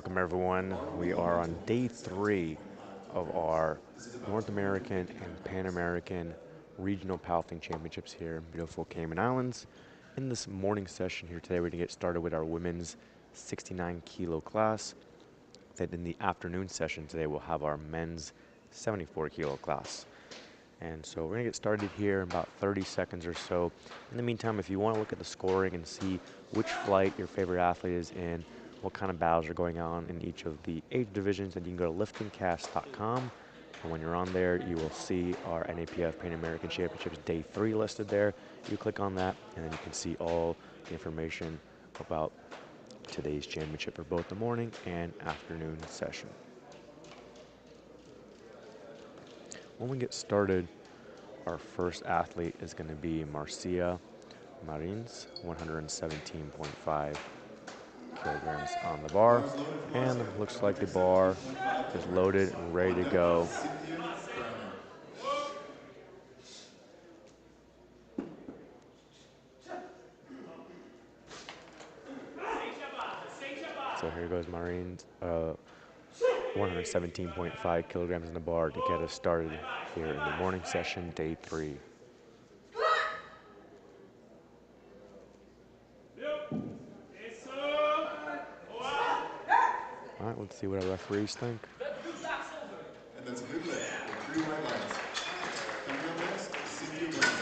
Welcome everyone. We are on day 3 of our North American and Pan American Regional Powerlifting Championships here in beautiful Cayman Islands. In this morning session here today, we're going to get started with our women's 69 kilo class. Then in the afternoon session today, we'll have our men's 74 kilo class. And so we're going to get started here in about 30 seconds or so. In the meantime, if you want to look at the scoring and see which flight your favorite athlete is in, what kind of battles are going on in each of the age divisions, then you can go to liftingcast.com. And when you're on there, you will see our NAPF Pan American Championships Day 3 listed there. You click on that, and then you can see all the information about today's championship for both the morning and afternoon session. When we get started, our first athlete is going to be Marcia Marins, 117.5 kilograms on the bar, and looks like the bar is loaded and ready to go. So here goes Marines, 117.5 kilograms in the bar to get us started here in the morning session, day 3. All right, let's see what our referees think. And that's a good lift with 3 white lines. Coming up next, Cynthia Brown.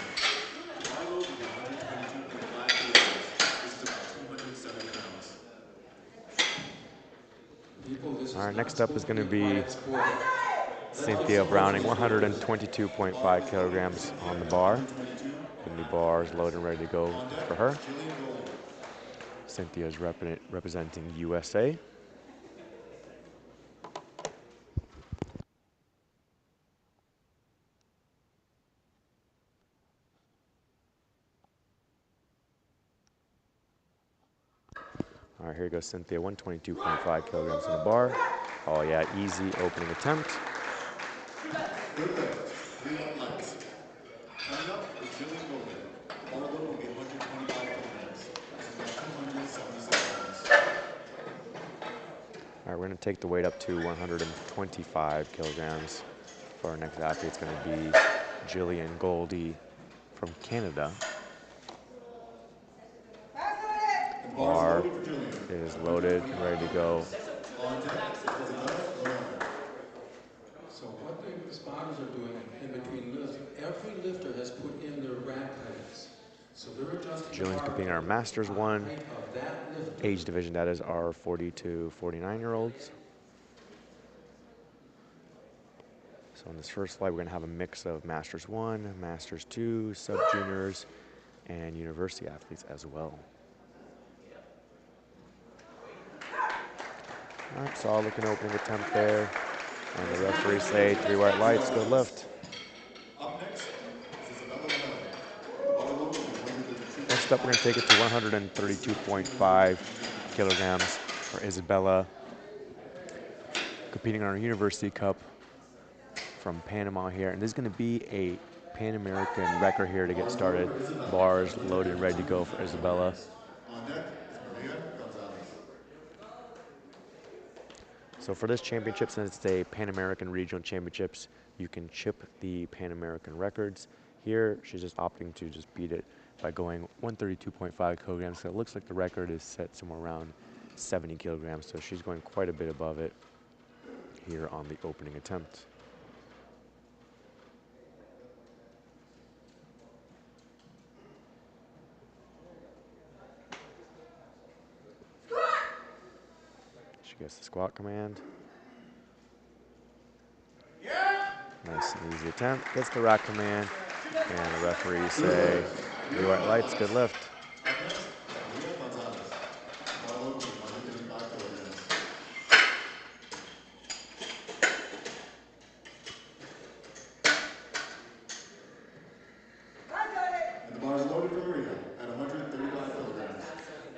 Milo with 122.5 kilograms. This is about 207 pounds. All right, next up is going to be Cynthia Browning, 122.5 kilograms on the bar. The new bar is loaded and ready to go for her. Cynthia is representing USA. All right, here goes Cynthia, 122.5 kilograms in the bar. Oh yeah, easy opening attempt. Good lift. 3 white lines. Coming up is Jillian Golden. Bar load will be 125 kilograms. This is about 276 pounds. All right, we're going to take the weight up to 125 kilograms. For our next athlete, it's going to be Jillian Goldie from Canada. Bar is loaded and ready to go. So what the spotters are doing in between lifts, every lifter has put in their rack heights. So they're adjusting. Jillian's competing in our Masters 1 age division, that is our 40 to 49-year-olds. So in this first flight, we're going to have a mix of Masters 1, Masters 2, sub-juniors, and university athletes as well. All right, solid looking opening attempt there. And the referees say 3 white lights, good lift. Next up, we're going to take it to 132.5 kilograms for Isabella, competing on our University Cup from Panama here. And this is going to be a Pan American record here to get started. Bars loaded and ready to go for Isabella. So for this championship, since it's a Pan American Regional Championships, you can chip the Pan American records. Here, she's just opting to just beat it by going 132.5 kilograms. So it looks like the record is set somewhere around 70 kilograms. So she's going quite a bit above it here on the opening attempt. She gets the squat command. Nice and easy attempt. Gets the rack command. And the referees say 3 white lights, good lift. And the bar is loaded for Maria at 135 kilograms.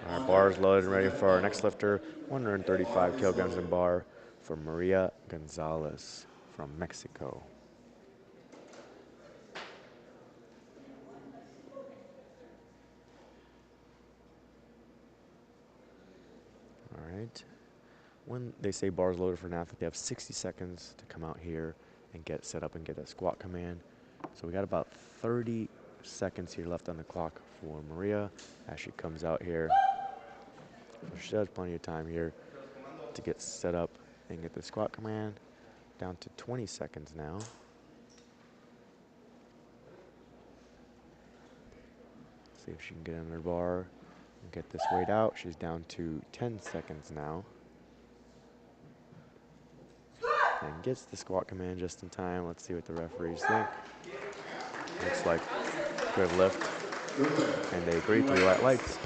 Our bar is loaded and ready for our next lifter, 135 kilograms in bar for Maria Gonzalez from Mexico. All right. When they say bars loaded for an athlete, they have 60 seconds to come out here and get set up and get that squat command. So we got about 30 seconds here left on the clock for Maria as she comes out here. So she has plenty of time here to get set up and get the squat command. Down to 20 seconds now. See if she can get under bar and get this weight out. She's down to 10 seconds now. And gets the squat command just in time. Let's see what the referees think. Looks like good lift. And they agree, 3 white lights.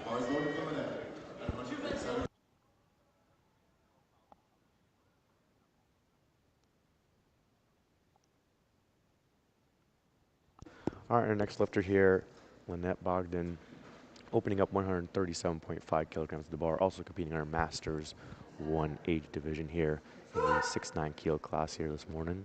Bars loaded from an athlete at 107. All right, our next lifter here, Lynette Bogdan, opening up 137.5 kilograms at the bar, also competing in our Masters 1 age division here in the 6'9" kilo class here this morning.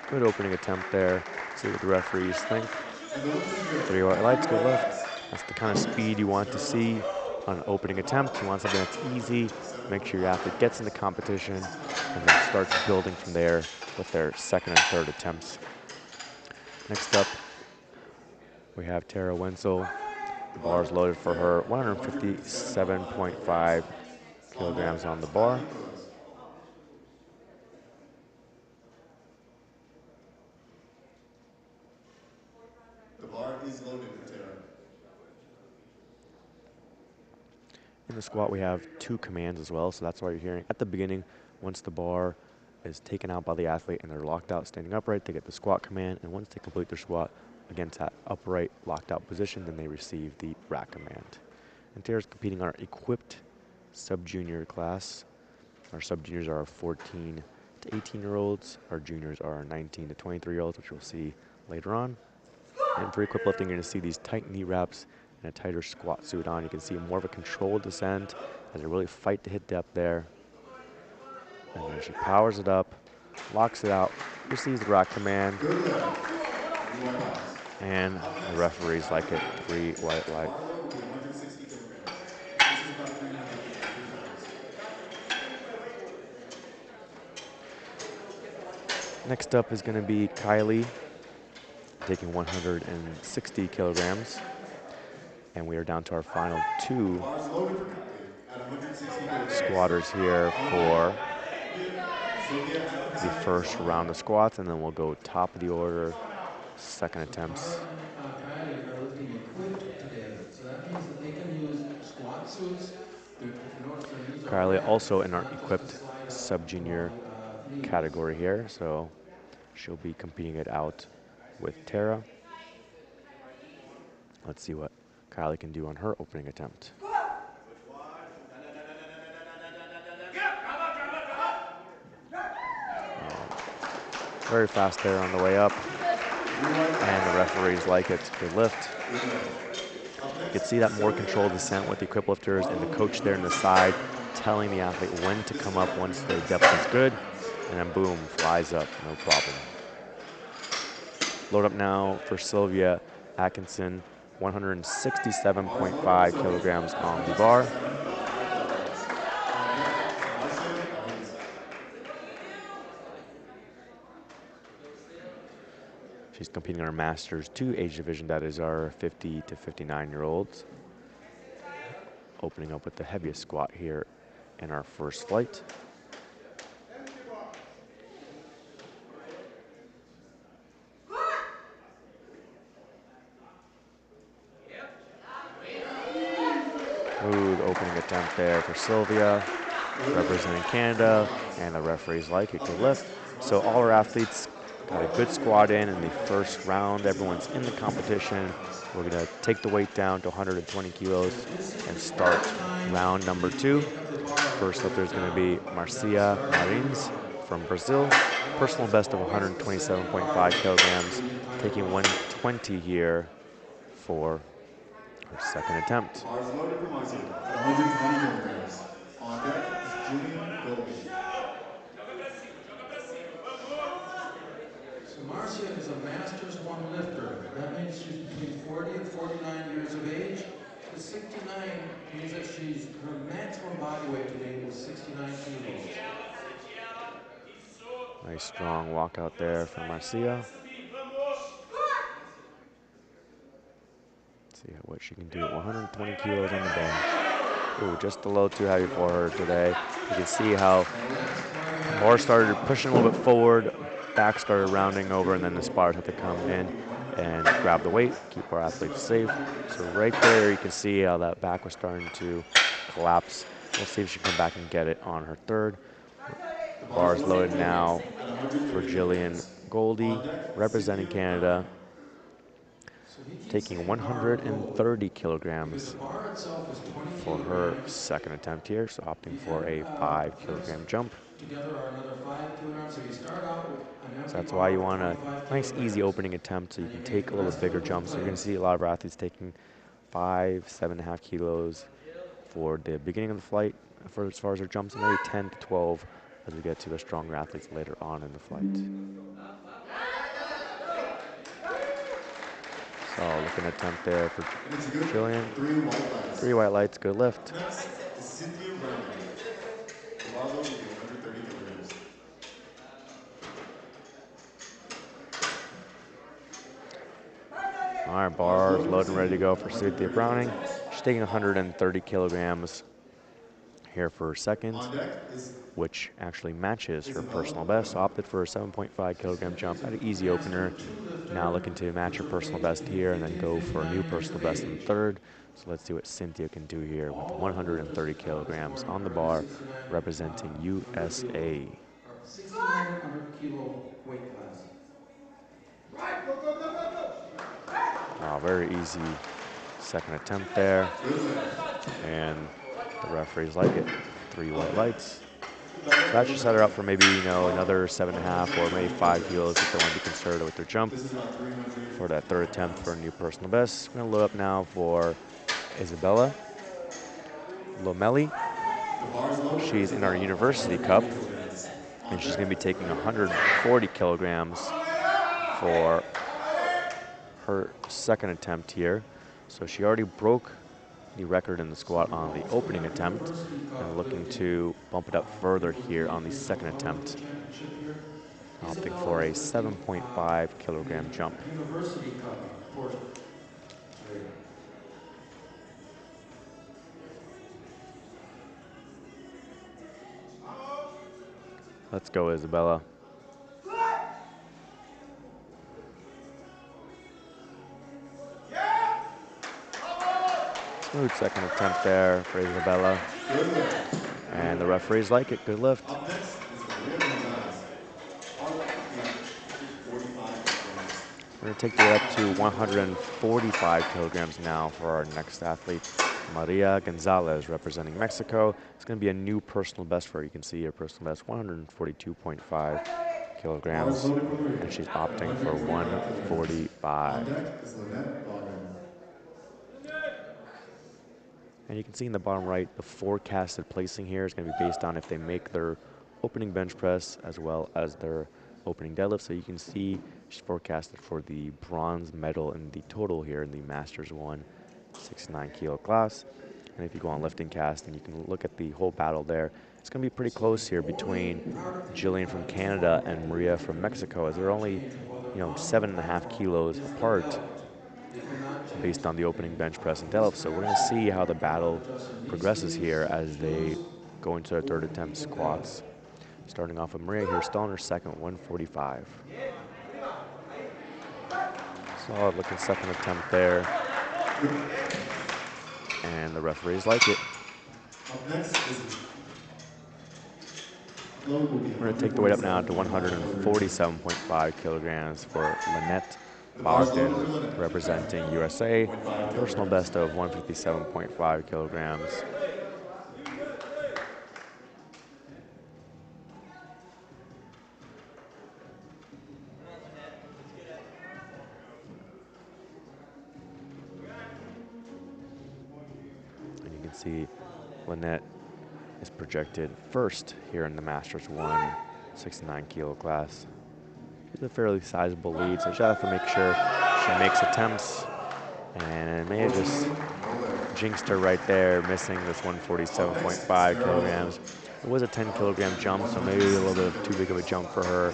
Good opening attempt there. See what the referees think. 3 white lights, good lift. That's the kind of speed you want to see on an opening attempt. You want something that's easy. Make sure your athlete gets into competition and then starts building from there with their second and third attempts. Next up, we have Tara Wenzel. The bar is loaded for her, 157.5 kilograms on the bar. The bar is loaded for Tara. In the squat, we have 2 commands as well, so that's why you're hearing at the beginning, once the bar is taken out by the athlete and they're locked out standing upright, they get the squat command, and once they complete their squat against that upright locked out position, then they receive the rack command. And Tara's competing our equipped sub-junior class. Our sub-juniors are 14 to 18-year-olds. Our juniors are 19 to 23-year-olds, which we'll see later on. And for equip lifting, you're going to see these tight knee wraps and a tighter squat suit on. You can see more of a controlled descent as they really fight to hit depth there. And then she powers it up, locks it out, receives the rack command, and the referees like it, 3 white light. Next up is going to be Kylie, taking 160 kilograms. And we are down to our final 2 squatters here for the first round of squats, and then we'll go top of the order, second attempts. Kylie are lifting equipped together, so that means that they can use squat suits. If you notice, their knees are Kylie flat, also in our not just equipped to slide up sub-junior along the knees. category here, so she'll be competing it out with Tara. Let's see what Kylie can do on her opening attempt. Very fast there on the way up, and the referees like it. Good lift. You can see that more controlled descent with the equip lifters and the coach there in the side telling the athlete when to come up once their depth is good, and then boom, flies up, no problem. Load up now for Sylvia Atkinson, 167.5 kilograms on the bar. She's competing in our Masters 2 age division, that is our 50 to 59-year-olds. Opening up with the heaviest squat here in our first flight. Smooth opening attempt there for Sylvia, representing Canada, and the referees like it. Good lift. So all our athletes got a good squat in the first round. Everyone's in the competition. We're going to take the weight down to 120 kilos and start round number 2. First lifter is going to be Marcia Marins from Brazil. Personal best of 127.5 kilograms, taking 120 here for her second attempt. Bars loaded for Marcia at 120 kilograms. On deck is Julian Goldman. a Masters 1 lifter. That means she's between 40 and 49 years of age. The 69 means that her maximum body weight today was 69 kilos. Nice strong walkout there from Marcia. See what she can do at 120 kilos on the bench. Ooh, just a little too heavy for her today. You can see how the bar started pushing a little bit forward, back started rounding over, and then the spars had to come in and grab the weight, keep our athletes safe. So right there, you can see how that back was starting to collapse. We'll see if she can come back and get it on her third. Bars loaded now for Jillian Goldie, representing Canada, taking 130 kilograms for her second attempt here, so opting for a 5 kilogram jump. So that's why you want a nice easy opening attempt so you can take a little bit bigger jumps. So you're going to see a lot of our athletes taking 5, 7.5 kilos for the beginning of the flight for as far as their jumps, and maybe 10 to 12 as we get to the stronger athletes later on in the flight. So looking at attempt there for Jillian. 3 white lights, good lift. All right, bars loaded and ready to go for Cynthia Browning. She's taking 130 kilograms here for her second, which actually matches her personal best. So opted for a 7.5 kilogram jump. Had an easy opener. Now looking to match her personal best here and then go for a new personal best in third. So let's see what Cynthia can do here with 130 kilograms on the bar, representing USA. 6,900 kilo weight class. Oh, very easy second attempt there. And the referees like it. 3 white lights. So that should set her up for maybe, another 7.5 or maybe 5 kilos if they want to be conservative with their jump for that third attempt for a new personal best. We're going to load up now for Isabella Lomelli. She's in our University Cup, and she's going to be taking 140 kilograms for her second attempt here. So she already broke the record in the squat on the opening attempt and looking to bump it up further here on the second attempt, opting for a 7.5 kilogram jump. University Cup portion. Let's go, Isabella. Smooth second attempt there for Isabella. And the referees like it. Good lift. We're going to take the weight up to 145 kilograms now for our next athlete, Maria Gonzalez, representing Mexico. It's going to be a new personal best for her. You can see her personal best, 142.5 kilograms, and she's opting for 145. And you can see in the bottom right, the forecasted placing here is going to be based on if they make their opening bench press as well as their opening deadlift. So you can see she's forecasted for the bronze medal in the total here in the Masters 1 69 kilo class. And if you go on lifting cast and you can look at the whole battle there, it's going to be pretty close here between Jillian from Canada and Maria from Mexico, as they're only 7.5 kilos apart based on the opening bench press and deadlift. So we're going to see how the battle progresses here as they go into their third attempt squats. Starting off with Maria here, still on her second, 145. Solid looking second attempt there. And the referees like it. We're going to take the weight up now to 147.5 kilograms for Lynette Bogdan, representing USA. Personal best of 157.5 kilograms. And you can see Lynette is projected first here in the Masters 1 69 kilo class. It's a fairly sizable lead, so she has to make sure she makes attempts. And may have just jinxed her right there, missing this 147.5 kilograms. It was a 10-kilogram jump, so maybe a little bit too big of a jump for her.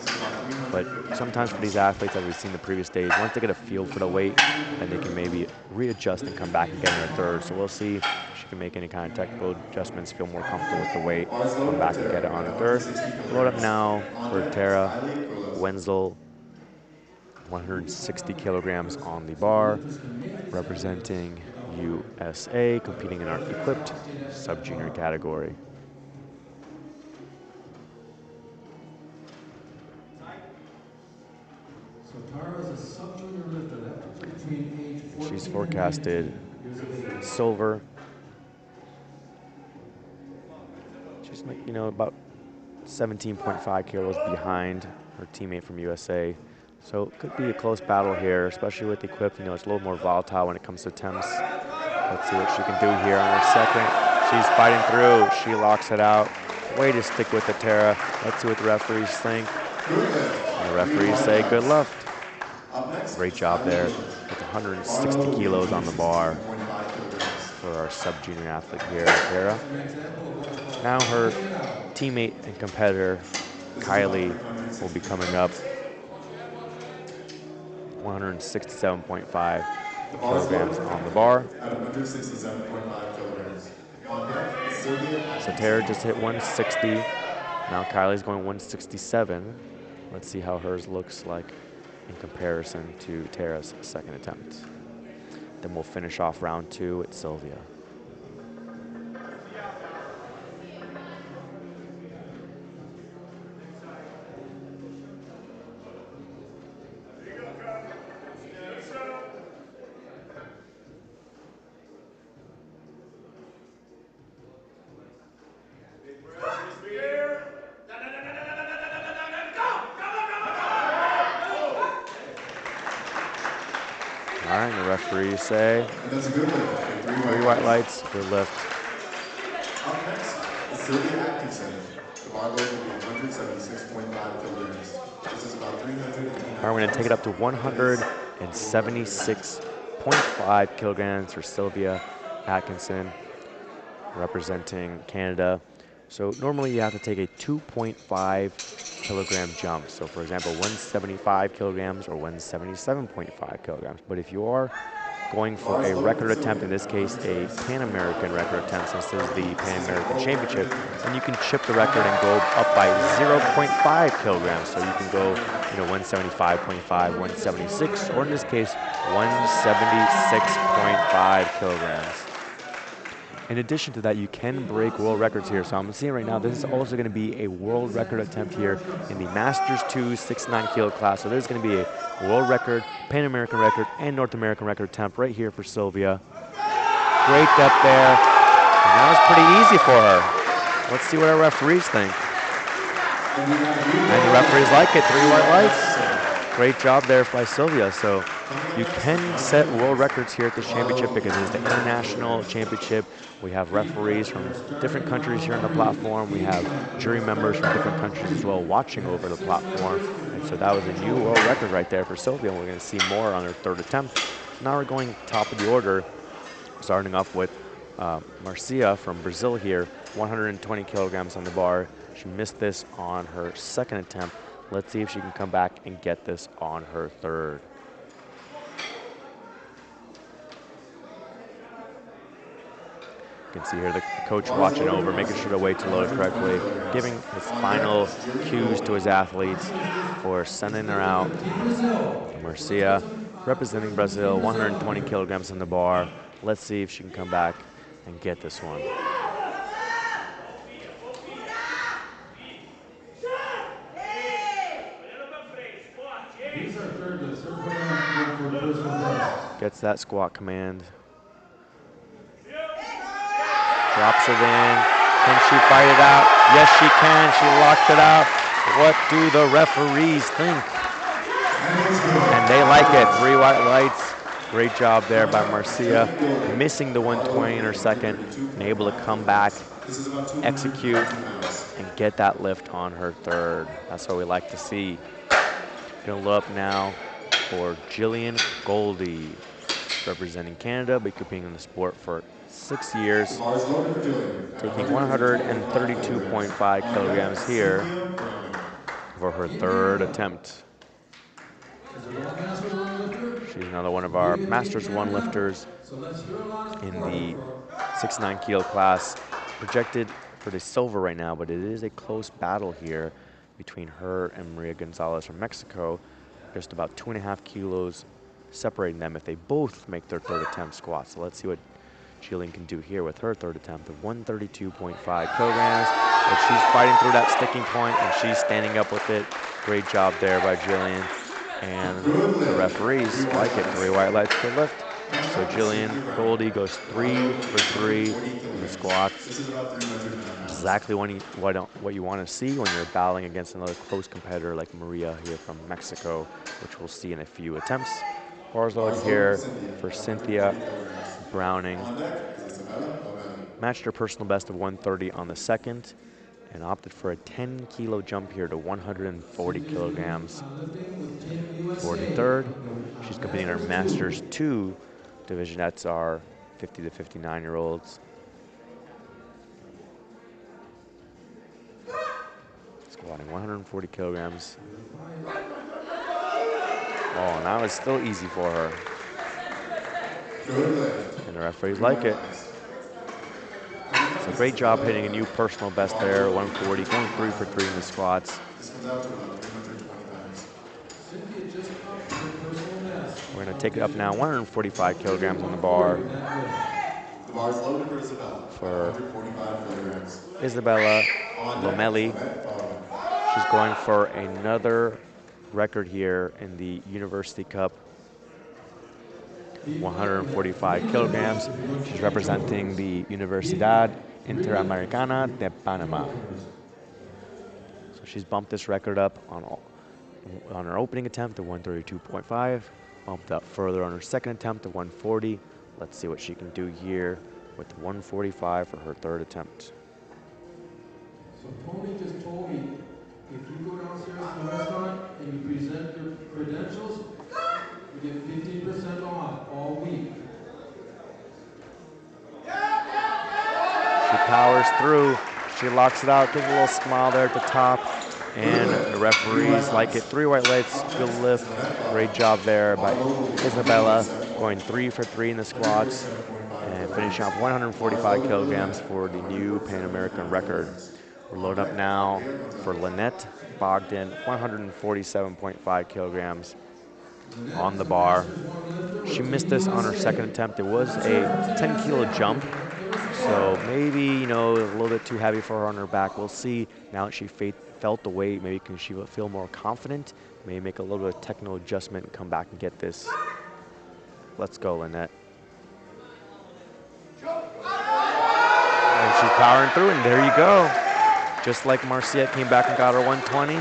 But sometimes for these athletes, as we've seen the previous days, once they get a feel for the weight, then they can maybe readjust and come back and get in a third. So we'll see if she can make any kind of technical adjustments, feel more comfortable with the weight, come back and get it on a third. Load up now for Tara Wenzel, 160 kilograms on the bar, representing USA, competing in our equipped sub-junior category. So Tara is a sub-junior lifter. That puts her between age 14 She's forecasted years of age. silver. She's, you know, about 17.5 kilos behind her teammate from USA. So it could be a close battle here, especially with equipped. You know, it's a little more volatile when it comes to attempts. Let's see what she can do here on her second. She's fighting through. She locks it out. Way to stick with it, Tara. Let's see what the referees think. And the referees say good luck. Great job there with 160 kilos on the bar for our sub-junior athlete here, Tara. Now her teammate and competitor, Kylie, will be coming up. 167.5 kilograms on the bar. So Tara just hit 160. Now Kylie's going 167. Let's see how hers looks like in comparison to Tara's second attempt. Then we'll finish off round 2 with Sylvia. All right, the referees say That's a good lift. 3 white lights, good lift. Up next is Sylvia Atkinson. The bar load will be 176.5 kilograms. This is about 300. All right, we're going to take it up to 176.5 kilograms for Sylvia Atkinson, representing Canada. So normally you have to take a 2.5 kilogram jump. So for example, 175 kilograms or 177.5 kilograms. But if you are going for a record attempt, in this case a Pan American record attempt, since this is the Pan American Championship, then you can chip the record and go up by 0.5 kilograms. So you can go, 175.5, 176, or in this case, 176.5 kilograms. In addition to that, you can break world records here. So I'm seeing right now, this is also going to be a world record attempt here in the Masters 2 69 kilo class. So there's going to be a world record, Pan American record, and North American record attempt right here for Sylvia. Great depth there. And that was pretty easy for her. Let's see what our referees think. And the referees like it, 3 white lights. Great job there by Sylvia. So you can set world records here at this championship because it's the international championship. We have referees from different countries here on the platform. We have jury members from different countries as well watching over the platform. And so that was a new world record right there for Sylvia. And we're going to see more on her third attempt. Now we're going top of the order, starting off with Marcia from Brazil here, 120 kilograms on the bar. She missed this on her second attempt. Let's see if she can come back and get this on her third. You can see here the coach watching over, making sure the weights are loaded correctly, giving his final cues to his athletes for sending her out. Marcia, representing Brazil, 120 kilograms on the bar. Let's see if she can come back and get this one. Gets that squat command. Drops it in. Can she fight it out? Yes, she can. She locked it out. What do the referees think? And they like it. 3 white lights. Great job there by Marcia. Missing the 120 in her second and able to come back, execute, and get that lift on her third. That's what we like to see. Gonna load up now for Jillian Goldie, representing Canada, but competing in the sport for 6 years, Bars loaded for Jillian. taking 132.5 kilograms here for her third attempt. She's another one of our Masters 1 lifters in the 69 kilo class, projected for the silver right now, but it is a close battle here between her and Maria Gonzalez from Mexico. Just about 2.5 kilos separating them if they both make their third attempt squat. So let's see what Jillian can do here with her third attempt of 132.5 kilograms. But she's fighting through that sticking point and she's standing up with it. Great job there by Jillian. And the referees like it. 3 white lights per lift. So Jillian Goldie goes 3 for 3 in the squats. Exactly what you want to see when you're battling against another close competitor like Maria here from Mexico, which we'll see in a few attempts. Bars loaded here for Cynthia Browning. Matched her personal best of 130 on the second and opted for a 10 kilo jump here to 140 kilograms for the third. She's competing in our Masters 2 division. That's our 50 to 59-year-olds. Squatting 140 kilograms. Oh, now it's still easy for her. And the referees like it. So great job hitting a new personal best there, 140, going 3 for 3 in the squats. We're going to take it up now, 145 kilograms on the bar for Isabella Lomeli. She's going for another record here in the University Cup, 145 kilograms. She's representing the Universidad Interamericana de Panama. So she's bumped this record up on her opening attempt to 132.5, bumped up further on her second attempt to 140. Let's see what she can do here with 145 for her third attempt. So Tony just told me, if you go downstairs to the restaurant and you present your credentials, you get 15% off all week. She powers through. She locks it out, gives a little smile there at the top. And the referees like it. 3 white lights, good lift. Great job there by Isabella, going 3 for 3 in the squats and finishing off 145 kilograms for the new Pan American record. We're loaded up now for Lynette Bogdan, 147.5 kilograms on the bar. She missed this on her second attempt. It was a 10 kilo jump, so maybe, a little bit too heavy for her on her back. We'll see now that she felt the weight. Maybe she will feel more confident. Maybe make a little bit of technical adjustment and come back and get this. Let's go, Lynette. And she's powering through, and there you go. Just like Marcia came back and got her 120,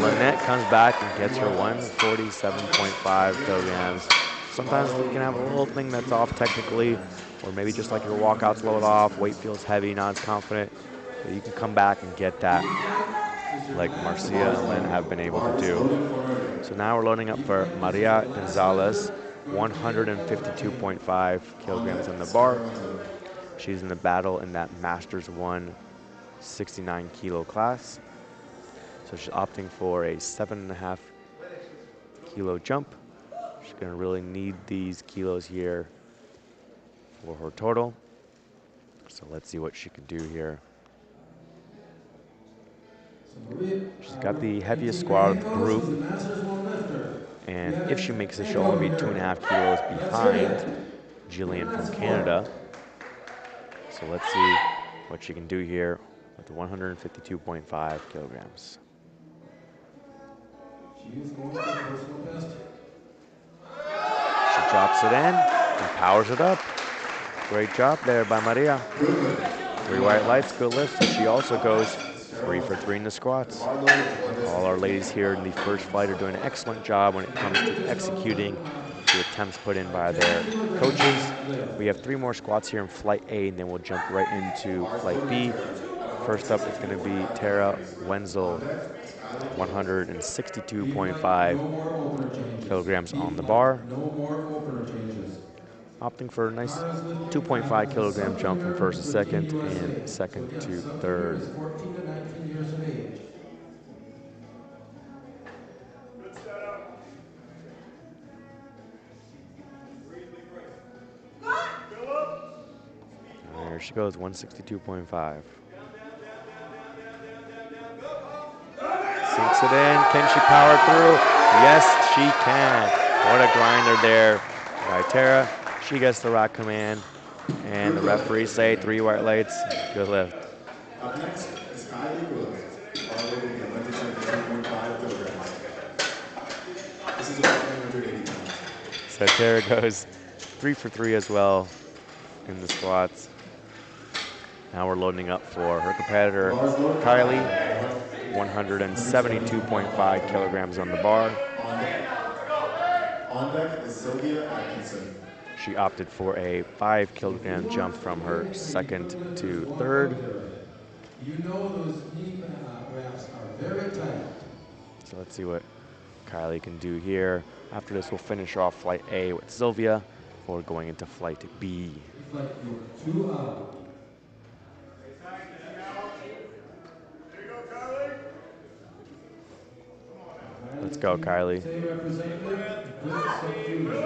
Lynette comes back and gets her 147.5 kilograms. Sometimes you can have a little thing that's off technically, or maybe just like your walkout's load off, weight feels heavy, not as confident. But you can come back and get that like Marcia and Lynn have been able to do. So now we're loading up for Maria Gonzalez, 152.5 kilograms on the bar. She's in the battle in that Masters 1 69 kilo class. So she's opting for a 7.5 kilo jump. She's gonna really need these kilos here for her total. So let's see what she can do here. She's got the heaviest squat of the group. And if she makes it, she'll only be 2.5 kilos behind Jillian from Canada. So let's see what she can do here with 152.5 kilograms. She drops it in and powers it up. Great job there by Maria. 3 white lights, good lift. So she also goes 3 for 3 in the squats. All our ladies here in the first flight are doing an excellent job when it comes to executing the attempts put in by their coaches. We have 3 more squats here in Flight A, and then we'll jump right into Flight B. First up is going to be Tara Wenzel, 162.5 No more opener changes. kilograms B on the flat, bar, no more opener changes. opting for a nice Tara's lifting 2.5 as a kilogram jump from sub-junior first to with Team second USA. and So second again, to sub-junior third. is 14 to 19 years of age. There she goes, 162.5. Sinks it in. Can she power through? Yes, she can. What a grinder there by Tara. She gets the rock command. And the referees say 3 white lights. Good lift. Up next is Kylie Willis. Bar weight will be 172.5 kilograms. This is about 380 pounds. So Tara goes 3 for 3 as well in the squats. Now we're loading up for her competitor, Kylie, 172.5 kilograms on the bar. On deck is Sylvia Atkinson. She opted for a 5 kilogram jump from her second to third. You know those knee wraps are very tight. So let's see what Kylie can do here. After this, we'll finish off flight A with Sylvia before going into flight B. Like you're 2 out. Let's go, Kylie. Say representative, good sub-junior.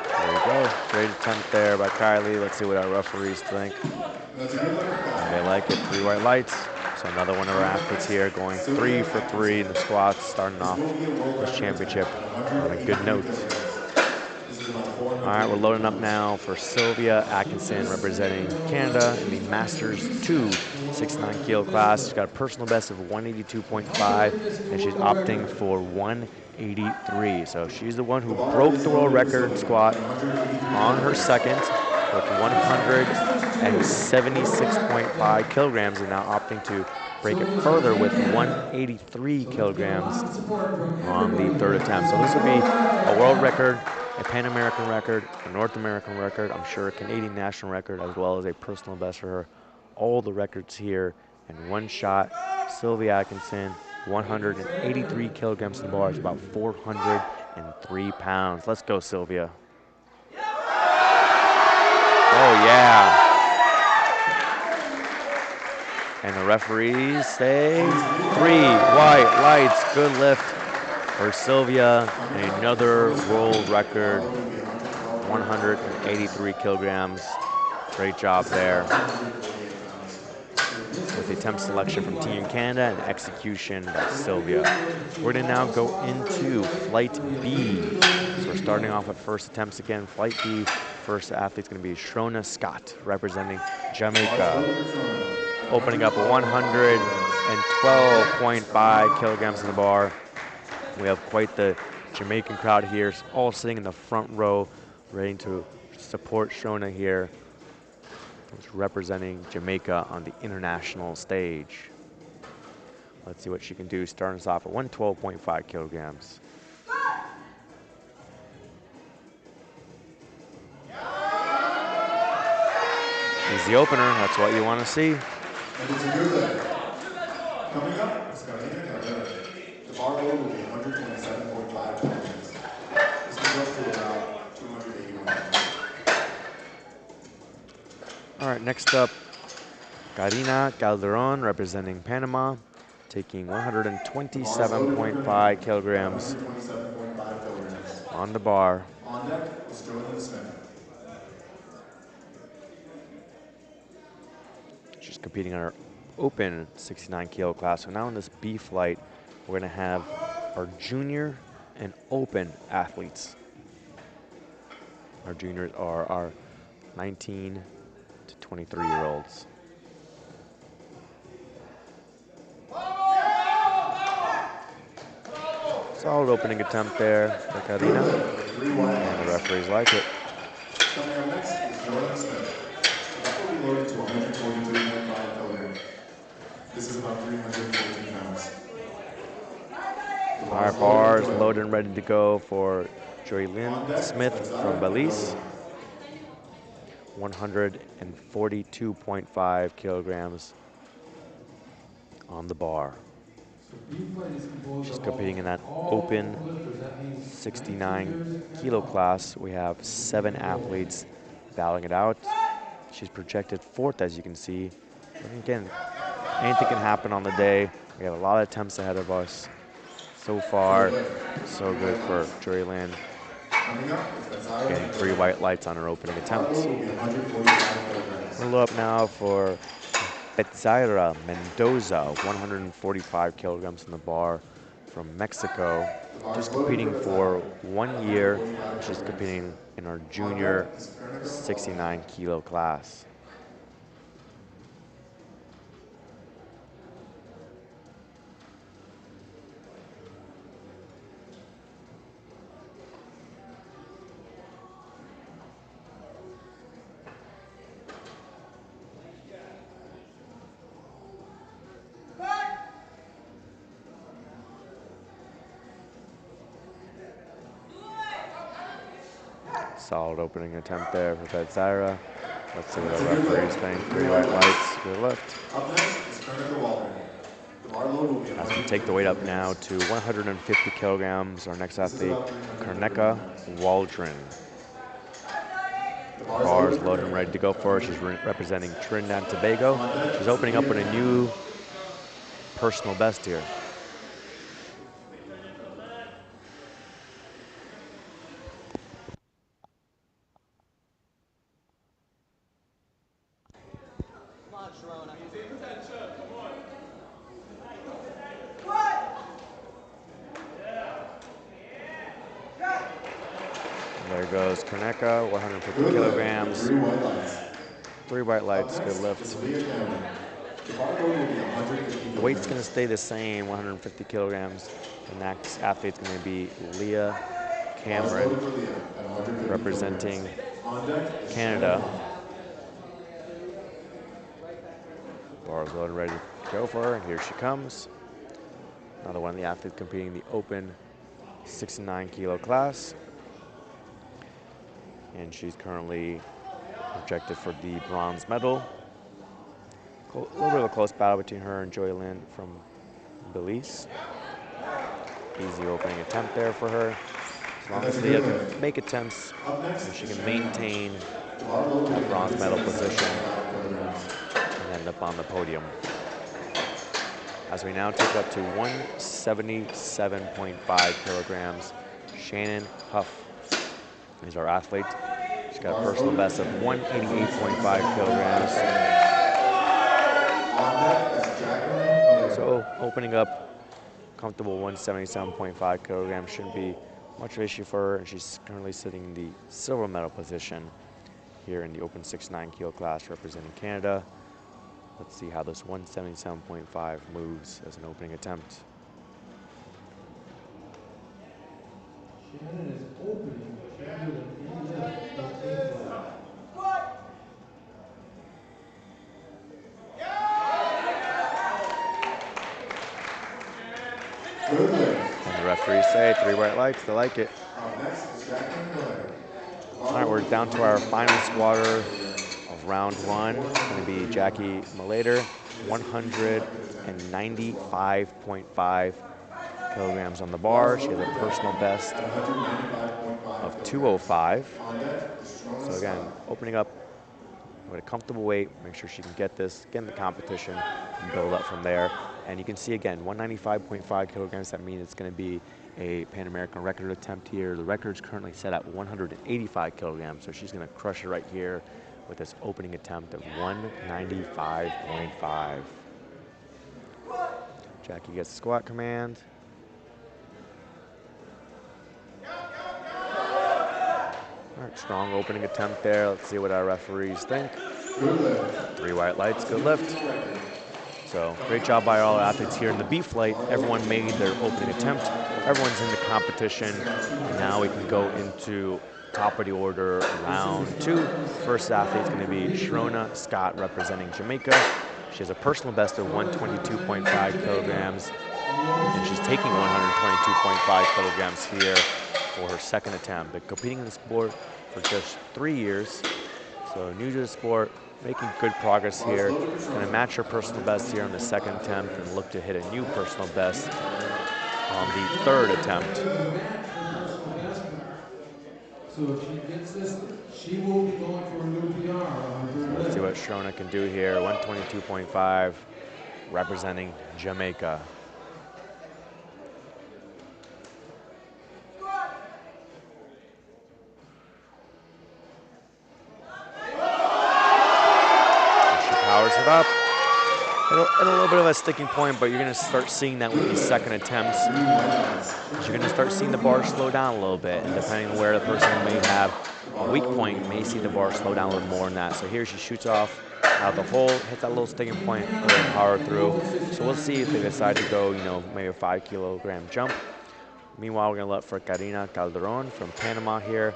There we go. Great attempt there by Kylie. Let's see what our referees think. That's a good look. They like it. 3 white lights. So another one of our athletes here going 3 for 3 in the squats, starting off this championship on a good note. All right, we're loading up now for Sylvia Atkinson representing Canada in the Masters 2 69 kilo class. She's got a personal best of 182.5, and she's opting for 183. So she's the one who broke the world record squat on her second with 176.5 kilograms, and now opting to break it further with 183 kilograms on the third attempt. So this will be a world record, a Pan American record, a North American record, I'm sure a Canadian national record, as well as a personal best for her. All the records here in one shot. Sylvia Atkinson, 183 kilograms to the bar, is about 403 pounds. Let's go, Sylvia. Oh, yeah. And the referees say 3 white lights. Good lift for Sylvia, and another world record, 183 kilograms. Great job there. With the attempt selection from Team Canada and execution by Sylvia. We're gonna now go into Flight B. So we're starting off with first attempts again. Flight B, first athlete's gonna be Shrona Scott, representing Jamaica. Opening up 112.5 kilograms in the bar. We have quite the Jamaican crowd here, all sitting in the front row, ready to support Shrona here, who's representing Jamaica on the international stage. Let's see what she can do, starting us off at 112.5 kilograms. She's the opener, that's what you want to see. And it's a good lift. Coming up is Karina Cabrera. The bar load will be 127.5 kilograms. This goes up to about 281 pounds. All right, next up, Karina Calderon, representing Panama, taking 127.5 kilograms 127.5 kilograms. on the bar. On deck is Jordan Smith. She's competing in our open 69 kilo class. So now in this B flight, we're gonna have our junior and open athletes. Our juniors are our 19 to 23-year-olds. Solid opening attempt there for Karina, and the referees like it. Coming up next is Jordan Smith. That will be loaded to 142.5 kilograms. This is about 314 pounds. Our bars loaded and ready to go for Joy Lynn Smith from Belize. 142.5 kilograms on the bar. She's competing in that open 69 kilo class. We have 7 athletes battling it out. She's projected 4th, as you can see. And again, anything can happen on the day. We have a lot of attempts ahead of us. So far, so good for Joylyn. Getting 3 white lights on her opening attempt. We'll look up now for Betzaira Mendoza, 145 kilograms in the bar from Mexico. Just competing for 1 year. She's competing in our junior 69 kilo class. Solid opening attempt there for Betzaira. Let's see what our referees think. 3 white lights, good lift. Up next is Karnika Waldron. The bar load will be As we take the weight up now to 150 kilograms, our next athlete, Karnika Waldron. The bar is loaded and ready to go for her. She's representing Trinidad and Tobago. She's opening up with a new personal best here. There goes Karnika, 150 kilograms. 3 white lights, good lift. The weight's going to stay the same, 150 kilograms. The next athlete's going to be Leah Cameron, representing Canada. Bar's loaded, ready to go for her, and here she comes. Another one of the athletes competing in the open 69 kilo class. And she's currently projected for the bronze medal. A little bit of a close battle between her and Joylyn from Belize. Easy opening attempt there for her. As long as Leah can make attempts and she can maintain that bronze medal position and end up on the podium. As we now take up to 177.5 kilograms, Shannon Huff is our athlete. She's got a personal best of 188.5 kilograms. So opening up comfortable 177.5 kilograms shouldn't be much of an issue for her, and she's currently sitting in the silver medal position here in the open 6'9" kilo class representing Canada. Let's see how this 177.5 moves as an opening attempt. Shannon is opening. And the referees say 3 white lights, they like it. All right, we're down to our final squatter of round 1. It's going to be Jackie Malater, 195.5 kilograms on the bar. She has a personal best of 205. So again, opening up with a comfortable weight, make sure she can get this, get in the competition, and build up from there. And you can see again, 195.5 kilograms, that means it's going to be a Pan American record attempt here. The record's currently set at 185 kilograms, so she's going to crush it right here with this opening attempt of 195.5. Jackie gets the squat command. All right, strong opening attempt there. Let's see what our referees think. 3 white lights, good lift. So great job by all athletes here in the B flight. Everyone made their opening attempt. Everyone's in the competition. And now we can go into top of the order round 2. First athlete's going to be Shrona Scott representing Jamaica. She has a personal best of 122.5 kilograms. And she's taking 122.5 kilograms here for her second attempt. But competing in the sport for just 3 years. So So new to the sport, making good progress here. Going to match her personal best here on the second attempt and look to hit a new personal best on the third attempt. So if she gets this, she will be going for a new PR on her Let's see what Shrona can do here. 122.5, representing Jamaica. Powers it up. At a little bit of a sticking point, but you're going to start seeing that with these second attempts. You're going to start seeing the bar slow down a little bit, and depending on where the person may have a weak point, you may see the bar slow down a little more than that. So here she shoots off out the hole, hits that little sticking point, a little power through. So we'll see if they decide to go, maybe a 5 kilogram jump. Meanwhile, we're going to look for Karina Calderon from Panama here.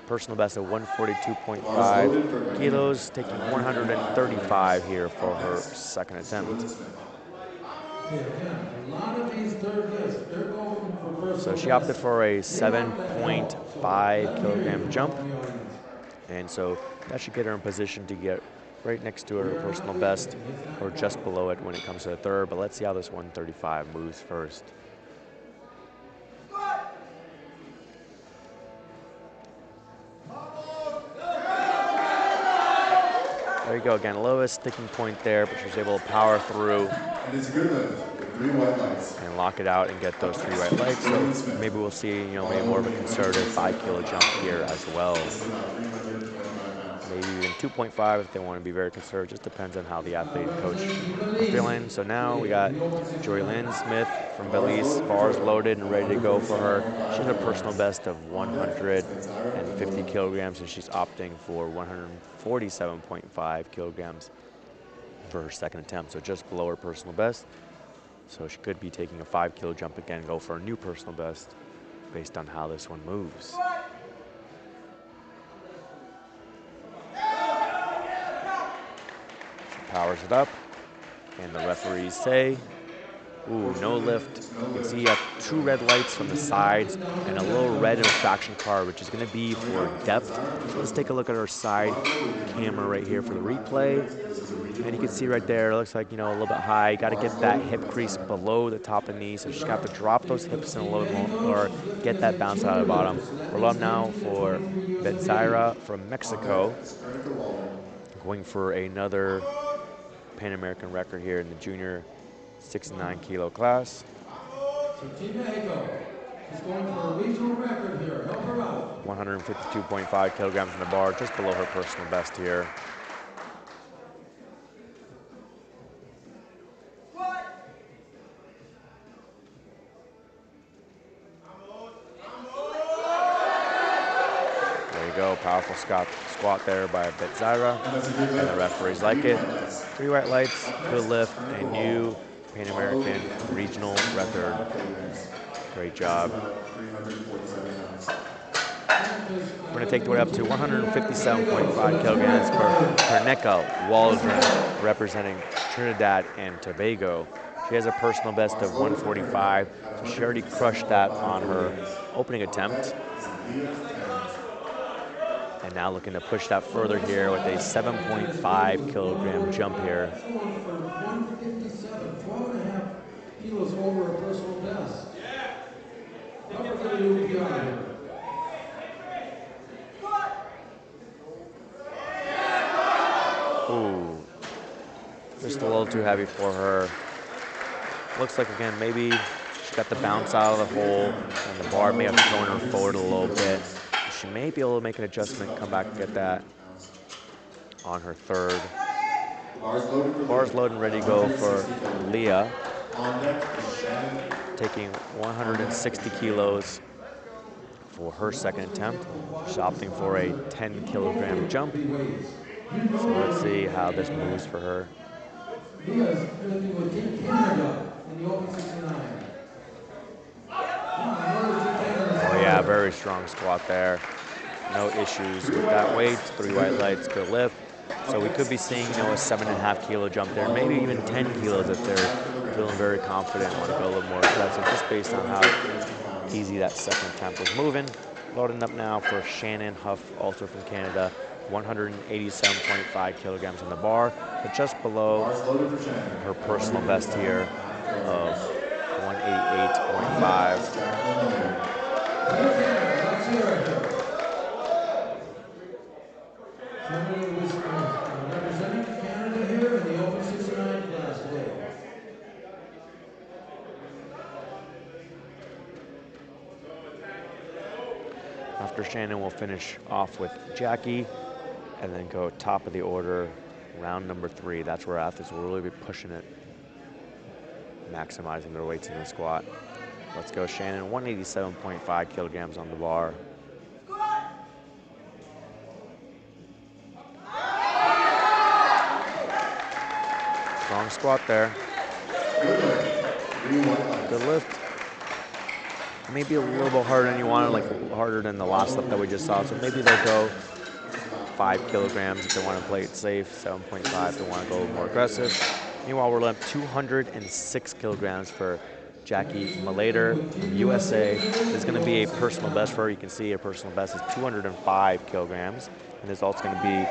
Personal best of 142.5 kilos, taking 135 here for her second attempt. So she opted for a 7.5 kilogram jump, and so that should get her in position to get right next to her personal best or just below it when it comes to the third. But let's see how this 135 moves first. There you go again, a little bit of sticking point there, but she was able to power through and lock it out and get those 3 white lights. So maybe we'll see, maybe more of a conservative 5 kilo jump here as well. Maybe even 2.5 if they want to be very conservative. Just depends on how the athlete and coach are feeling. So now we got Joy Lynn Smith from Belize, bars loaded and ready to go for her. She has a personal best of 150 kilograms, and she's opting for 147.5 kilograms for her second attempt. So just below her personal best. So she could be taking a 5 kilo jump again, go for a new personal best based on how this one moves. Powers it up, and the referees say, ooh, no lift. You can see you have 2 red lights from the sides and a little red refraction card, which is going to be for depth. So let's take a look at our side camera right here for the replay. And you can see right there, it looks like, a little bit high. Got to get that hip crease below the top of the knee, so she's got to drop those hips in a little more, or get that bounce out of the bottom. We're up now for Betzaira from Mexico, going for another Pan American record here in the junior 69 kilo class. So Team Mexico is going for a regional record here. Help her out. 152.5 kilograms in the bar, just below her personal best here. There you go, powerful squat there by Betzaira, and the referees like it. 3 white lights, good lift, a new Pan American regional record. Great job. We're going to take the weight up to 157.5 kilograms for Karneka Waldron, representing Trinidad and Tobago. She has a personal best of 145, so she already crushed that on her opening attempt. And now looking to push that further here with a 7.5 kilogram jump here. 157, 12.5 kilos over a personal best. Ooh, just a little too heavy for her. Looks like, again, maybe she got the bounce out of the hole, and the bar may have thrown her forward a little bit. She may be able to make an adjustment, come back and get that on her third. Bars loaded and ready to go for Leah, taking 160 kilos for her second attempt. She's opting for a 10 kilogram jump. So let's see how this moves for her. Leah's going to be with Team Canada in the open 69. Oh yeah, very strong squat there. No issues with that weight. 3 white lights, good lift. So we could be seeing, a 7.5 kilo jump there, maybe even 10 kilos if they're feeling very confident, want to go a little more aggressive, just based on how easy that second attempt was moving. Loading up now for Shannon Huff, also from Canada, 187.5 kilograms on the bar, but just below Bars loaded for Shannon. her personal best here of 188.5. Let's hear it. Somebody who was representing Canada here in the Open 69 class today. After Shannon, we'll finish off with Jackie and then go top of the order, round number 3. That's where athletes will really be pushing it, maximizing their weights in the squat. Let's go, Shannon. 187.5 kilograms on the bar. Strong squat there. Good lift. Maybe a little bit harder than you wanted, like harder than the last lift that we just saw. So maybe they'll go 5 kilograms if they want to play it safe, 7.5 if they want to go a little more aggressive. Meanwhile, we're left 206 kilograms for Jackie Malater from USA. This is going to be a personal best for her. You can see her personal best is 205 kilograms. And there's also going to be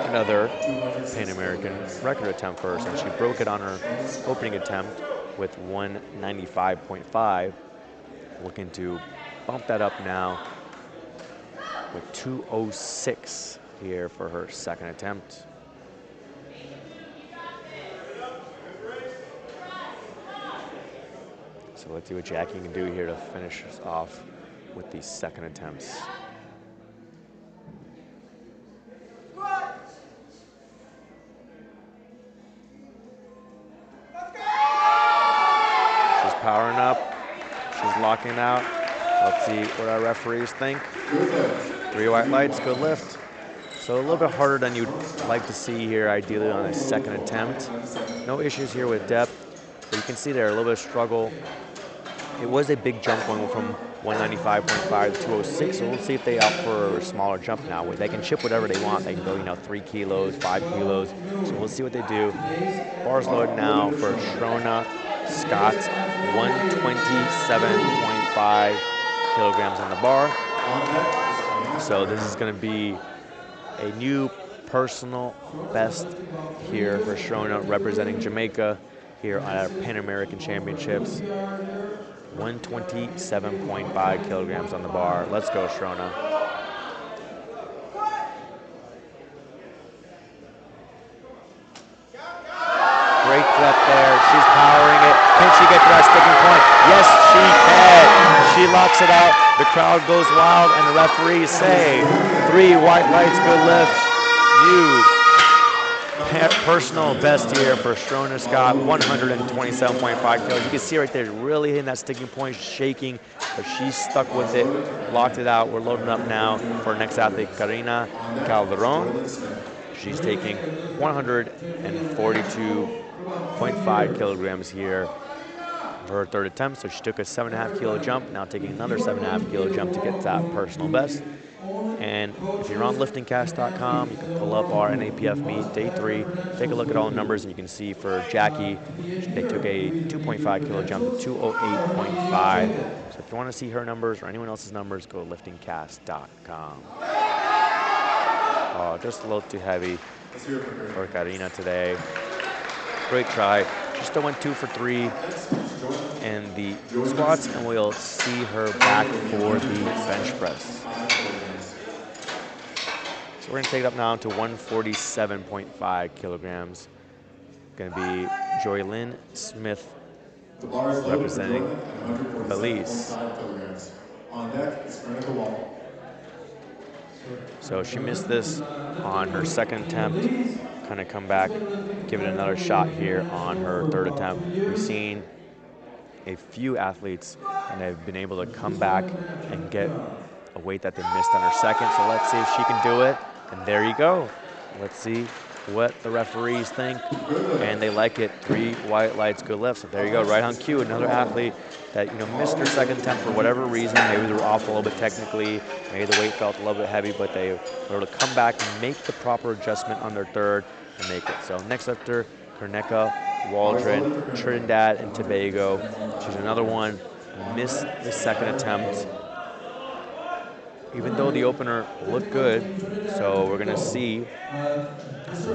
another Pan American record attempt for her. So she broke it on her opening attempt with 195.5. Looking to bump that up now with 206 here for her second attempt. So let's see what Jackie can do here to finish us off with these second attempts. She's powering up. She's locking out. Let's see what our referees think. 3 white lights, good lift. So a little bit harder than you'd like to see here, ideally on a second attempt. No issues here with depth, but you can see there a little bit of struggle. It was a big jump going from 195.5 to 206, so we'll see if they opt for a smaller jump now. They can chip whatever they want. They can go, 3 kilos, 5 kilos. So we'll see what they do. Bars loaded now for Shrona Scott, 127.5 kilograms on the bar. So this is going to be a new personal best here for Shrona, representing Jamaica here on our Pan American Championships. 127.5 kilograms on the bar. Let's go, Shrona. Great prep there. She's powering it. Can she get to that sticking point? Yes, she can. She locks it out. The crowd goes wild, and the referees say, 3 white lights, good lift. Personal best here for Shrona Scott, 127.5 kilos. You can see right there, really hitting that sticking point, shaking, but she stuck with it, locked it out. We're loading up now for our next athlete, Karina Calderon. She's taking 142.5 kilograms here for her third attempt. So she took a 7.5 kilo jump, now taking another 7.5 kilo jump to get to that personal best. And if you're on liftingcast.com, you can pull up our NAPF meet, day 3, take a look at all the numbers, and you can see for Jackie, they took a 2.5 kilo jump to 208.5. So if you want to see her numbers or anyone else's numbers, go to liftingcast.com. Oh, just a little too heavy for Karina today. Great try. She still went 2 for 3 in the squats, and we'll see her back for the bench press. So we're going to take it up now to 147.5 kilograms. Going to be Joylyn Smith representing Belize. So she missed this on her second attempt. Kind of come back, give it another shot here on her third attempt. We've seen a few athletes and they've been able to come back and get a weight that they missed on her second. So let's see if she can do it. And there you go. Let's see what the referees think. And they like it. 3 white lights, good lifts. So there you go, right on cue. Another athlete that missed her second attempt for whatever reason. Maybe they were off a little bit technically. Maybe the weight felt a little bit heavy, but they were able to come back and make the proper adjustment on their third and make it. So next lifter, Kerneka Waldron, Trinidad and Tobago. She's another one, missed the second attempt. even though the opener looked good. So we're gonna see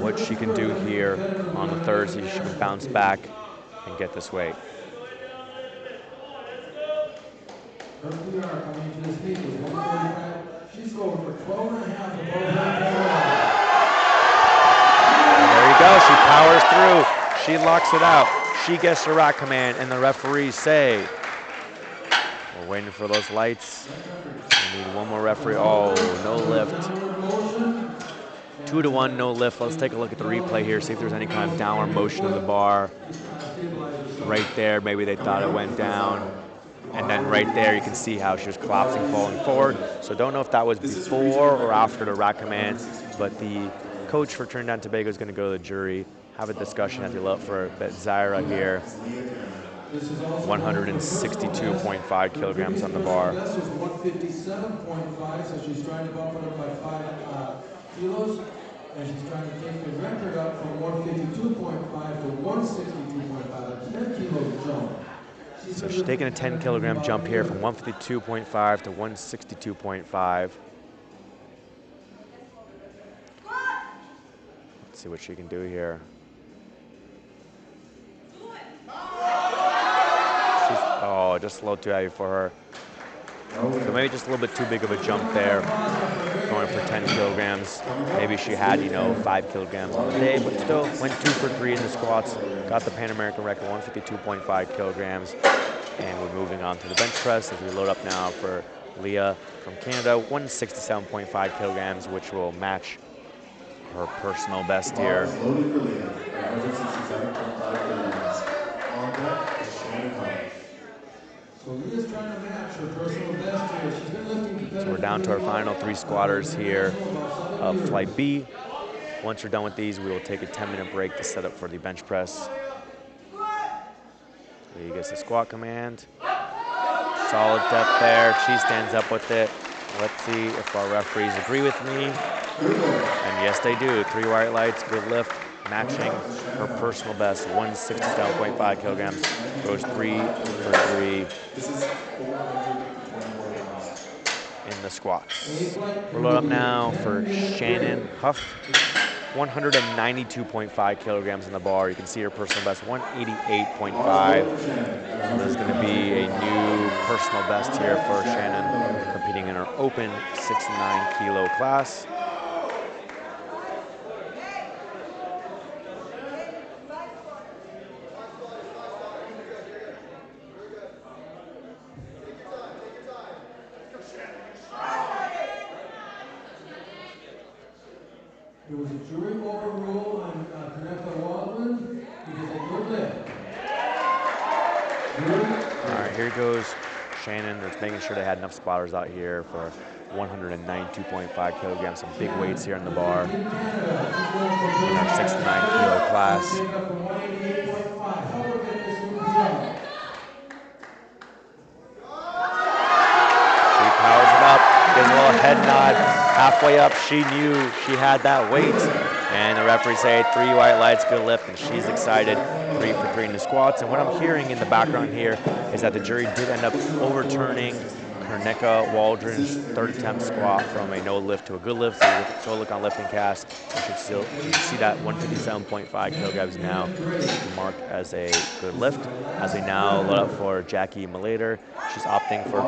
what she can do here on the third, see if she can bounce back and get this weight. Her PR coming into this meet was 145. She's going for 12 and a half above that. There you go, she powers through. She locks it out. She gets the rack command, and the referees say, we're waiting for those lights. We need one more referee. Oh, no lift. 2-1, no lift. Let's take a look at the replay here, see if there's any kind of downward motion of the bar. Right there, maybe they thought it went down. And then right there, you can see how she was collapsing, falling forward. So don't know if that was before or after the rack command, but the coach for Trinidad and Tobago is going to go to the jury, have a discussion as we look for Zaira here. 162.5 kilograms on the bar. This was 157.5, so she's trying to bump it up by 5 kilos. And she's trying to take the record up from 152.5 to 162.5, a 10 kilo jump. So she's taking a 10 kilogram jump here from 152.5 to 162.5. Let's see what she can do here. Oh, just a little too heavy for her. So maybe just a little bit too big of a jump there, going for 10 kilograms. Maybe she had, 5 kilograms on the day, but still went 2 for 3 in the squats, got the Pan American record, 152.5 kilograms. And we're moving on to the bench press as we load up now for Leah from Canada, 167.5 kilograms, which will match her personal best here. Loaded for Leah, 167.5 kilograms. On deck is Shannon Hunt. So Leah's trying to match her personal best here. She's been lifting. So we're down to our final 3 squatters here of Flight B. Once we're done with these, we will take a 10-minute break to set up for the bench press. Leah gets the squat command. Solid depth there. She stands up with it. Let's see if our referees agree with me. And yes, they do. 3 white lights, good lift, matching her personal best, 167.5 kilograms. Goes 3 for 3 in the squats. We'll load up now for Shannon Huff. 192.5 kilograms in the bar. You can see her personal best, 188.5. So there's going to be a new personal best here for Shannon, competing in her open 69 kilo class. There was a jury overrule on Vanessa Waldman because they good lift. All right, here goes Shannon. That's making sure they had enough spotters out here for 192.5 kilograms. Some big weights here in the bar. In our 69 kilo class. She powers it up, gives a little head nod. Halfway up, she knew she had that weight. And the referee say 3 white lights, good lift, and she's excited. 3 for 3 in the squats. And what I'm hearing in the background here is that the jury did end up overturning Karnika Waldron's 3rd attempt squat from a no lift to a good lift. So look on lifting cast. You can see that 157.5 kilograms now marked as a good lift. As we now load up for Jackie Malater, she's opting for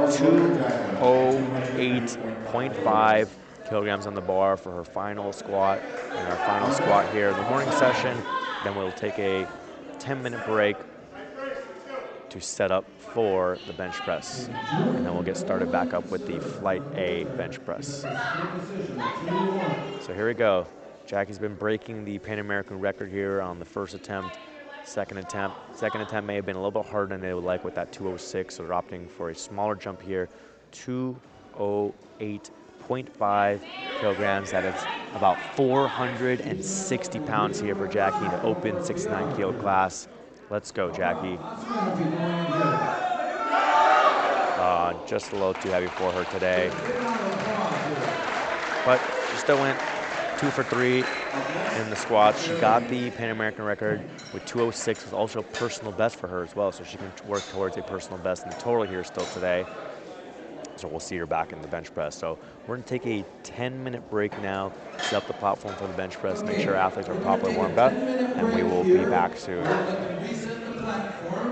208.5 kilograms on the bar for her final squat. And our final squat here in the morning session. Then we'll take a 10-minute break to set up for the bench press. And then we'll get started back up with the Flight A bench press. So here we go. Jackie's been breaking the Pan American record here on the first attempt, second attempt. Second attempt may have been a little bit harder than they would like with that 206, so they're opting for a smaller jump here, 208.5 kilograms. That is about 460 pounds here for Jackie in the open 69 kilo class. Let's go, Jackie. Just a little too heavy for her today. But she still went 2 for 3 in the squats. She got the Pan American record with 206, was also a personal best for her as well, so she can work towards a personal best in the total here still today. So we'll see her back in the bench press. So we're going to take a 10-minute break now, set up the platform for the bench press, make sure athletes are properly warmed up, and we will be back soon. Reset the platform.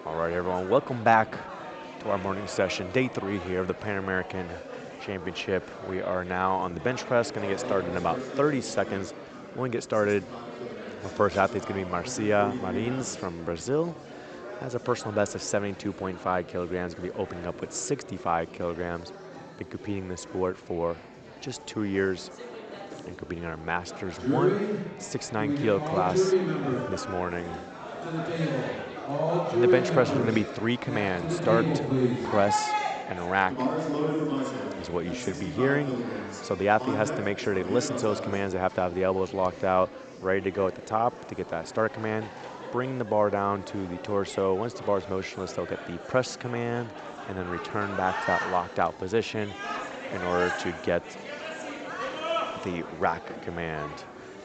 All right, everyone, welcome back to our morning session, day 3 here of the Pan American Championship. We are now on the bench press, going to get started in about 30 seconds. When we get started, our first athlete is going to be Marcia Marins from Brazil. Has a personal best of 72.5 kilograms, going to be opening up with 65 kilograms. Been competing in the sport for just 2 years and competing in our Masters 169 kilo class this morning. In the bench press, there's going to be 3 commands: start, press, and rack is what you should be hearing. So the athlete has to make sure they listen to those commands. They have to have the elbows locked out, ready to go at the top to get that start command. Bring the bar down to the torso. Once the bar is motionless, they'll get the press command and then return back to that locked out position in order to get the rack command.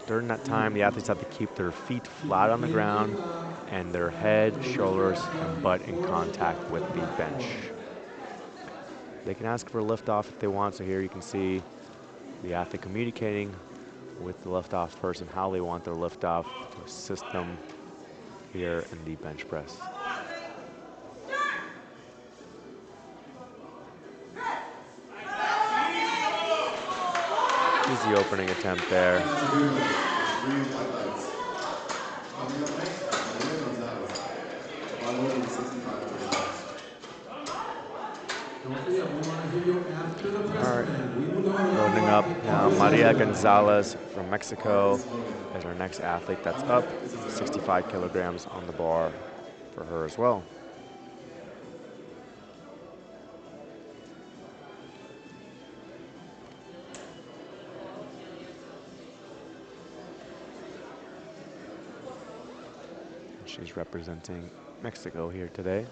During that time, the athletes have to keep their feet flat on the ground and their head, shoulders, and butt in contact with the bench. They can ask for a liftoff if they want, so here you can see the athlete communicating with the liftoff person how they want their liftoff to assist them here in the bench press. Easy opening attempt there. All right, loading up now, Maria Gonzalez from Mexico is our next athlete that's up. 65 kilograms on the bar for her as well. She's representing Mexico here today.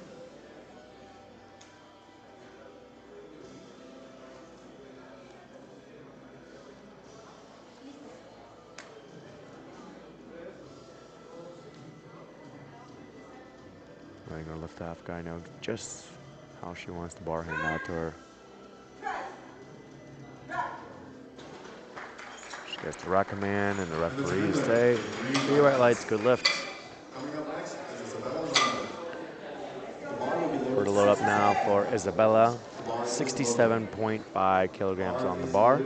Letting our lift-off guy know just how she wants the bar handed out to her. She gets the rack command, and the referees say, "3 white lights, good lift." We're to load up now for Isabella. 67.5 kilograms on the bar.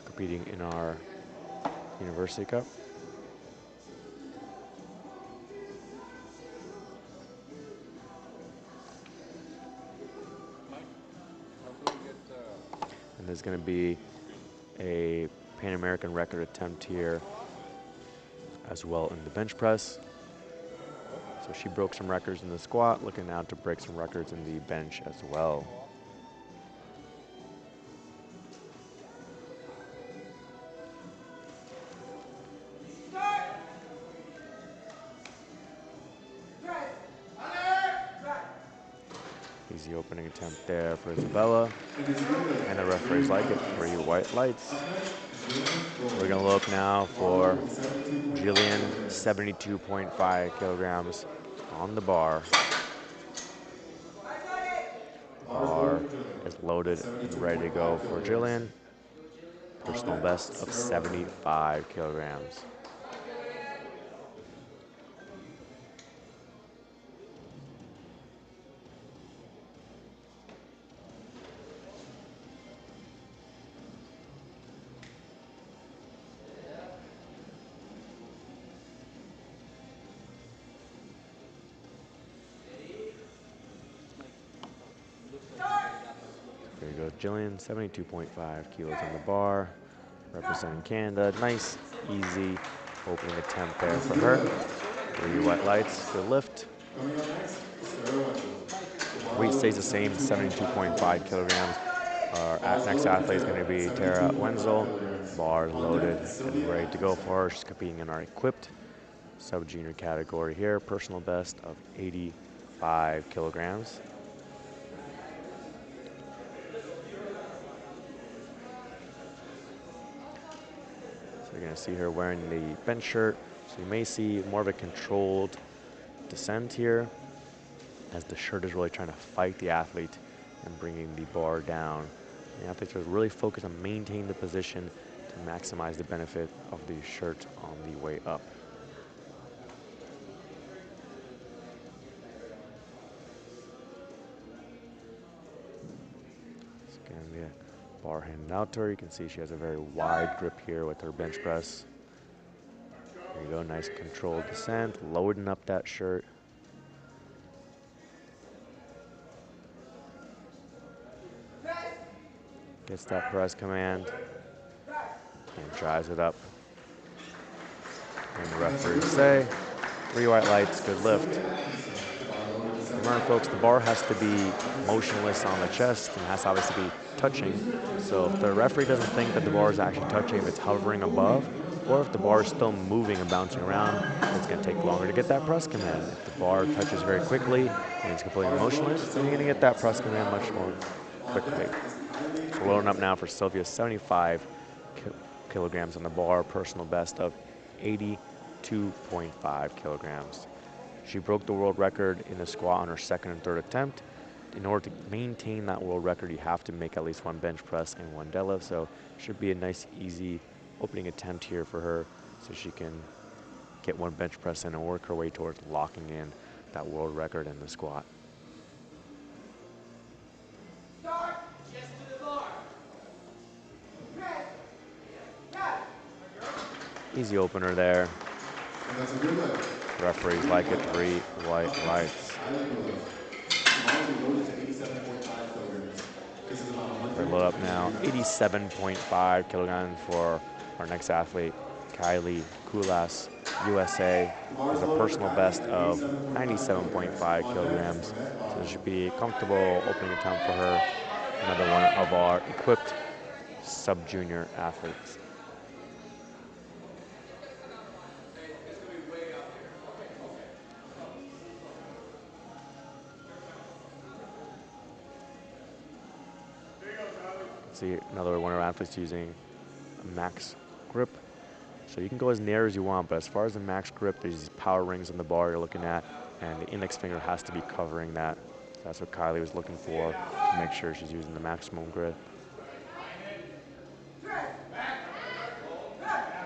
Competing in our University Cup. And there's going to be a Pan American record attempt here as well in the bench press. So she broke some records in the squat, looking now to break some records in the bench as well. Easy opening attempt there for Isabella. And the referees like it. 3 white lights. We're going to look now for Jillian, 72.5 kilograms on the bar. Bar is loaded and ready to go for Jillian. Personal best of 75 kilograms. There goes Jillian, 72.5 kilos on the bar, representing Canada. Nice, easy opening attempt there for her. 3 white lights, good lift. Weight stays the same, 72.5 kilograms. Our next athlete is going to be Tara Wenzel. Bar loaded and ready to go for her. She's competing in our equipped sub-junior category here. Personal best of 85 kilograms. So you're going to see her wearing the bench shirt. So you may see more of a controlled descent here, as the shirt is really trying to fight the athlete and bringing the bar down. The athletes are really focused on maintaining the position to maximize the benefit of the shirt on the way up. Bar handed out to her. You can see she has a very wide grip here with her bench press. There you go, nice controlled descent, loading up that shirt. Gets that press command and drives it up. And the referees say, 3 white lights, good lift. Remember, folks, the bar has to be motionless on the chest and has to obviously be touching. So if the referee doesn't think that the bar is actually touching, if it's hovering above, or if the bar is still moving and bouncing around, it's going to take longer to get that press command. If the bar touches very quickly and it's completely motionless, then you're going to get that press command much more quickly. So we're loading up now for Sylvia, 75 kilograms on the bar, personal best of 82.5 kilograms. She broke the world record in the squat on her second and third attempt. In order to maintain that world record, you have to make at least 1 bench press and 1 deadlift. So it should be a nice, easy opening attempt here for her so she can get 1 bench press in and work her way towards locking in that world record in the squat. Easy opener there. And that's a good lift. Referees like it, 3 white lights. I like the lift. Tomorrow we loaded to 87.5 kilograms. This is about 100. We're load up now, 87.5 kilograms for our next athlete, Kylie Kulas, USA. Has a personal best of 97.5 kilograms. So this should be a comfortable opening attempt for her. Another one of our equipped sub-junior athletes. See another one of our athletes using a max grip. So you can go as narrow as you want, but as far as the max grip, there's these power rings on the bar you're looking at, and the index finger has to be covering that. So that's what Kylie was looking for, to make sure she's using the maximum grip.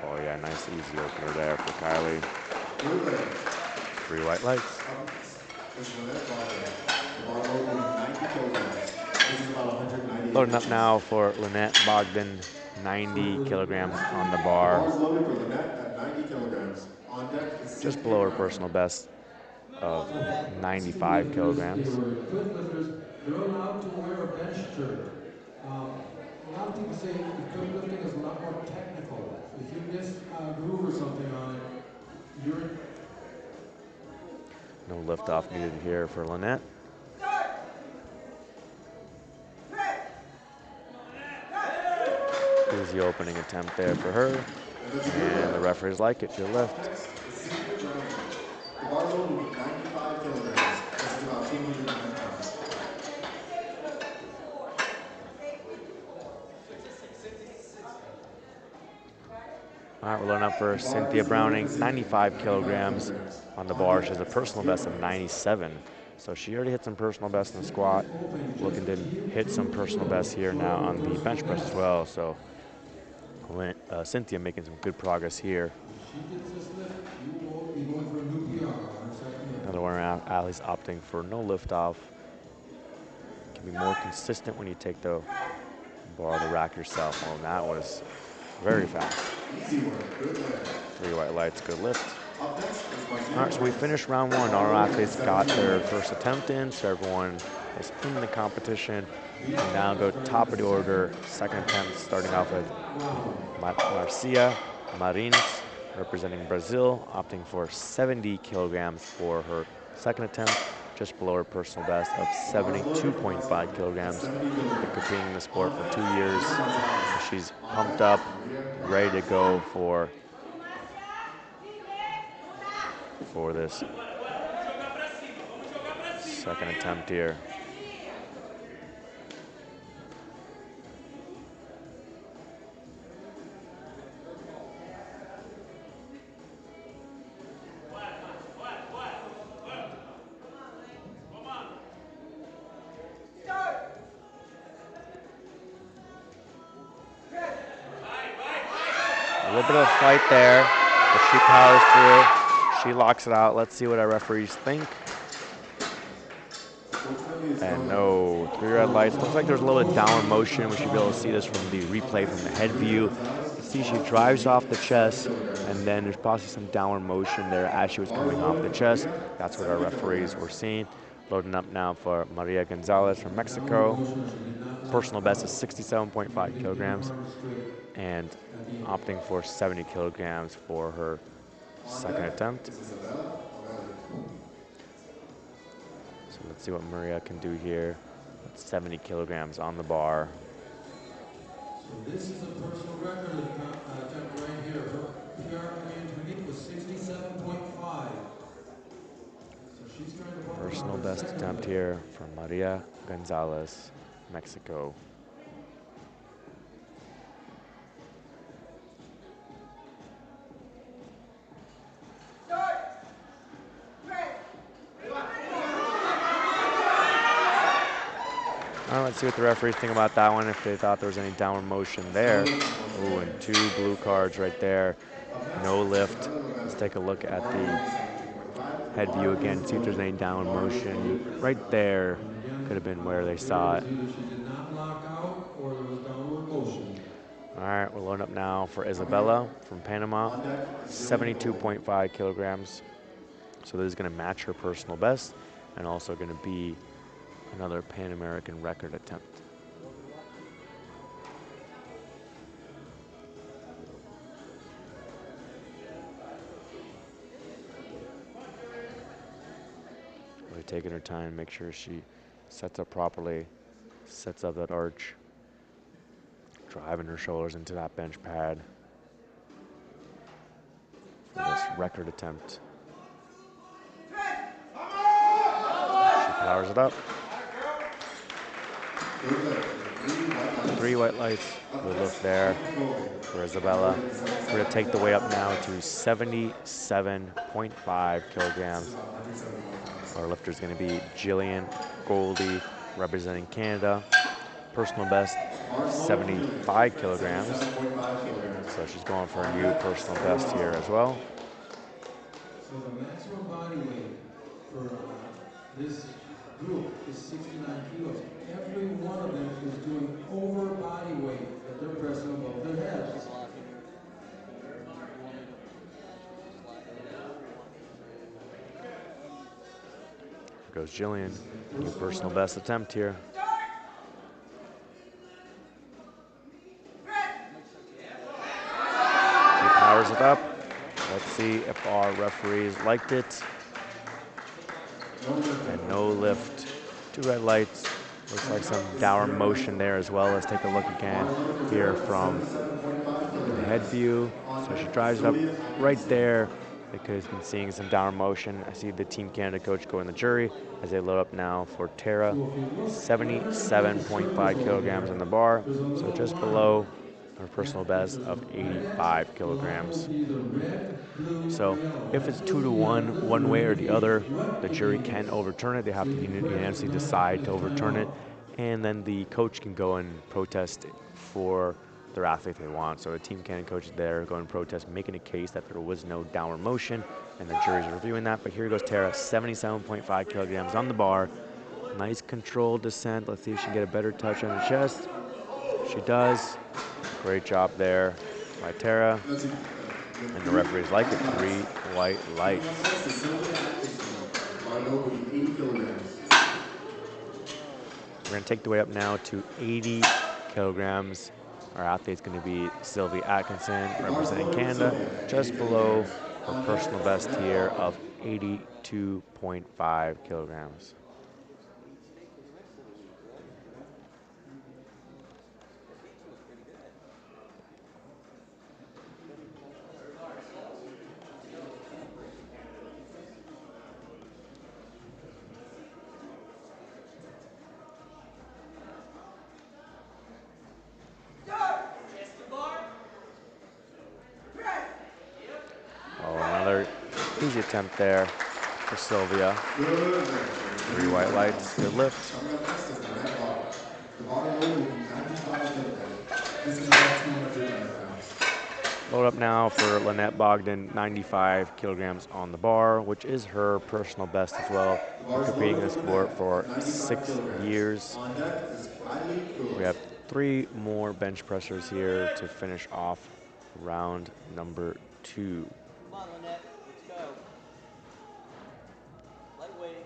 Oh yeah, nice easy opener there for Kylie. 3 white lights. Loading up now for Lynette Bogdan, 90 kilograms on the bar. Just below her personal best of 95 kilograms. They're allowed to wear a bench shirt. A lot of people say equiplifting is a lot more technical. If you miss a groove or something on it, you're... No lift off needed here for Lynette. Easy opening attempt there for her. And the referees like it, good lift. The bar load will be 95 kilograms. This is about 209 pounds. All right, we're loading up for Cynthia Browning, 95 kilograms on the bar. She has a personal best of 97. So she already hit some personal best in the squat. Looking to hit some personal bests here now on the bench press as well. So Cynthia making some good progress here. Another one of our athletes opting for no lift off. Can be more consistent when you take the bar or the rack yourself. Well, that was very fast. 3 white lights, good lift. All right, so we finished round 1. Our athletes got their first attempt in, so everyone is in the competition. We now go top of the order, second attempt, starting off with Marcia Marins, representing Brazil, opting for 70 kilograms for her second attempt, just below her personal best of 72.5 kilograms. Been competing in the sport for 2 years. So she's pumped up, ready to go for this second attempt here. A little bit of a fight there, but she powers through. She locks it out. Let's see what our referees think. And no, 3 red lights. Looks like there's a little bit of downward motion. We should be able to see this from the replay from the head view. See, she drives off the chest, and then there's possibly some downward motion there as she was coming off the chest. That's what our referees were seeing. Loading up now for Maria Gonzalez from Mexico. Personal best is 67.5 kilograms, and opting for 70 kilograms for her second attempt. So let's see what Maria can do here. 70 kilograms on the bar. So this is a personal record attempt right here. Her PR intermediate was 67.5. So she's trying to bump Personal her best second attempt limit. here from Maria Gonzalez, Mexico. All right, let's see what the referees think about that one, if they thought there was any downward motion there. Oh, and 2 blue cards right there. No lift. Let's take a look at the head view again, see if there's any downward motion. Right there could have been where they saw it. Either she did not lock out or there was downward motion. All right, we're loading up now for Isabella from Panama, 72.5 kilograms. So this is going to match her personal best and also going to be another Pan American record attempt. Really taking her time, make sure she sets up properly, sets up that arch, driving her shoulders into that bench pad for this record attempt. She powers it up. 3 white lights. Good look there for Isabella. We're going to take the weight up now to 77.5 kilograms. Our lifter is going to be Jillian Goldie, representing Canada. Personal best, 75 kilograms. So she's going for a new personal best here as well. So the maximum body weight for this group is 69 kilos. Every one of them is doing over body weight that they're pressing above their heads. Here goes Jillian, new personal best attempt here. She powers it up. Let's see if our referees liked it. And no lift. 2 red lights. Looks like some downward motion there as well. Let's take a look again here from the head view. So she drives it up right there. They could have been seeing some downward motion. I see the Team Canada coach go in the jury as they load up now for Tara. 77.5 kilograms on the bar. So just below her personal best of 85 kilograms. So if it's 2-1, one way or the other, the jury can overturn it. They have to unanimously decide to overturn it, and then the coach can go and protest for their athlete if they want. So the Team Canada coach is there going and protest, making a case that there was no downward motion, and the jury's reviewing that. But here goes Tara, 77.5 kilograms on the bar. Nice controlled descent. Let's see if she can get a better touch on the chest. She does. Great job there by Tara. And the referees like it. 3 white lights. We're going to take the weight up now to 80 kilograms. Our athlete's going to be Sylvie Atkinson, representing Canada, just below her personal best here of 82.5 kilograms. Easy attempt there for Sylvia. 3 white lights, good lift. Load up now for Lynette Bogdan, 95 kilograms on the bar, which is her personal best as well. Competing in the sport for 6 years. On deck is Riley We have 3 more bench pressers here to finish off round number 2. Come on, Lynette, let's go. Lightweight.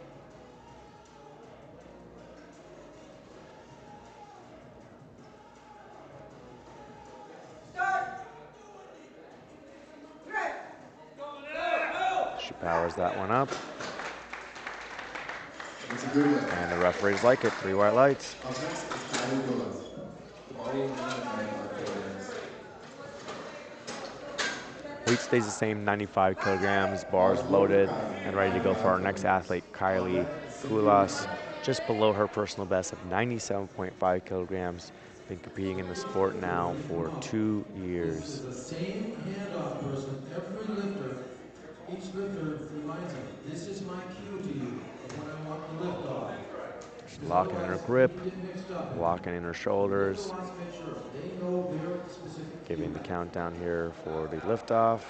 She powers that one up, It's a good lift. and the referees like it. 3 white lights. Up next is Kylie Willis. The bar will remain at 95 kilograms. Weight stays the same, 95 kilograms. Bars loaded and ready to go for our next athlete, Kylie Kulas. Just below her personal best of 97.5 kilograms. Been competing in the sport now for 2 This years. is the same handoff person, every lifter. Each lifter reminds them, this is my cue to you of when I want to lift off. She's locking in her grip, You get mixed up. locking in her shoulders, Wants to make sure they know their specific cue. giving the countdown here for the liftoff.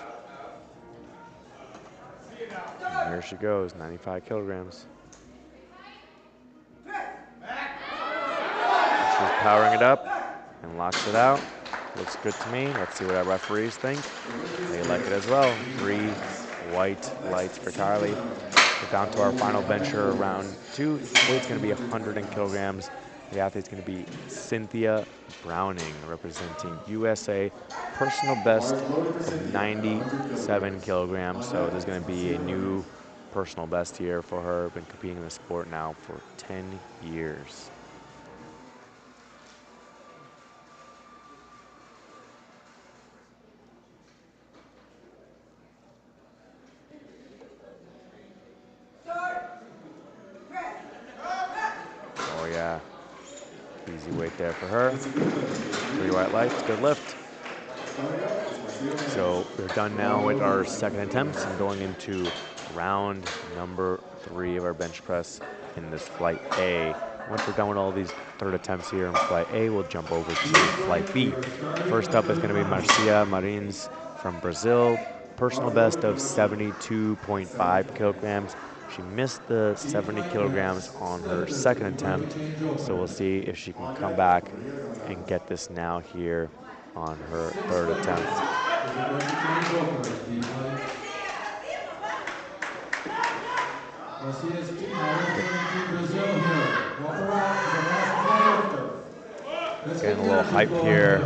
And here she goes, 95 kilograms. She's powering it up and locks it out. Looks good to me. Let's see what our referees think. They like it as well. 3 white lights for Kylie. We're down to our final bencher, round 2. Weight's going to be 100 kilograms. The athlete's going to be Cynthia Browning, representing USA. Personal best of 97 kilograms. So there's going to be a new personal best here for her. Been competing in the sport now for 10 years. Oh yeah, easy weight there for her. 3 white lights, good lift. So we're done now with our second attempts and going into round number 3 of our bench press in this flight A. Once we're done with all these third attempts here in flight A, we'll jump over to flight B. First up is going to be Marcia Marins from Brazil. Personal best of 72.5 kilograms. She missed the 70 kilograms on her second attempt, so we'll see if she can come back and get this now here on her third attempt. Getting a little hype here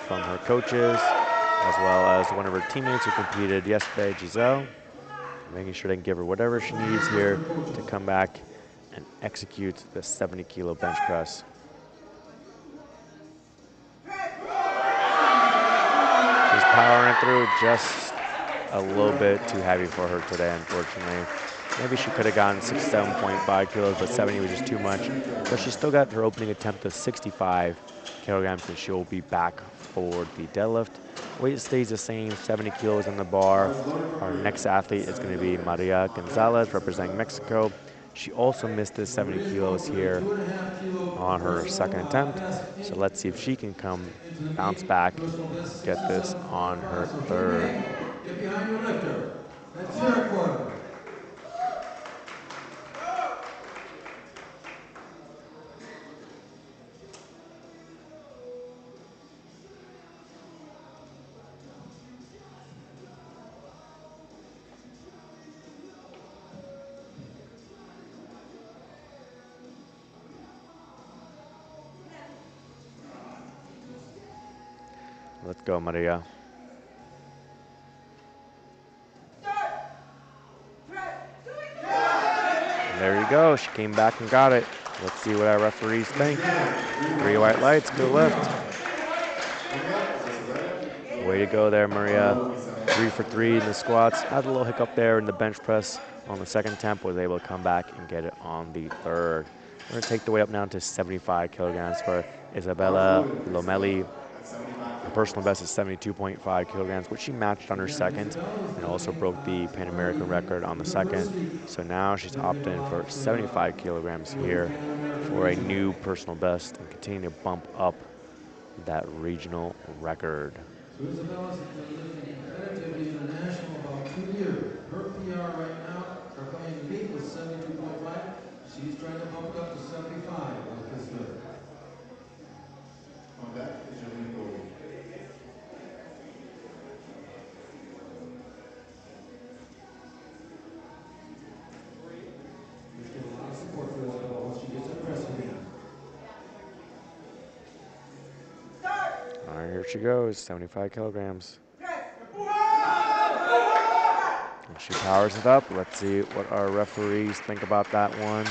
from her coaches, as well as one of her teammates who competed yesterday, Giselle. Making sure they can give her whatever she needs here to come back and execute the 70 kilo bench press. She's powering it through, just a little bit too heavy for her today, unfortunately. Maybe she could have gotten 67.5 kilos, but 70 was just too much. But she still got her opening attempt of 65 kilograms, and she'll be back for the deadlift. Weight stays the same, 70 kilos on the bar. Our next athlete is going to be Maria Gonzalez, representing Mexico. She also missed the 70 kilos here on her second attempt. So let's see if she can bounce back, get this on her third. Get behind your lifter. That's your quarter. Let's go, Maria. And there you go. She came back and got it. Let's see what our referees think. 3 white lights, good lift. Way to go there, Maria. 3 for 3 in the squats. Had a little hiccup there in the bench press on the second attempt. Was able to come back and get it on the third. We're going to take the weight up now to 75 kilograms for Isabella Lomelli. Her personal best is 72.5 kilograms, which she matched on her second and also broke the Pan American record on the second. So now she's opted in for 75 kilograms here for a new personal best and continue to bump up that regional record. Isabella's been lifting competitively international about 2 years. Her PR right now, her coming meet was 72.5. She's trying to bump it up to 75 with this lift. On that is your lead goal. Let's get a lot of support for Isabella once she gets her press again. All right, here she goes, 75 kilograms. And she powers it up. Let's see what our referees think about that one.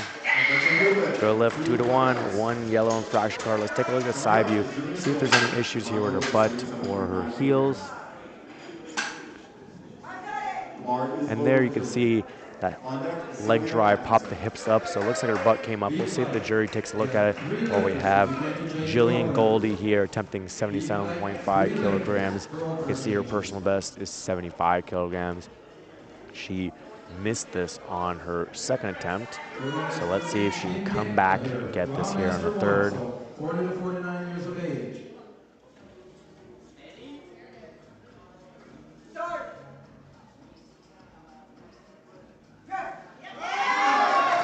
Good lift, 2-1, 1 yellow infraction card. Let's take a look at the side view, see if there's any issues here with her butt or her heels. And there you can see that leg drive popped the hips up, so it looks like her butt came up. We'll see if the jury takes a look at it. Well, we have Jillian Goldie here attempting 77.5 kilograms. You can see her personal best is 75 kilograms. She missed this on her second attempt, so let's see if she can come back and get this here on the third. 40 to 49 years of age.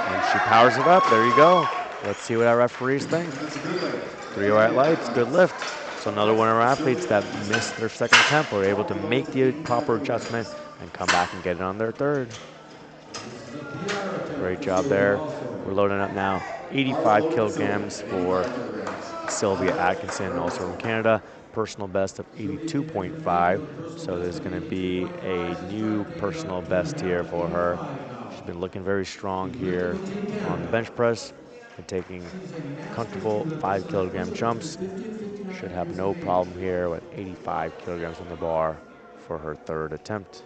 And she powers it up. There you go. Let's see what our referees think. 3 white lights, good lift. So another one of our athletes that missed their second attempt were able to make the proper adjustment and come back and get it on their third. Great job there. We're loading up now 85 kilograms for Sylvia Atkinson, also from Canada. Personal best of 82.5. So there's going to be a new personal best here for her. She's been looking very strong here on the bench press and taking comfortable 5 kilogram jumps. Should have no problem here with 85 kilograms on the bar for her third attempt.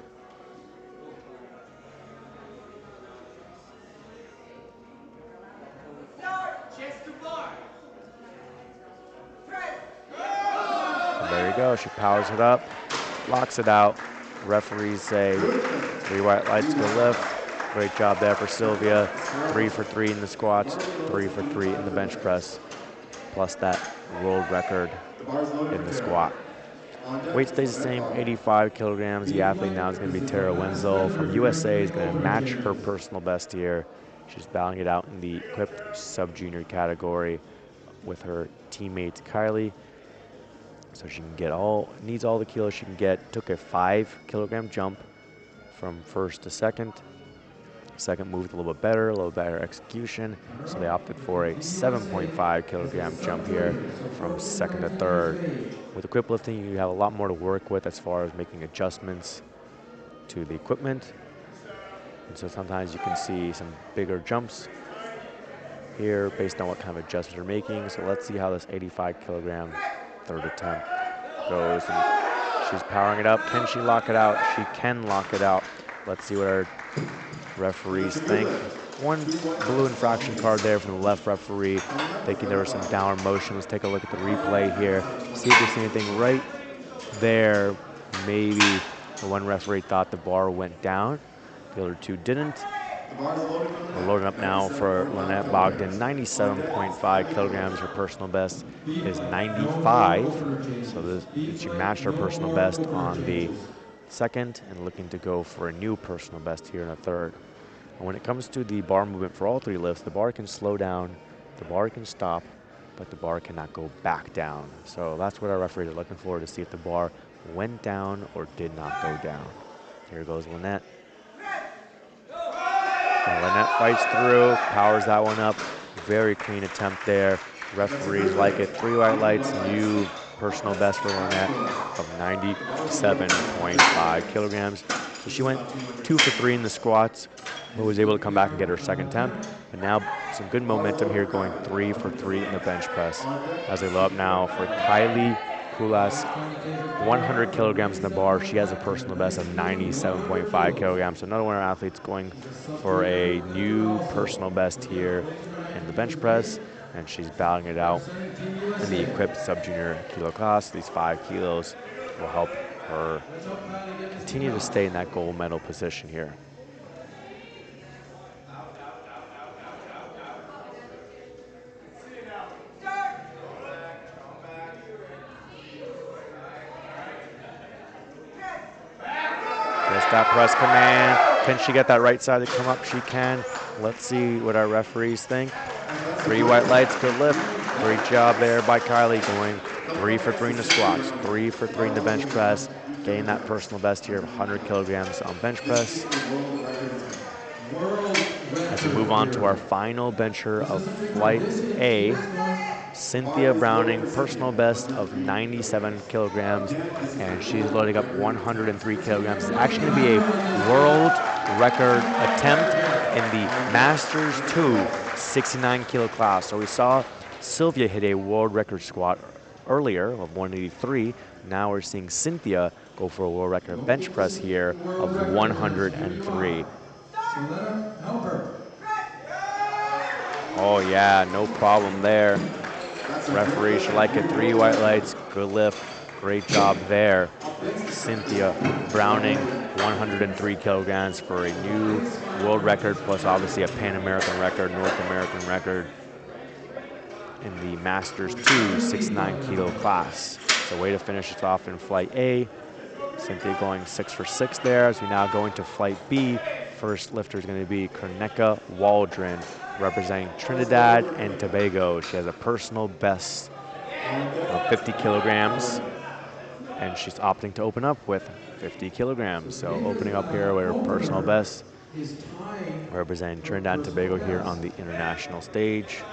And there you go, she powers it up, locks it out. Referees say 3 white lights, good lift. Great job there for Sylvia. 3 for 3 in the squats, 3 for 3 in the bench press, plus that world record in the squat. Weight stays the same, 85 kilograms. The athlete now is going to be Tara Wenzel from USA, is going to match her personal best here. She's battling it out in the equipped sub-junior category with her teammate Kylie. So she can get needs all the kilos she can get. Took a 5 kilogram jump from first to second. Second moved a little bit better execution. So they opted for a 7.5 kilogram jump here from second to third. With equip lifting, you have a lot more to work with as far as making adjustments to the equipment. And so sometimes you can see some bigger jumps here based on what kind of adjustments you're making. So let's see how this 85 kilogram third attempt goes. And she's powering it up. Can she lock it out? She can lock it out. Let's see what our referees think. One blue infraction card there from the left referee, thinking there was some downward motion. Let's take a look at the replay here. See if there's anything right there. Maybe the one referee thought the bar went down. The other two didn't. We're loading up now for Lynette Bogdan. 97.5 kilograms. Her personal best is 95. So she matched her personal best on the second and looking to go for a new personal best here in the third. And when it comes to the bar movement for all 3 lifts, the bar can slow down, the bar can stop, but the bar cannot go back down. So that's what our referees are looking for, to see if the bar went down or did not go down. Here goes Lynette. And Lynette fights through, powers that one up. Very clean attempt there. Referees like it. 3 white lights, new personal best for Lynette of 97.5 kilograms. So she went 2 for 3 in the squats, but was able to come back and get her second attempt. But now some good momentum here, going 3 for 3 in the bench press. As they load up now for Kylie Kulas, 100 kilograms in the bar. She has a personal best of 97.5 kilograms. So another one of our athletes going for a new personal best here in the bench press, and she's battling it out in the equipped sub-junior kilo class. These 5 kilos will help her continue to stay in that gold medal position here. that press command. Can she get that right side to come up? She can. Let's see what our referees think. 3 white lights, good lift. Great job there by Kylie, going 3 for 3 in the squats, 3 for 3 in the bench press, getting that personal best here of 100 kilograms on bench press. As we move on to our final bencher of flight A, Cynthia Browning, personal best of 97 kilograms, and she's loading up 103 kilograms. It's actually going to be a world record attempt in the Masters 2 69 kilo class. So we saw Sylvia hit a world record squat earlier of 183. Now we're seeing Cynthia go for a world record bench press here of 103. Oh yeah, no problem there. Referee should like it. 3 white lights, good lift, great job there. Cynthia Browning, 103 kilograms for a new world record, plus obviously a Pan American record, North American record in the Masters 2 69 kilo class. So way to finish it off in flight A. Cynthia going 6 for 6 there. As we now go into flight B, first lifter is going to be Korneka Waldron, representing Trinidad and Tobago. She has a personal best of 50 kilograms, and she's opting to open up with 50 kilograms. So opening up here with her personal best, representing Trinidad and Tobago here on the international stage.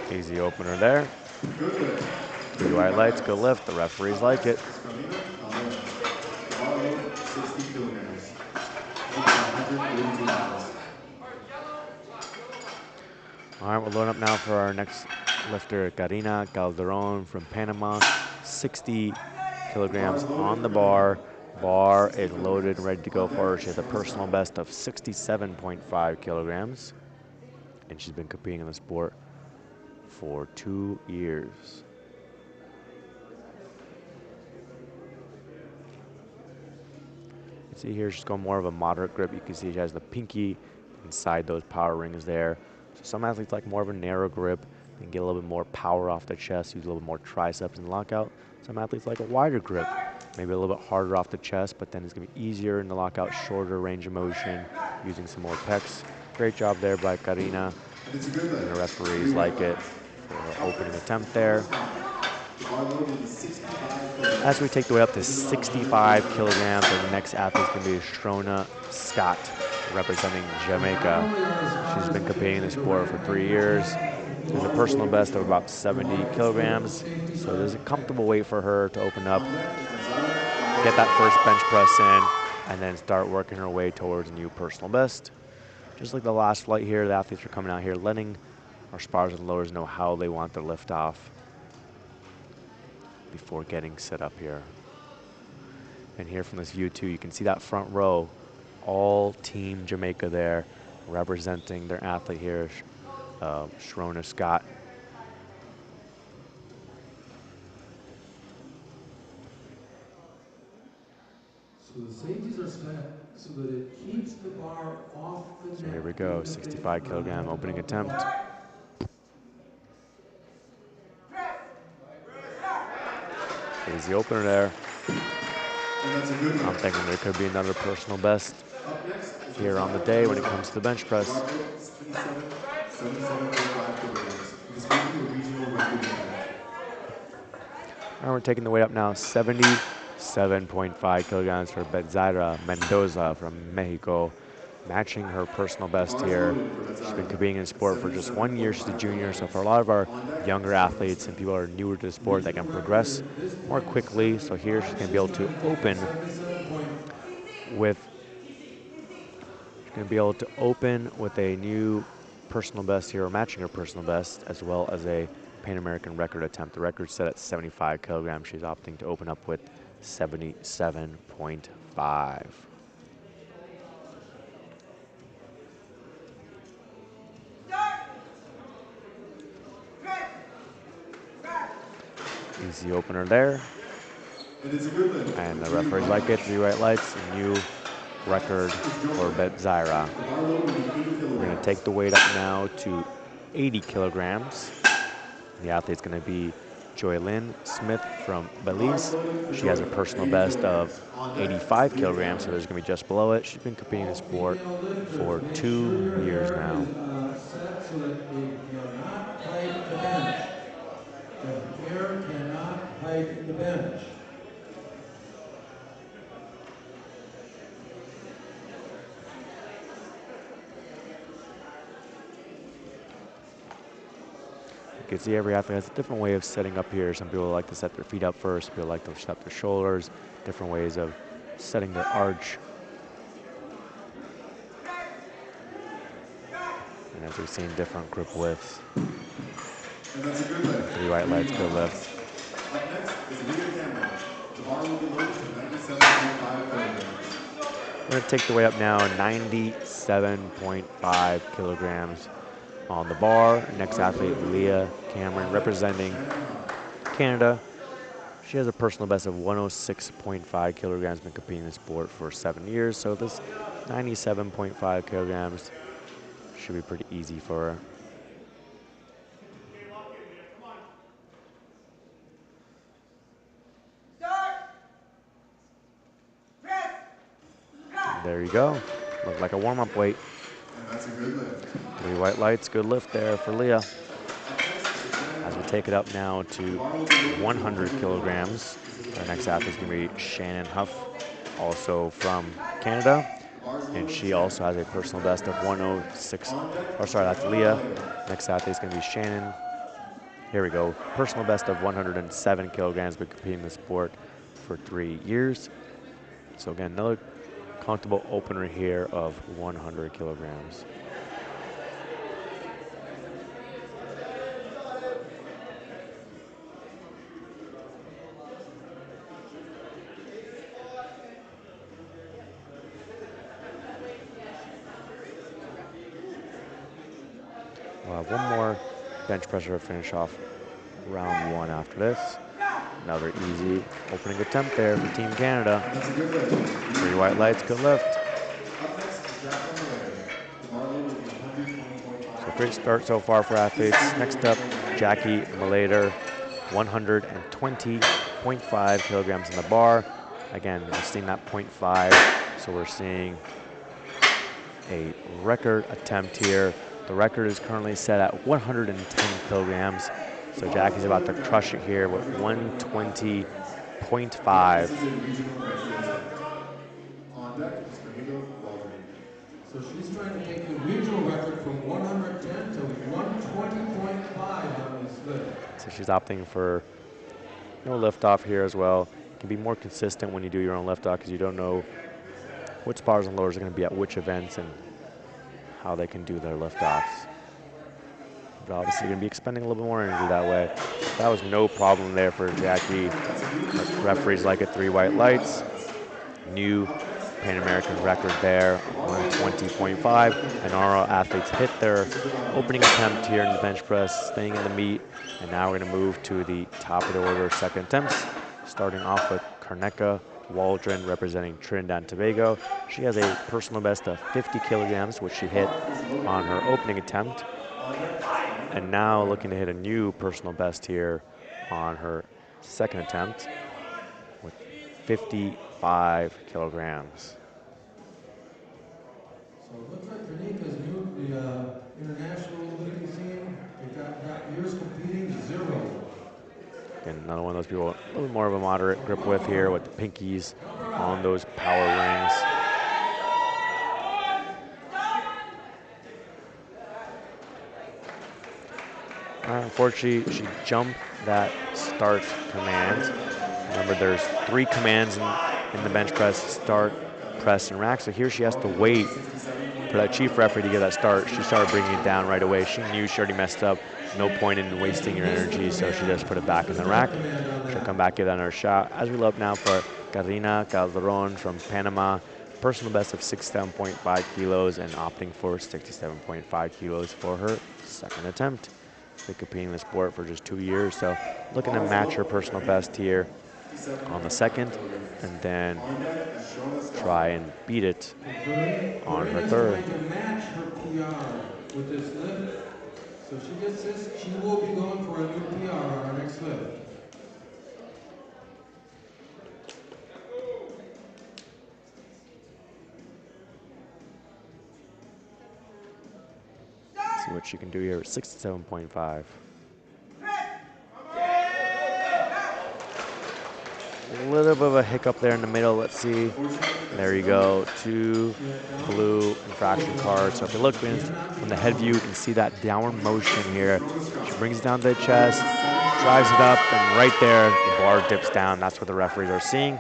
Easy opener there. 3 white lights, good lift. The referees like it. All right, we're loading up now for our next lifter, Karina Calderon from Panama. 60 kilograms on the bar. Bar is loaded and ready to go for her. She has a personal best of 67.5 kilograms, and she's been competing in the sport for 2 years. You can see here she's going more of a moderate grip. You can see she has the pinky inside those power rings there. So some athletes like more of a narrow grip and get a little bit more power off the chest, use a little bit more triceps in the lockout. Some athletes like a wider grip, maybe a little bit harder off the chest, but then it's going to be easier in the lockout, shorter range of motion, using some more pecs. Great job there by Karina, and the referees like it. For opening attempt there. As we take the weight up to 65 kilograms, our next athlete is going to be Shrona Scott, representing Jamaica. She's been competing in the sport for 3 years. There's a personal best of about 70 kilograms, so there's a comfortable weight for her to open up, get that first bench press in, and then start working her way towards a new personal best. Just like the last flight here, the athletes are coming out here letting our spotters and lowers know how they want their lift off before getting set up here. And here from this view too, you can see that front row, all Team Jamaica there, representing their athlete here, Shrona Scott. So the safeties are set so that it keeps the bar off the net. So here we go, 65 kilogram opening attempt. Easy opener there. I'm thinking there could be another personal best here on the day when it comes to the bench press. And we're taking the weight up now, 77.5 kilograms for Betzaira Mendoza from Mexico, matching her personal best here. She's been competing in sport for just 1 year. She's a junior, so for a lot of our younger athletes and people who are newer to the sport, they can progress more quickly. So here she's going to be able to open with a new personal best here, or matching her personal best, as well as a Pan American record attempt. The record's set at 75 kilograms. She's opting to open up with 77.5. Easy opener there. And the referees like it. 3 white lights, a new record for Betzaira. We're going to take the weight up now to 80 kilograms. The athlete's going to be Joylyn Smith from Belize. She has a personal best of 85 kilograms, so there's going to be just below it. She's been competing in the sport for 2 years now. The hair cannot hide the bench. You can see every athlete has a different way of setting up here. Some people like to set their feet up first, people like to set their shoulders, different ways of setting their arch. And as we've seen, different grip widths. And that's a good lift. 3 white lights, good lift. Up next is Leah Cameron. The bar will be loaded to 97.5 kilograms. We're going to take the weight up now, 97.5 kilograms on the bar. Next athlete, Leah Cameron, representing Canada. She has a personal best of 106.5 kilograms, been competing in the sport for 7 years, so this 97.5 kilograms should be pretty easy for her. There you go. Looks like a warm-up weight. And that's a good lift. 3 white lights, good lift there for Leah. As we take it up now to 100 kilograms. Our next athlete is going to be Shannon Huff, also from Canada. And she also has a personal best of 106, or sorry, that's Leah. Next athlete is going to be Shannon. Here we go. Personal best of 107 kilograms, been competing in the sport for 3 years. So again, another comfortable opener here of 100 kilograms. We'll have one more bench presser to finish off round 1 after this. Another easy opening attempt there for Team Canada. 3 white lights, good lift. So great start so far for athletes. Next up, Jackie Malader, 120.5 kilograms on the bar. Again, we're seeing that 0.5, so we're seeing a record attempt here. The record is currently set at 110 kilograms. So Jackie's about to crush it here with 120.5. So she's trying to take the regional record from 110 to 120.5 on this lift. So she's opting for no lift-off here as well. You can be more consistent when you do your own lift-off because you don't know which bars and lowers are going to be at which events and how they can do their lift-offs. But obviously you're going to be expending a little bit more energy that way. That was no problem there for Jackie. Referees like it, 3 white lights. New Pan American record there, 120.5. And our athletes hit their opening attempt here in the bench press, staying in the meet. And now we're going to move to the top of the order second attempts, starting off with Karneka Waldron, representing Trinidad and Tobago. She has a personal best of 50 kilograms, which she hit on her opening attempt. And now looking to hit a new personal best here on her second attempt with 55 kilograms. So it looks like Karneka's new the international lifting scene. They got years competing, 0. Again, another one of those people, a little bit more of a moderate grip width here with the pinkies on those power rings. Unfortunately, she jumped that start command. Remember, there's 3 commands in the bench press: start, press, and rack. So here she has to wait for that chief referee to get that start. She started bringing it down right away. She knew she already messed up. No point in wasting your energy, so she just put it back in the rack. She'll come back, give that another shot. As we look now for Karina Calderon from Panama, personal best of 67.5 kilos and opting for 67.5 kilos for her second attempt. Been competing in the sport for just 2 years, so looking to match her personal best here on the second, and then try and beat it on her third. Trying to match her PR with this lift. So if she gets this, she will be going for a new PR on her next lift. See what she can do here. 67.5. A little bit of a hiccup there in the middle. Let's see. There you go. 2 blue infraction cards. So if you look from the head view, you can see that downward motion here. She brings it down to the chest, drives it up, and right there, the bar dips down. That's what the referees are seeing.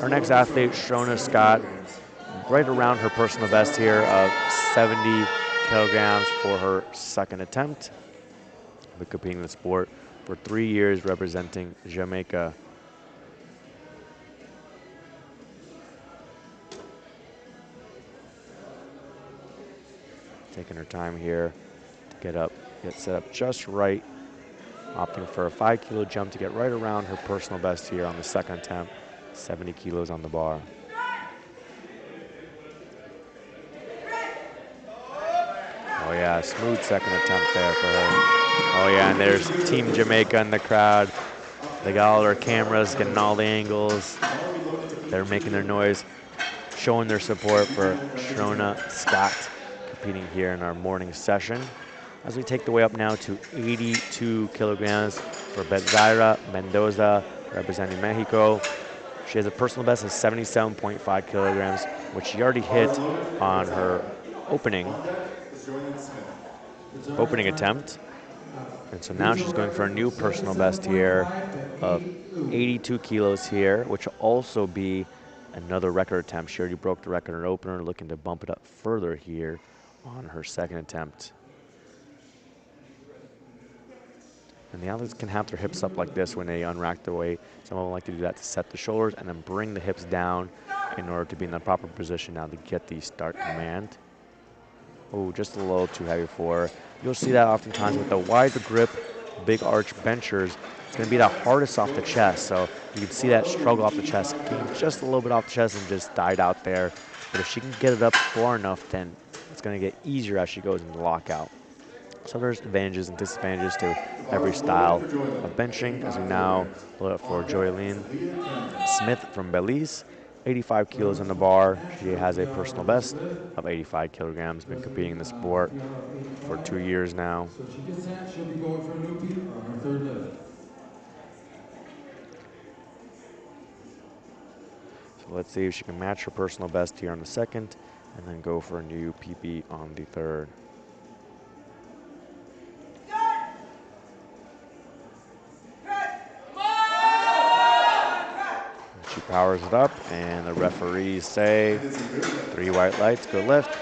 Our next athlete, Shona Scott, right around her personal best here of 70 kilograms for her second attempt. Been competing in the sport for 3 years, representing Jamaica. Taking her time here to get set up just right. Opting for a 5 kilo jump to get right around her personal best here on the second attempt. 70 kilos on the bar. Oh yeah, smooth second attempt there for her. Oh yeah, and there's Team Jamaica in the crowd. They got all their cameras, getting all the angles. They're making their noise, showing their support for Shona Scott, competing here in our morning session. As we take the way up now to 82 kilograms for Betzaira Mendoza, representing Mexico. She has a personal best of 77.5 kilograms, which she already hit on her opening attempt. And so now she's going for a new personal best here of 82 kilos here, which will also be another record attempt. She already broke the record in her opener, looking to bump it up further here on her second attempt. And the athletes can have their hips up like this when they unrack the weight. Some of them like to do that to set the shoulders and then bring the hips down in order to be in the proper position now to get the start command. Oh, just a little too heavy for her. You'll see that oftentimes with the wider grip, big arch benchers. It's going to be the hardest off the chest. So you can see that struggle off the chest. Came just a little bit off the chest and just died out there. But if she can get it up far enough, then it's going to get easier as she goes into lockout. So there's advantages and disadvantages to every style of benching. As we now look up for Joylene Smith from Belize, 85 kilos on the bar. She has a personal best of 85 kilograms. Been competing in the sport for 2 years now. So if she gets that, she'll be going for a new PR on her third lift. So let's see if she can match her personal best here on the second and then go for a new PB on the third. She powers it up, and the referees say 3 white lights, good lift.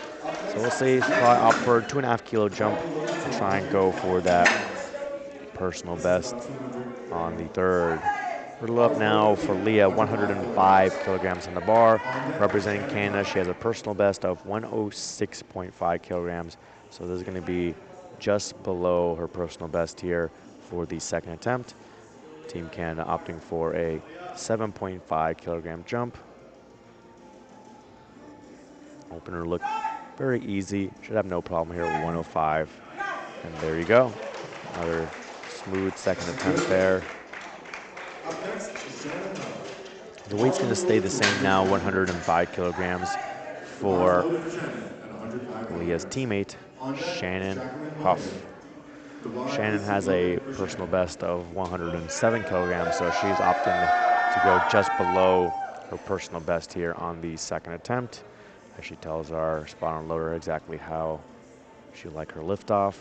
So we'll see. She'll probably opt for a 2.5 kilo jump to try and go for that personal best on the third. We're up now for Leah, 105 kilograms on the bar. Representing Canada, she has a personal best of 106.5 kilograms. So this is going to be just below her personal best here for the second attempt. Team Canada opting for a 7.5 kilogram jump. Opener looked very easy. Should have no problem here with 105. And there you go. Another smooth second attempt there. The weight's going to stay the same now, 105 kilograms for Leah's teammate, Shannon Huff. Shannon has a personal best of 107 kilograms, so she's opting to go just below her personal best here on the second attempt, as she tells our spot on loader exactly how she'd like her liftoff.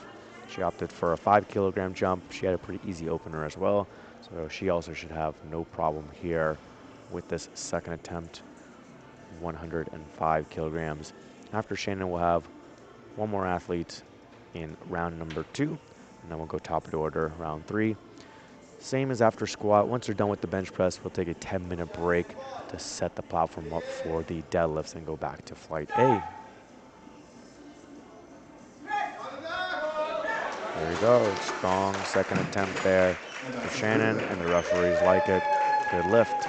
She opted for a 5 kilogram jump. She had a pretty easy opener as well, so she also should have no problem here with this second attempt, 105 kilograms. After Shannon, we'll have one more athlete in round number 2, and then we'll go top of the order, round 3. Same as after squat. Once we're done with the bench press, we'll take a 10-minute break to set the platform up for the deadlifts and go back to flight A. There you go. Strong second attempt there for Shannon, and the referees like it. Good lift.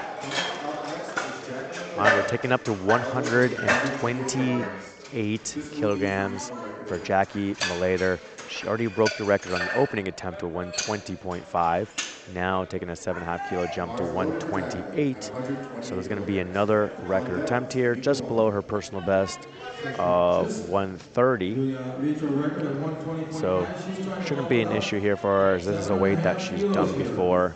All right, we're taking up to 128 kilograms for Jackie Malater. She already broke the record on the opening attempt to 120.5. Now taking a 7.5 kilo jump to 128. So there's going to be another record attempt here, just below her personal best of 130. So shouldn't be an issue here for her, as this is a weight that she's done before.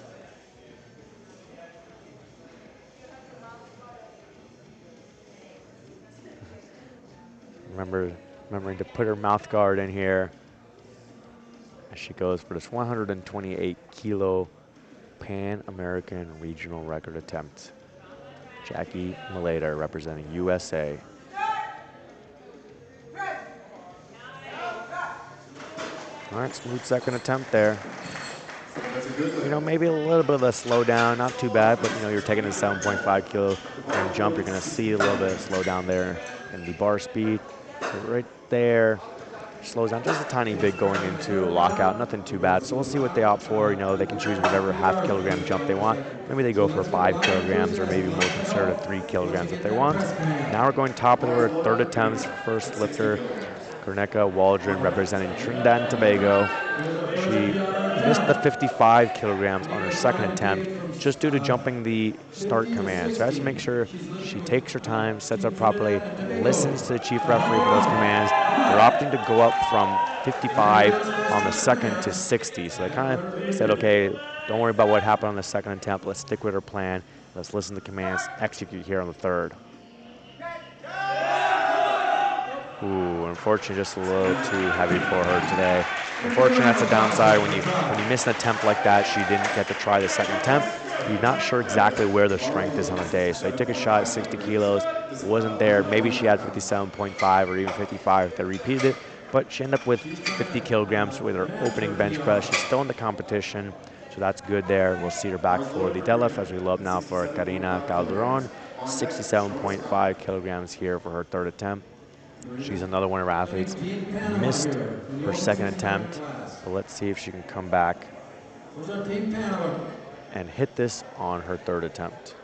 Remembering to put her mouth guard in here as she goes for this 128 kilo Pan American regional record attempt. Jackie Malater representing USA. All right, smooth second attempt there. You know, maybe a little bit of a slowdown, not too bad, but you know, you're taking a 7.5 kilogram jump, you're gonna see a little bit of slowdown there in the bar speed. So right there, slows down just a tiny bit going into lockout, nothing too bad. So we'll see what they opt for. You know, they can choose whatever half kilogram jump they want. Maybe they go for 5 kilograms or maybe more conservative 3 kilograms if they want. Now we're going top of her third attempts, first lifter, Gerneka Waldron representing Trinidad and Tobago. She missed the 55 kilograms on her second attempt just due to jumping the start command. So I have to make sure she takes her time, sets up properly, listens to the chief referee for those commands. They're opting to go up from 55 on the second to 60. So they kind of said, okay, don't worry about what happened on the second attempt. Let's stick with her plan. Let's listen to commands, execute here on the third. Ooh, unfortunately, just a little too heavy for her today. Unfortunately, that's a downside when you miss an attempt like that. She didn't get to try the second attempt. You're not sure exactly where the strength is on the day. So they took a shot at 60 kilos, wasn't there. Maybe she had 57.5 or even 55 if they repeated it, but she ended up with 50 kilograms with her opening bench press. She's still in the competition, so that's good there. We'll see her back for the deadlift as we load now for Karina Calderon. 67.5 kilograms here for her third attempt. She's another one of our athletes. Missed her second attempt, but let's see if she can come back and hit this on her third attempt.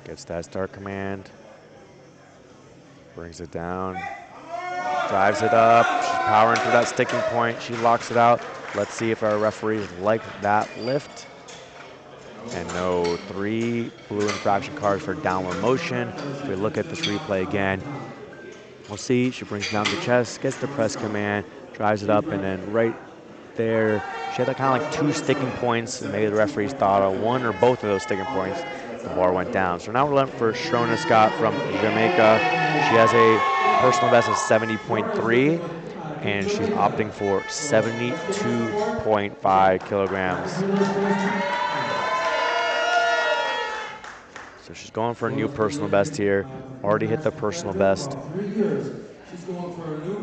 Gets that start command, brings it down, drives it up. She's powering through that sticking point. She locks it out. Let's see if our referees like that lift. And no, 3 blue infraction cards for downward motion. If we look at this replay again, we'll see she brings down the chest, gets the press command, drives it up, and then right there, she had kind of like 2 sticking points, and maybe the referees thought of one or both of those sticking points. The bar went down. So now we're looking for Shrona Scott from Jamaica. She has a personal best of 70.3. and she's opting for 72.5 kilograms. So she's going for a new personal best here. Already hit the personal best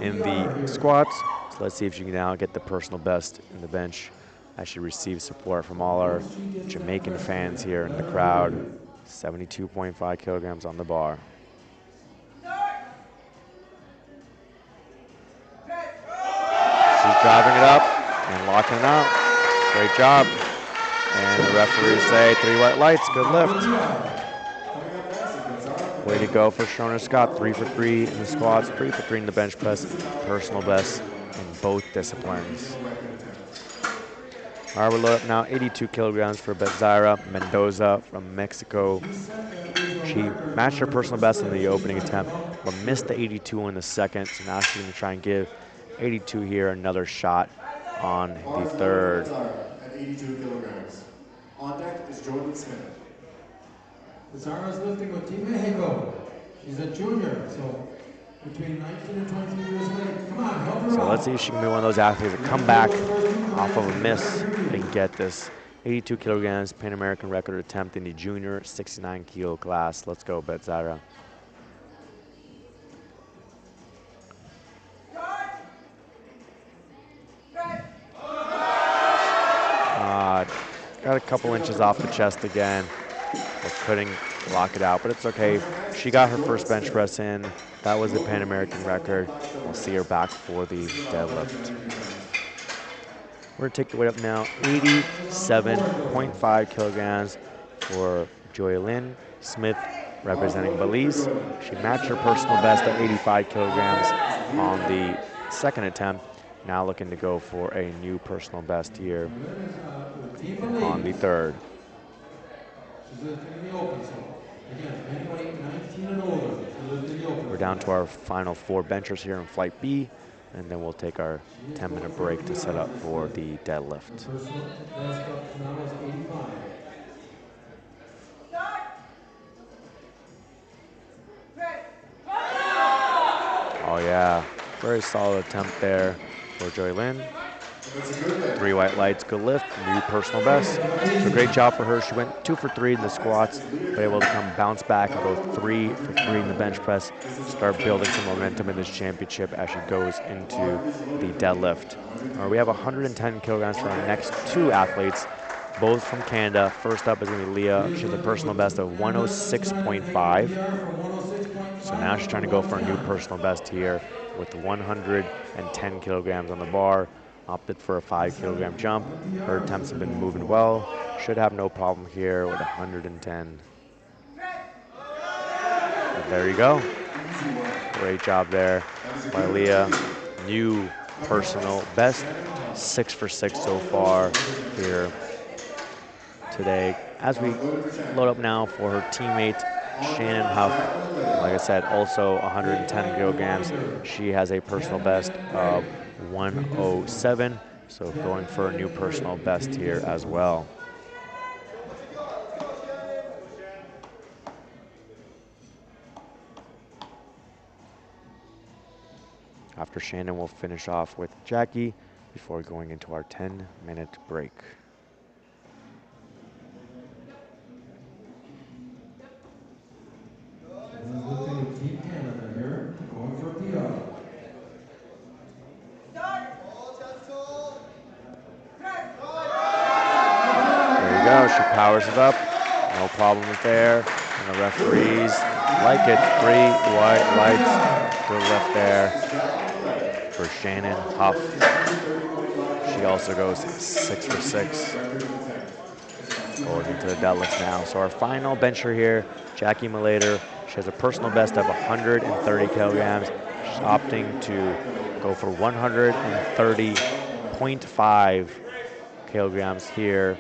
in the squats. So let's see if she can now get the personal best in the bench as she receives support from all our Jamaican fans here in the crowd. 72.5 kilograms on the bar. She's driving it up and locking it out. Great job. And the referees say 3 white lights, good lift. Way to go for Shrona Scott. 3 for 3 in the squats, 3 for 3 in the bench press. Personal best in both disciplines. All right, we're loaded up now. 82 kilograms for Betzaira Mendoza from Mexico. She matched her personal best in the opening attempt, but missed the 82 in the second. So now she's going to try and give 82 here another shot on the third. At 82 kilograms. On deck is Jordan Smith. Zara's lifting with Team Mexico. She's a junior, so between 19 and 22 years old. Come on, help her out. So let's see if she can be one of those athletes that come back off of a miss and get this 82 kilograms Pan American record attempt in the junior 69 kilo class. Let's go, Betzaira. Got a couple inches off the chest again, but couldn't lock it out, but it's okay. She got her first bench press in. That was the Pan American record. We'll see her back for the deadlift. We're gonna take the weight up now, 87.5 kilograms for Joy Lynn Smith, representing Belize. She matched her personal best at 85 kilograms on the second attempt. Now looking to go for a new personal best here on the third. We're down to our final 4 benchers here in Flight B, and then we'll take our 10-minute break to set up for the deadlift. Oh yeah, very solid attempt there for Joy Lynn. 3 white lights, good lift, new personal best. So great job for her. She went 2 for 3 in the squats, but able to come bounce back and go 3 for 3 in the bench press, start building some momentum in this championship as she goes into the deadlift. We have 110 kilograms for our next 2 athletes, both from Canada. First up is going to be Leah. She has a personal best of 106.5. So now she's trying to go for a new personal best here with 110 kilograms on the bar. Opted for a 5 kilogram jump. Her attempts have been moving well. Should have no problem here with 110. But there you go. Great job there by Leah. New personal best, 6 for 6 so far here today. As we load up now for her teammate, Shannon Huff. Like I said, also 110 kilograms. She has a personal best of 107, so going for a new personal best here as well. After Shannon, we'll finish off with Jackie before going into our 10-minute break. She powers it up, no problems there, and the referees like it. 3 white lights, good lift there for Shannon Huff. She also goes 6 for 6 going into the deadlift now. So our final bencher here, Jackie Malater. She has a personal best of 130 kilograms. She's opting to go for 130.5 kilograms here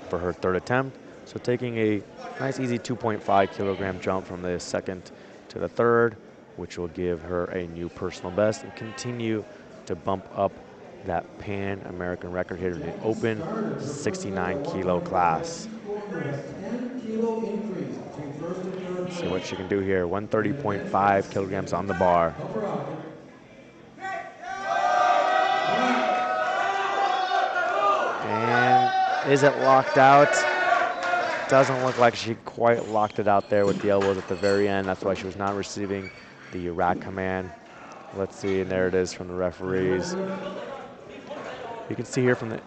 for her third attempt. So taking a nice easy 2.5 kilogram jump from the second to the third, which will give her a new personal best and continue to bump up that Pan American record here in the open 69 kilo class. Let's see what she can do here. 130.5 kilograms on the bar. And is it locked out? Doesn't look like she quite locked it out there with the elbows at the very end. That's why she was not receiving the rack command. Let's see, and there it is from the referees. You can see here from the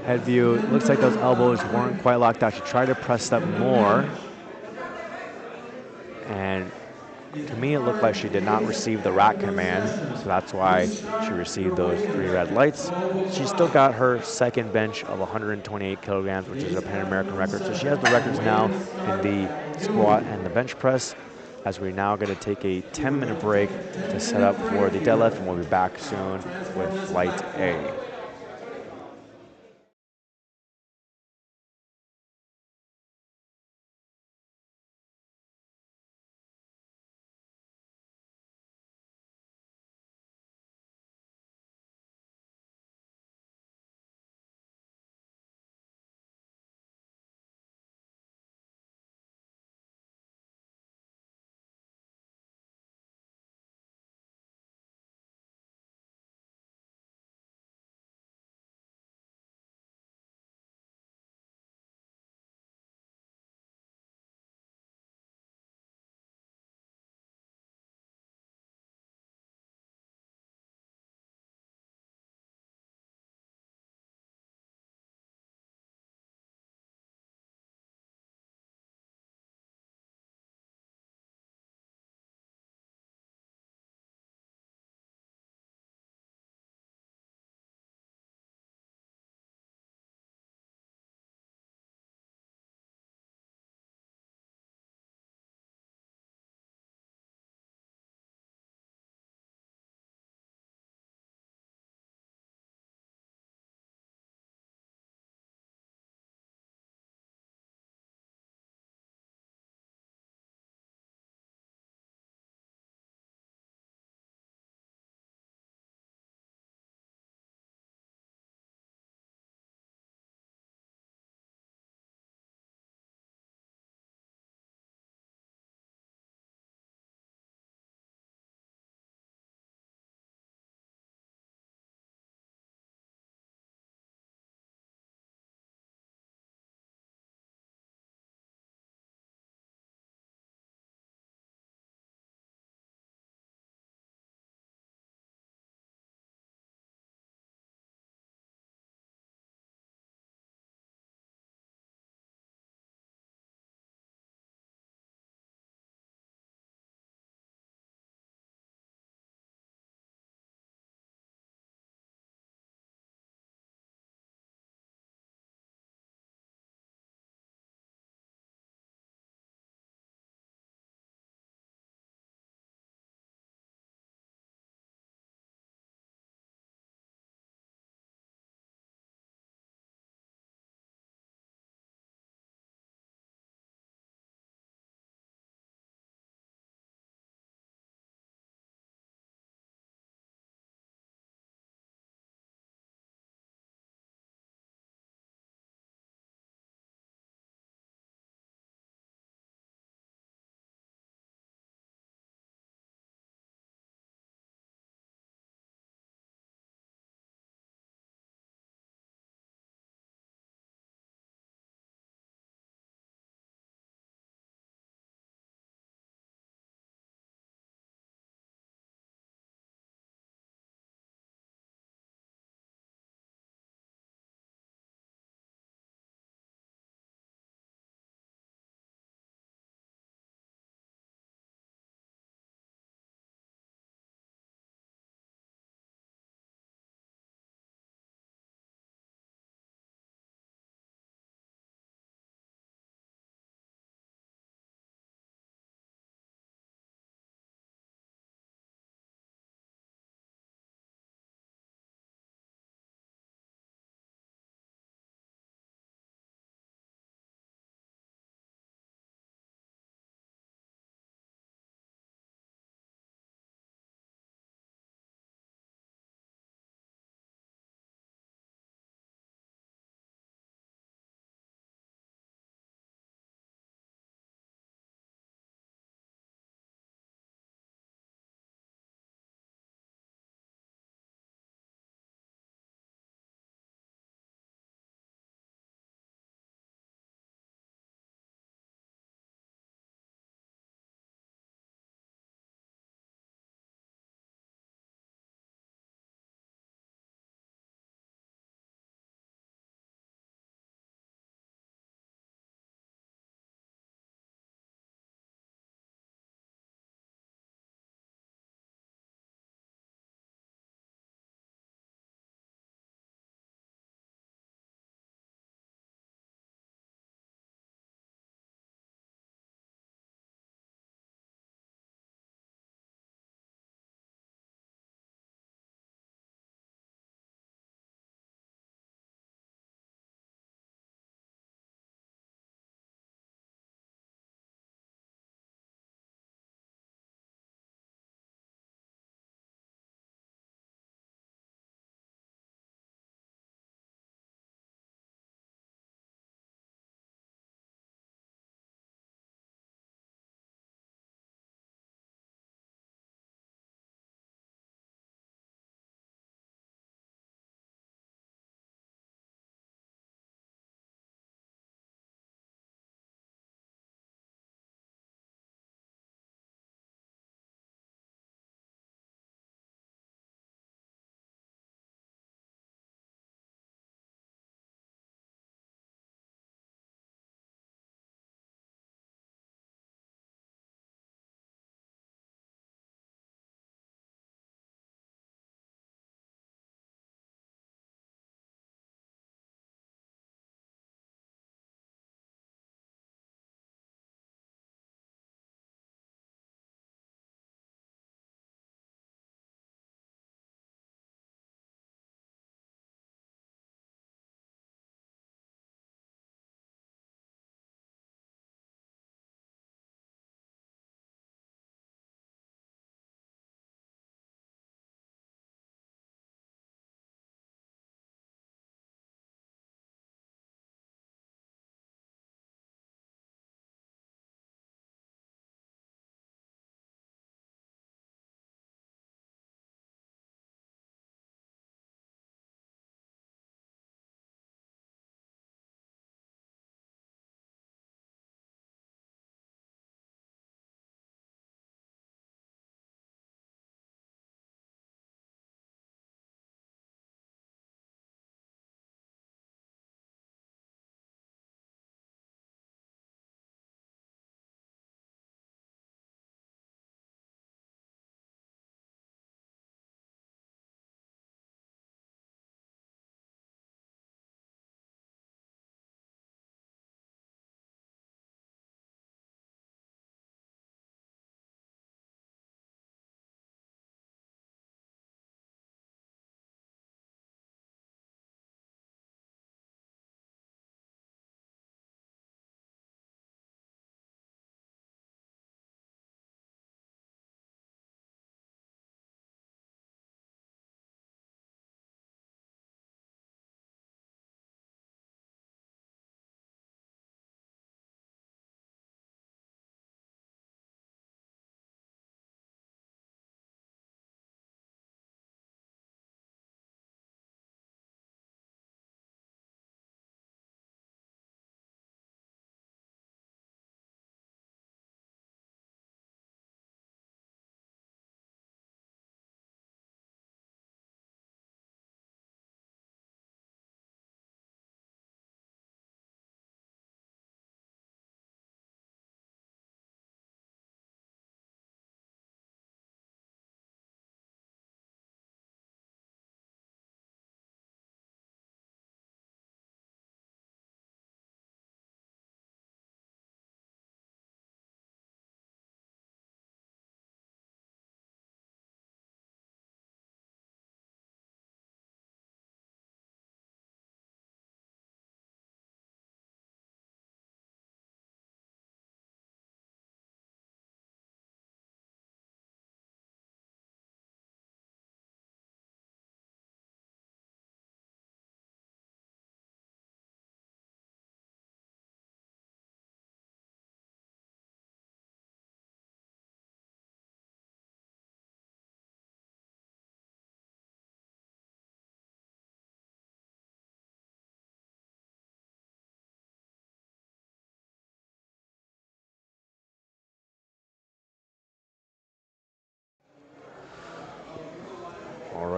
head view, it looks like those elbows weren't quite locked out. She tried to press up more. And to me, it looked like she did not receive the rack command, so that's why she received those 3 red lights. She still got her second bench of 128 kilograms, which is a Pan American record. So she has the records now in the squat and the bench press. As we're now going to take a 10-minute break to set up for the deadlift, and we'll be back soon with Flight A.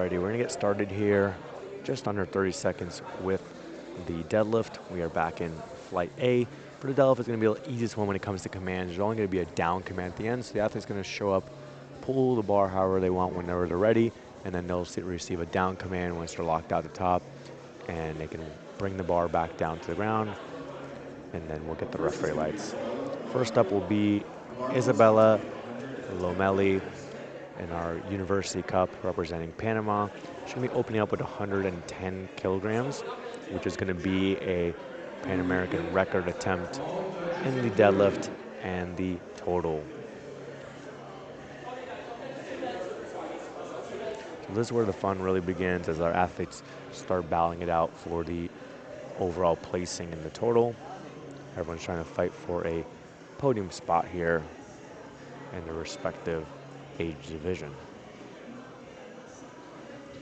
Alrighty, we're gonna get started here. Just under 30 seconds with the deadlift. We are back in flight A. For the deadlift, it's gonna be the easiest one when it comes to commands. There's only gonna be a down command at the end, so the athlete's gonna show up, pull the bar however they want whenever they're ready, and then they'll receive a down command once they're locked out the top, and they can bring the bar back down to the ground, and then we'll get the referee lights. First up will be Isabella Lomeli in our University Cup representing Panama. She's gonna be opening up with 110 kilograms, which is gonna be a Pan American record attempt in the deadlift and the total. So this is where the fun really begins as our athletes start battling it out for the overall placing in the total. Everyone's trying to fight for a podium spot here in their respective age division.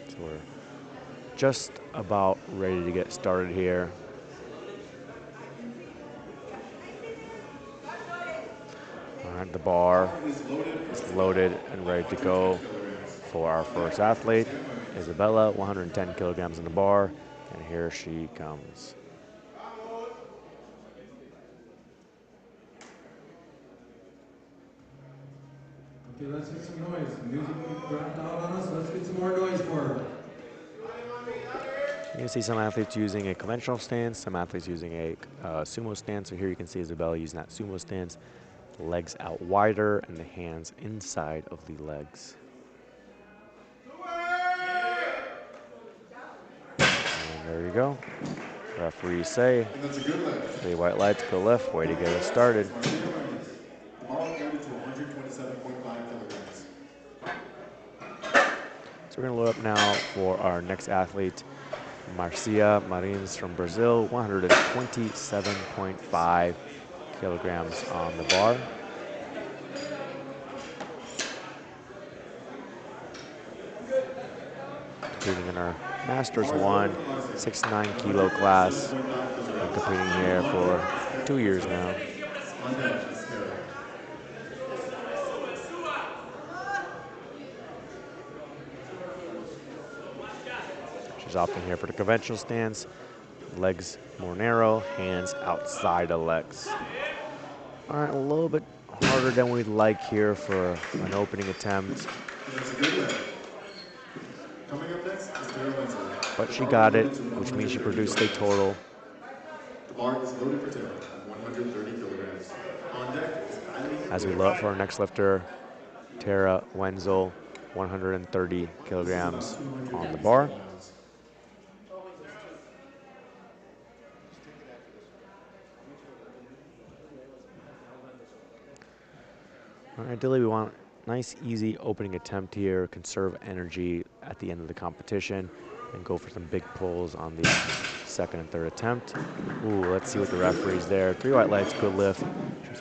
So we're just about ready to get started here. All right, the bar is loaded and ready to go for our first athlete, Isabella, 110 kilograms in the bar, and here she comes. Okay, let's get some noise. Music dropped out on us. Let's get some more noise for her. You can see some athletes using a conventional stance, some athletes using a sumo stance. So here you can see Isabella using that sumo stance, legs out wider and the hands inside of the legs. And there you go. Referees say, That's a good lift. 3 white lights, go lift, way to get us started. Bar loaded to 127.5 kilograms. So we're gonna load up now for our next athlete, Marcia Marins from Brazil, 127.5 kilograms on the bar. Competing in our Masters 1, 6'9" kilo class. Been competing here for 2 years now. On deck is Tara. She's opting here for the conventional stance. Legs more narrow, hands outside the legs. All right, a little bit harder than we'd like here for an opening attempt. That's a good lift. Coming up next is Tara Wenzel. But she got it, which means she produced a total. The bar is loaded for Tara at 130 kilograms. On deck is Kylie. As we load up for our next lifter, Tara Wenzel, 130 kilograms on the bar. All right, ideally we want a nice, easy opening attempt here, conserve energy at the end of the competition, and go for some big pulls on the second and third attempt. Ooh, let's see what the referee's there. 3 white lights, good lift. She's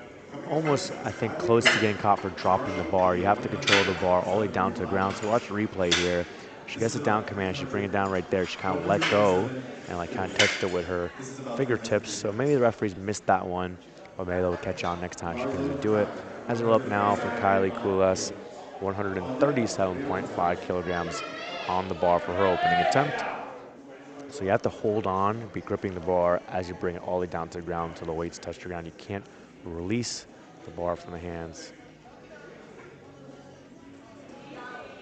almost, I think, close to getting caught for dropping the bar. You have to control the bar all the way down to the ground. So watch the replay here. She gets a down command. She brings it down right there. She kind of let go and like kind of touched it with her fingertips. So maybe the referees missed that one, or maybe they'll catch on next time she can do it. As we're up now for Kylie Kulas, 137.5 kilograms on the bar for her opening attempt. So you have to hold on, be gripping the bar as you bring it all the way down to the ground until the weights touch the ground. You can't release the bar from the hands.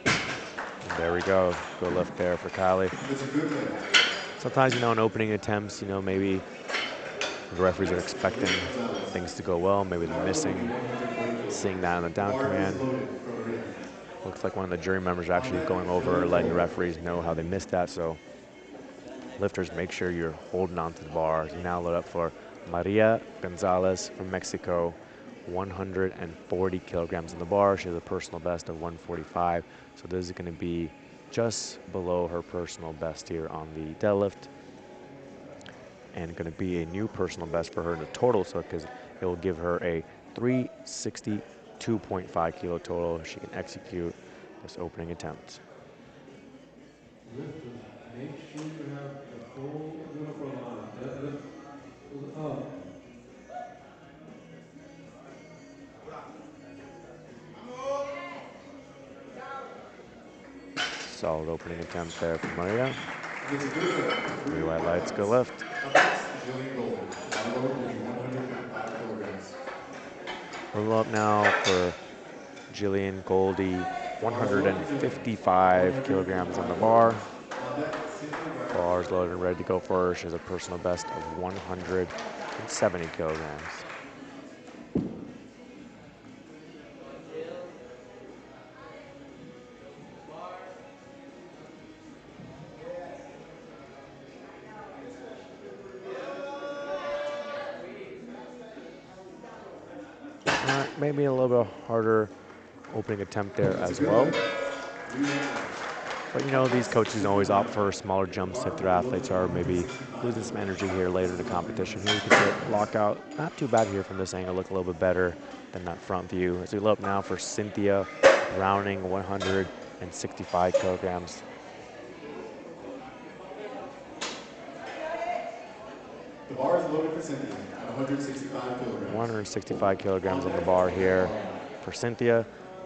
And there we go. Good lift there for Kylie. That's a good lift. Sometimes, in opening attempts, maybe the referees are expecting things to go well. Maybe they're missing, seeing that on the down command. Looks like one of the jury members are actually going over, letting the referees know how they missed that. So lifters, make sure you're holding on to the bar. You now load up for Maria Gonzalez from Mexico, 140 kilograms on the bar. She has a personal best of 145. So this is going to be just below her personal best here on the deadlift. And going to be a new personal best for her in the total, so because it will give her a 362.5 kilo total if she can execute this opening attempt. Lifters, make sure you have the full uniform on. Deadlift up. Solid opening attempt there from Maria. It's a good lift. 3 white lights, go left. Up next, Jillian Golden. Body load will be 105 kilograms. Roll up now for Jillian Goldie, 155 kilograms on the bar. On deck, Cynthia Brown. Bars loaded and ready to go for her. She has a personal best of 170 kilograms. Maybe a little bit harder opening attempt there as well. But you know, these coaches always opt for smaller jumps if their athletes are maybe losing some energy here later in the competition. Here you can see it lockout. Not too bad here from this angle, look a little bit better than that front view. As we look now for Cynthia, rounding 165 kilograms. The bar is loaded for Cynthia at 165 kilograms. 165 kilograms on the bar here for Cynthia.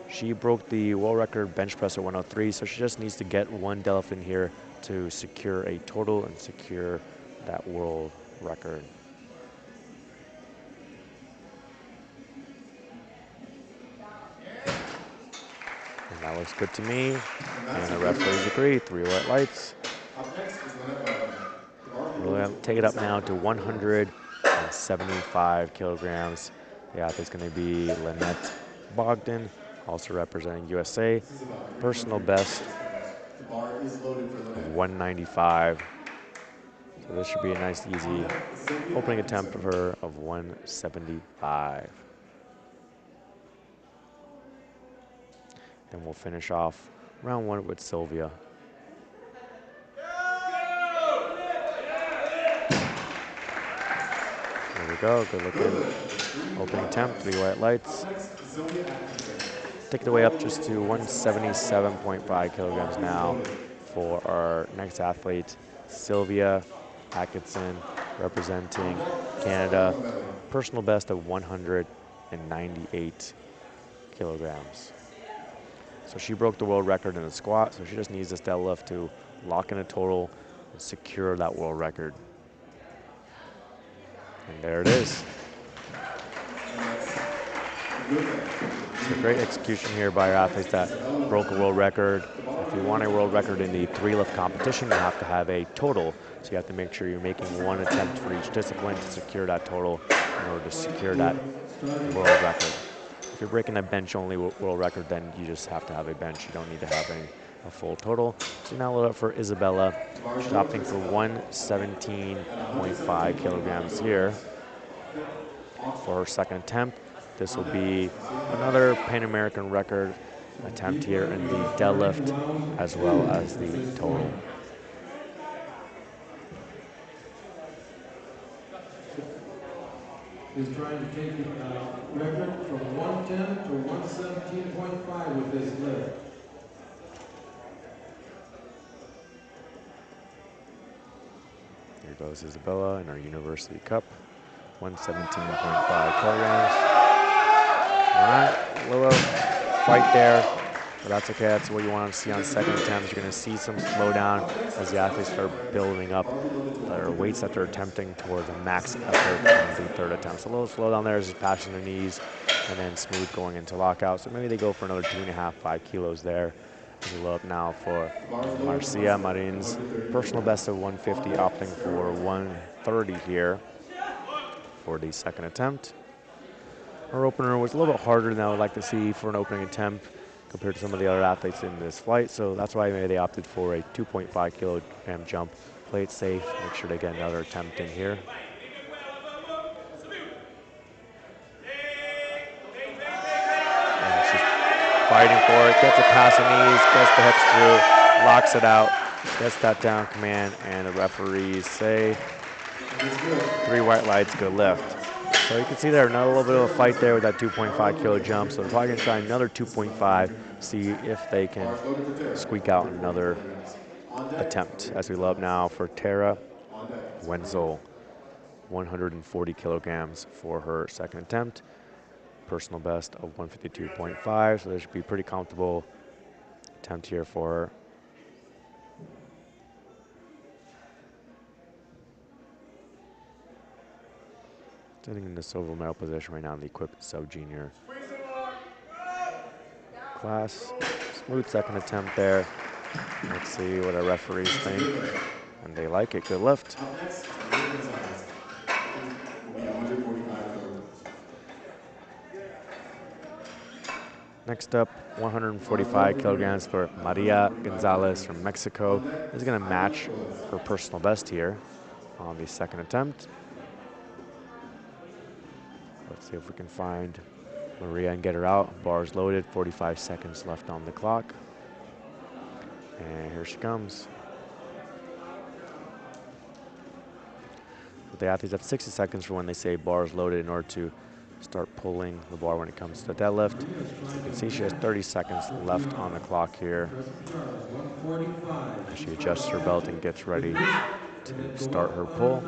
She broke the world record bench press at 103, so she just needs to get one deadlift in here to secure a total and secure that world record. And that looks good to me. And the referees agree, 3 white lights. Up next is Lynette Bogdan. We'll take it up now to 175 kilograms. The athlete's going to be Lynette Bogdan, also representing USA. Personal best The bar is loaded for of Lynette. 195. So this should be a nice, easy opening attempt of her of 175. Then we'll finish off round 1 with Sylvia. There we go, good looking opening attempt, 3 white lights. Take it away up just to 177.5 kilograms now for our next athlete, Sylvia Atkinson, representing Canada. Personal best of 198 kilograms. So she broke the world record in the squat, so she just needs this deadlift to lock in a total and secure that world record. And there it is. It's a great execution here by our athletes that broke a world record. If you want a world record in the 3-lift competition, you have to have a total. So you have to make sure you're making one attempt for each discipline to secure that total in order to secure that world record. If you're breaking a bench-only world record, then you just have to have a bench. You don't need to have a full total. So now load up for Isabella. She's opting for 117.5 kilograms here for her second attempt. This will be another Pan American record attempt here in the deadlift as well as the total. Is trying to take the record from 110 to 117.5 with this lift. Here goes Isabella in our University Cup, 117.5 kilograms. All right, a little fight there, but that's okay. That's what you want to see on second attempts. You're going to see some slowdown as the athletes start building up their weights that they're attempting towards a max effort on the third attempt. So a little slowdown there as he's passing their knees and then smooth going into lockout. So maybe they go for another 2.5, 5 kilos there. We look now for Marcia Marins, personal best of 150, opting for 130 here for the second attempt. Our opener was a little bit harder than I would like to see for an opening attempt compared to some of the other athletes in this flight, so that's why maybe they opted for a 2.5 kilogram jump. Play it safe, make sure they get another attempt in here. And she's fighting for it, gets it past the knees, gets the hips through, locks it out, gets that down command, and the referees say 3 white lights, good lift. So you can see there, another little bit of a fight there with that 2.5 kilo jump. So they're probably going to try another 2.5, see if they can squeak out another attempt. As we love now for Tara Wenzel, 140 kilograms for her second attempt. Personal best of 152.5, so this should be a pretty comfortable attempt here for her. Sitting in the silver medal position right now in the equipped sub-junior class. Smooth second attempt there. Let's see what our referees think. And they like it. Good lift. Up next, Maria Gonzalez. Will be 145 kilograms. Next up, 145 kilograms for Maria Gonzalez from Mexico. This is going to match her personal best here on the second attempt. Let's see if we can find Maria and get her out. Bars loaded, 45 seconds left on the clock. And here she comes. So the athletes have 60 seconds for when they say bars loaded in order to start pulling the bar when it comes to the deadlift. So you can see she has 30 seconds left on the clock here as she adjusts her belt and gets ready to start her pull.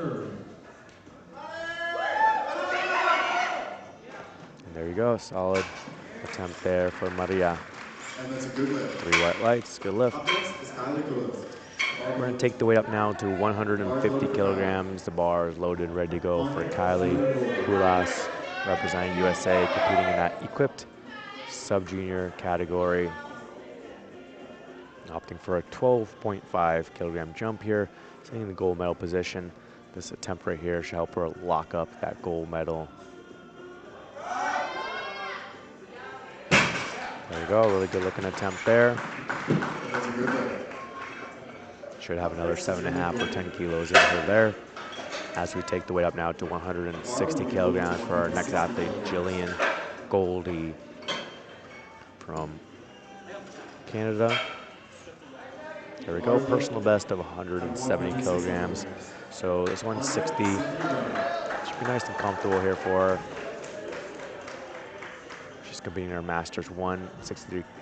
And there you go, solid attempt there for Maria. And that's a good lift. 3 white lights, good lift. Up next is Kylie Kulas. We're going to take the weight up now to 150 kilograms. The bar is loaded, ready to go for Kylie Kulas, representing USA, competing in that equipped sub-junior category. Opting for a 12.5 kilogram jump here, sitting in the gold medal position. This attempt right here should help her lock up that gold medal. There you go, really good looking attempt there. That's a good lift. Should have another 7.5 or 10 kilos in her there. As we take the weight up now to 160 kilograms for our next athlete, Jillian Goldie from Canada. There we go, personal best of 170 kilograms. So this 160 should be nice and comfortable here for her. She's competing in her Masters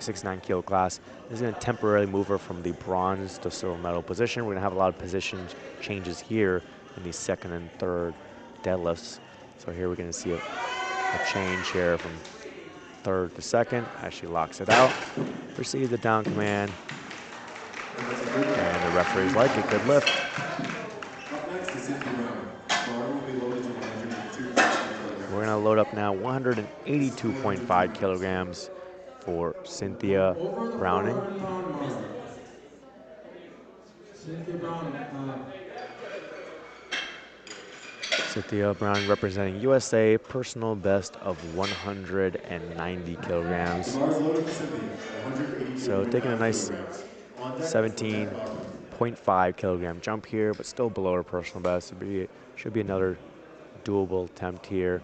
69 kilo class. This is going to temporarily move her from the bronze to silver medal position. We're going to have a lot of position changes here in the second and third deadlifts. So here we're going to see a change here from third to second as she locks it out. Receives the down command. And the referees like it. Good lift. Up next is Cynthia Brown. Bar will be loaded to 102 kilograms. We're going to load up now 182.5 kilograms for Cynthia Browning. Cynthia Browning representing USA, personal best of 190 kilograms. Bars loaded for Cynthia, 180 So taking a nice 17.5 kilogram jump here, but still below her personal best. Should be another doable attempt here.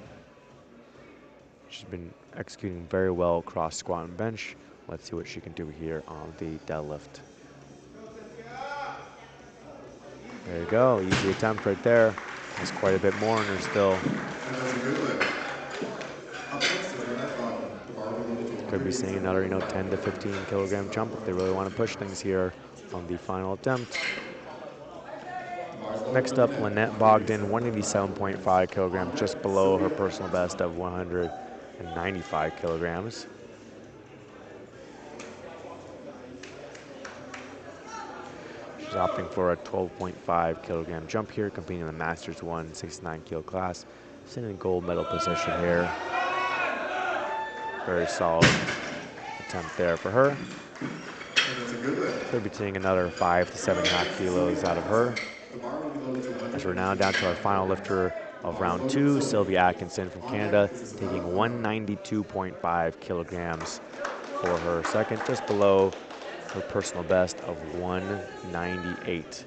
She's been executing very well across squat and bench. Let's see what she can do here on the deadlift. There you go, easy attempt right there. There's quite a bit more in her still. And that's a good lift. Up next is Renette Bogdan. The bar will be loaded to Could be seeing another, 10 to 15 kilogram jump if they really want to push things here on the final attempt. Next up, Lynette Bogdan, 187.5 kilograms, just below her personal best of 195 kilograms. She's opting for a 12.5 kilogram jump here, competing in the Masters 69 kilo class. Sitting in gold medal position here. Very solid attempt there for her. And that's a good lift. Could be seeing another 5 to 7.5 kilos out of her. The bar will be loaded to 100. As we're now down to our final lifter of round 2, Sylvia Atkinson from Canada, taking 192.5 kilograms for her second, just below her personal best of 198.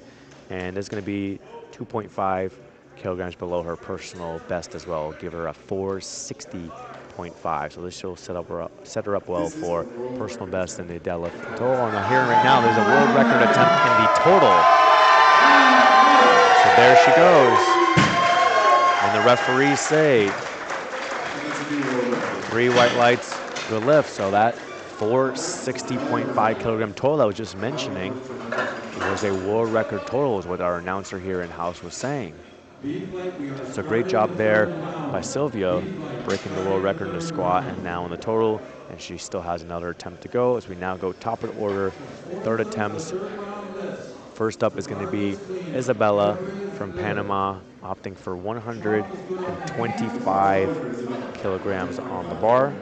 And it's going to be 2.5 kilograms below her personal best as well. Give her a 460.5. So this will set her up well for personal best in the deadlift total. And I'm hearing right now there's a world record attempt in the total. So there she goes. And the referees say 3 white lights, good lift. So that 460.5 kilogram total I was just mentioning was a world record total, is what our announcer here in-house was saying. So great job there by Sylvia, breaking the world record in the squat and now in the total, and she still has another attempt to go as we now go top of the order, third attempts. First up is going to be Isabella from Panama, opting for 125 kilograms on the bar.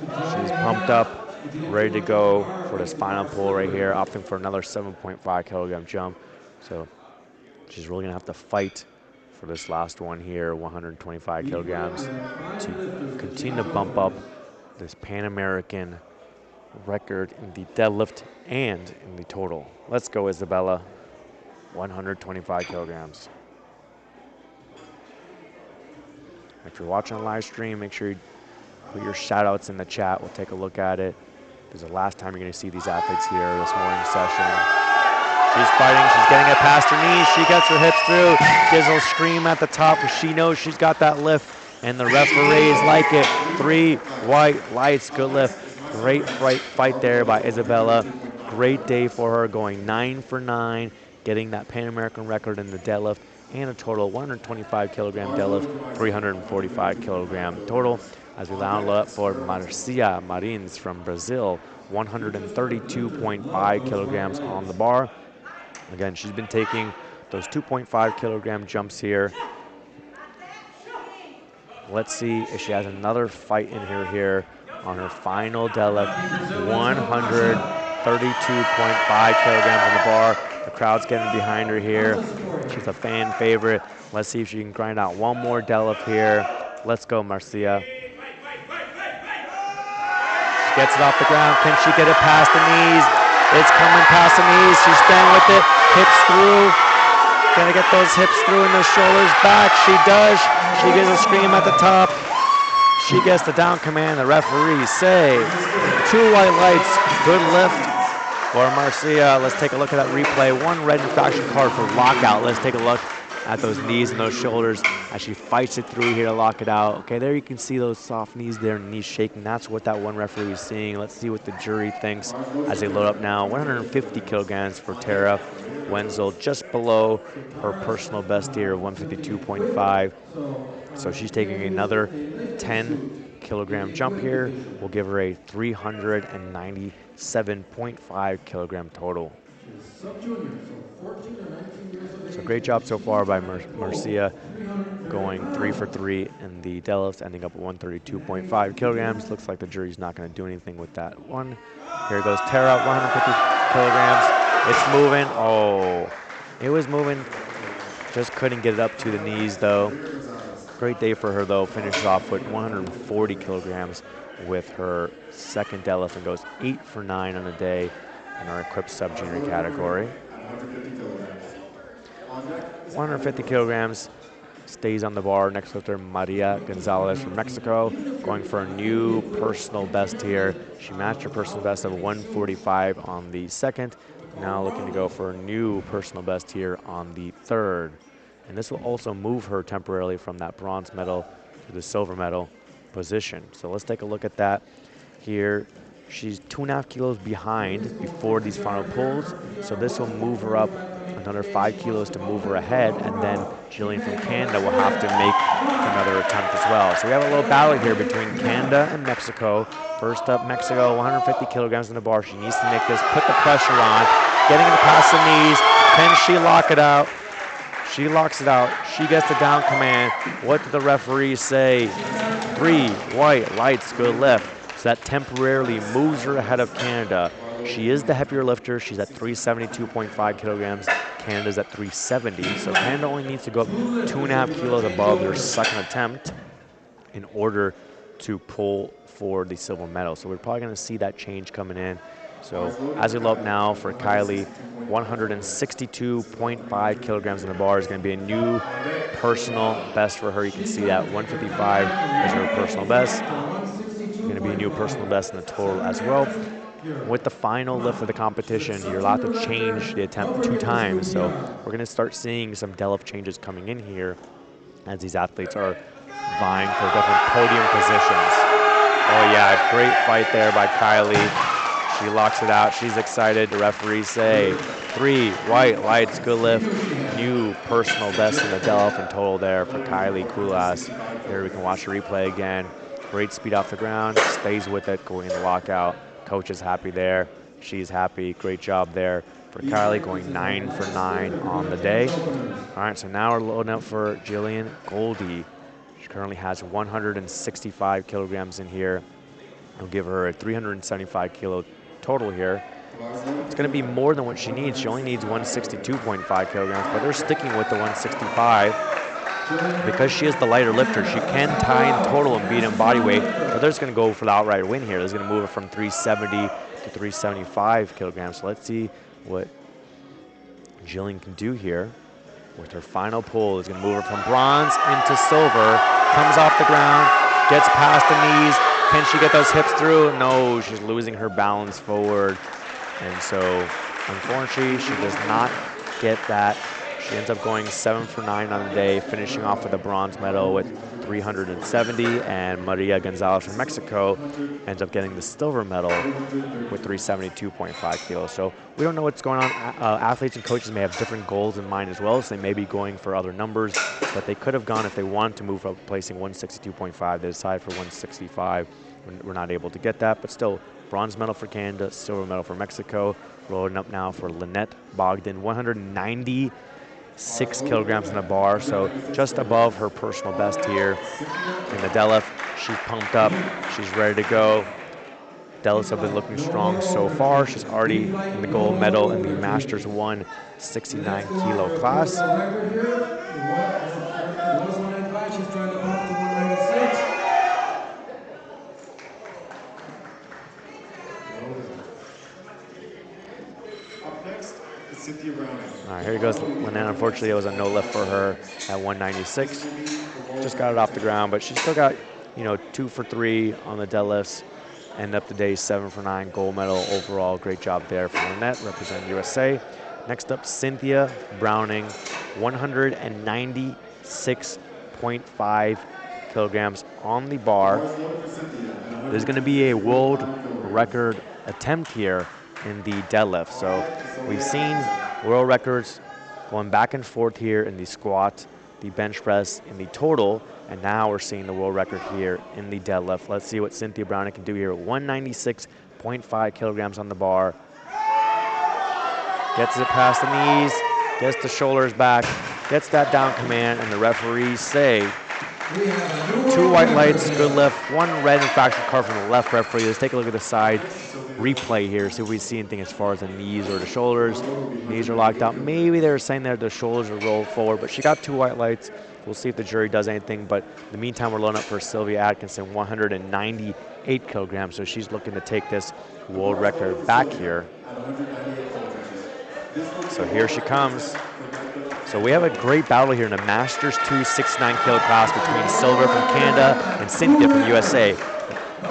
She's pumped up, ready to go for this final pull right here, opting for another 7.5 kilogram jump. So she's really gonna have to fight for this last one here, 125 kilograms, to continue to bump up this Pan American record in the deadlift and in the total. Let's go, Isabella. 125 kilograms. If you're watching on live stream, make sure you put your shout outs in the chat. We'll take a look at it. This is the last time you're going to see these athletes here this morning session. She's fighting. She's getting it past her knees. She gets her hips through. Gives a little scream at the top because she knows she's got that lift. And the referees like it. 3 white lights. Good lift. Great fight there by Isabella. Great day for her, going 9 for 9, getting that Pan American record in the deadlift and a total 125 kilogram deadlift, 345 kilogram total. As we round up for Marcia Marins from Brazil, 132.5 kilograms on the bar. Again, she's been taking those 2.5 kilogram jumps here. Let's see if she has another fight in her here on her final deadlift, 132.5 kilograms on the bar. The crowd's getting behind her here. She's a fan favorite. Let's see if she can grind out one more deadlift here. Let's go, Marcia. She gets it off the ground. Can she get it past the knees? It's coming past the knees. She's staying with it. Hips through. Gonna get those hips through and those shoulders back. She does. She gives a scream at the top. She gets the down command. The referees say 2 white lights. Good lift for Marcia. Let's take a look at that replay. 1 red infraction card for lockout. Let's take a look at those knees and those shoulders as she fights it through here to lock it out. Okay, there you can see those soft knees there and knees shaking. That's what that one referee is seeing. Let's see what the jury thinks as they load up now. 150 kilograms for Tara Wenzel, just below her personal best here of 152.5. So she's taking another 10 kilogram jump here. We'll give her a 397.5 kilogram total. So great job so far by Marcia, going 3 for 3 in the deadlifts, ending up at 132.5 kilograms. Looks like the jury's not going to do anything with that one. Here goes Tara, 150 kilograms. It's moving. Oh, it was moving. Just couldn't get it up to the knees, though. Great day for her, though. Finishes off with 140 kilograms with her second deadlift and goes 8 for 9 on the day in our equipped sub-junior category. 150 kilograms stays on the bar. Next lifter, Maria Gonzalez from Mexico, going for a new personal best here. She matched her personal best of 145 on the second. Now looking to go for a new personal best here on the third. And this will also move her temporarily from that bronze medal to the silver medal position. So let's take a look at that here. She's 2.5 kilos behind before these final pulls. So this will move her up another 5 kilos to move her ahead. And then Jillian from Canada will have to make another attempt as well. So we have a little battle here between Canada and Mexico. First up, Mexico, 150 kilograms in the bar. She needs to make this, put the pressure on, getting it past the knees. Can she lock it out? She locks it out. She gets the down command. What did the referee say? 3 white lights, good lift. So that temporarily moves her ahead of Canada. She is the heavier lifter. She's at 372.5 kilograms. Canada's at 370. So Canada only needs to go up 2.5 kilos above their second attempt in order to pull for the silver medal. So we're probably going to see that change coming in. So as we look now for Kylie, 162.5 kilograms in the bar is going to be a new personal best for her. You can see that 155 is her personal best. Going to be a new personal best in the total as well. With the final lift of the competition, you're allowed to change the attempt 2 times. So we're going to start seeing some deadlift changes coming in here as these athletes are vying for different podium positions. Oh yeah, great fight there by Kylie. She locks it out. She's excited. The referees say 3 white lights, good lift. New personal best in the deadlift and total there for Kylie Kulas. Here we can watch the replay again. Great speed off the ground. Stays with it, going in the lockout. Coach is happy there. She's happy. Great job there for Kylie, going 9 for 9 on the day. All right, so now we're loading up for Jillian Goldie. She currently has 165 kilograms in here. I'll give her a 375 kilo total here. It's going to be more than what she needs. She only needs 162.5 kilograms, but they're sticking with the 165. Because she is the lighter lifter, she can tie in total and beat in body weight, but they're just going to go for the outright win here. They're going to move her from 370 to 375 kilograms. So let's see what Jillian can do here with her final pull. Is going to move her from bronze into silver, comes off the ground, gets past the knees. Can she get those hips through? No, she's losing her balance forward. And so, unfortunately, she does not get that. She ends up going 7 for 9 on the day, finishing off with a bronze medal with 370, and Maria Gonzalez from Mexico ends up getting the silver medal with 372.5 kilos. So we don't know what's going on. Athletes and coaches may have different goals in mind as well, so they may be going for other numbers, but they could have gone if they wanted to move up, placing 162.5. They decided for 165. We're not able to get that, but still, bronze medal for Canada, silver medal for Mexico. Loading up now for Lynette Bogdan, 196 kilograms in the bar, so just above her personal best here in the deadlift. She's pumped up, she's ready to go. Deadlifts have been looking strong so far. She's already in the gold medal in the Masters 169 kilo class. All right, here goes Lynette. Unfortunately, it was a no lift for her at 196. Just got it off the ground, but she's still got, 2 for 3 on the deadlifts. End up the day 7 for 9, gold medal overall. Great job there for Lynette, representing USA. Next up, Cynthia Browning, 196.5 kilograms on the bar. There's going to be a world record attempt here in the deadlift. So we've seen world records going back and forth here in the squat, the bench press, in the total, and now we're seeing the world record here in the deadlift. Let's see what Cynthia Browning can do here. 196.5 kilograms on the bar. Gets it past the knees, gets the shoulders back, gets that down command, and the referees say 2 white lights, good lift, 1 red infraction card from the left referee. Let's take a look at the side replay here, see if we see anything as far as the knees or the shoulders. Knees are locked out. Maybe they're saying that the shoulders are rolled forward, but she got 2 white lights. We'll see if the jury does anything, but in the meantime, we're loading up for Sylvia Atkinson, 198 kilograms, so she's looking to take this world record back here. So here she comes. So we have a great battle here in the Masters 269 kilo class between Sylvia from Canada and Cynthia from USA.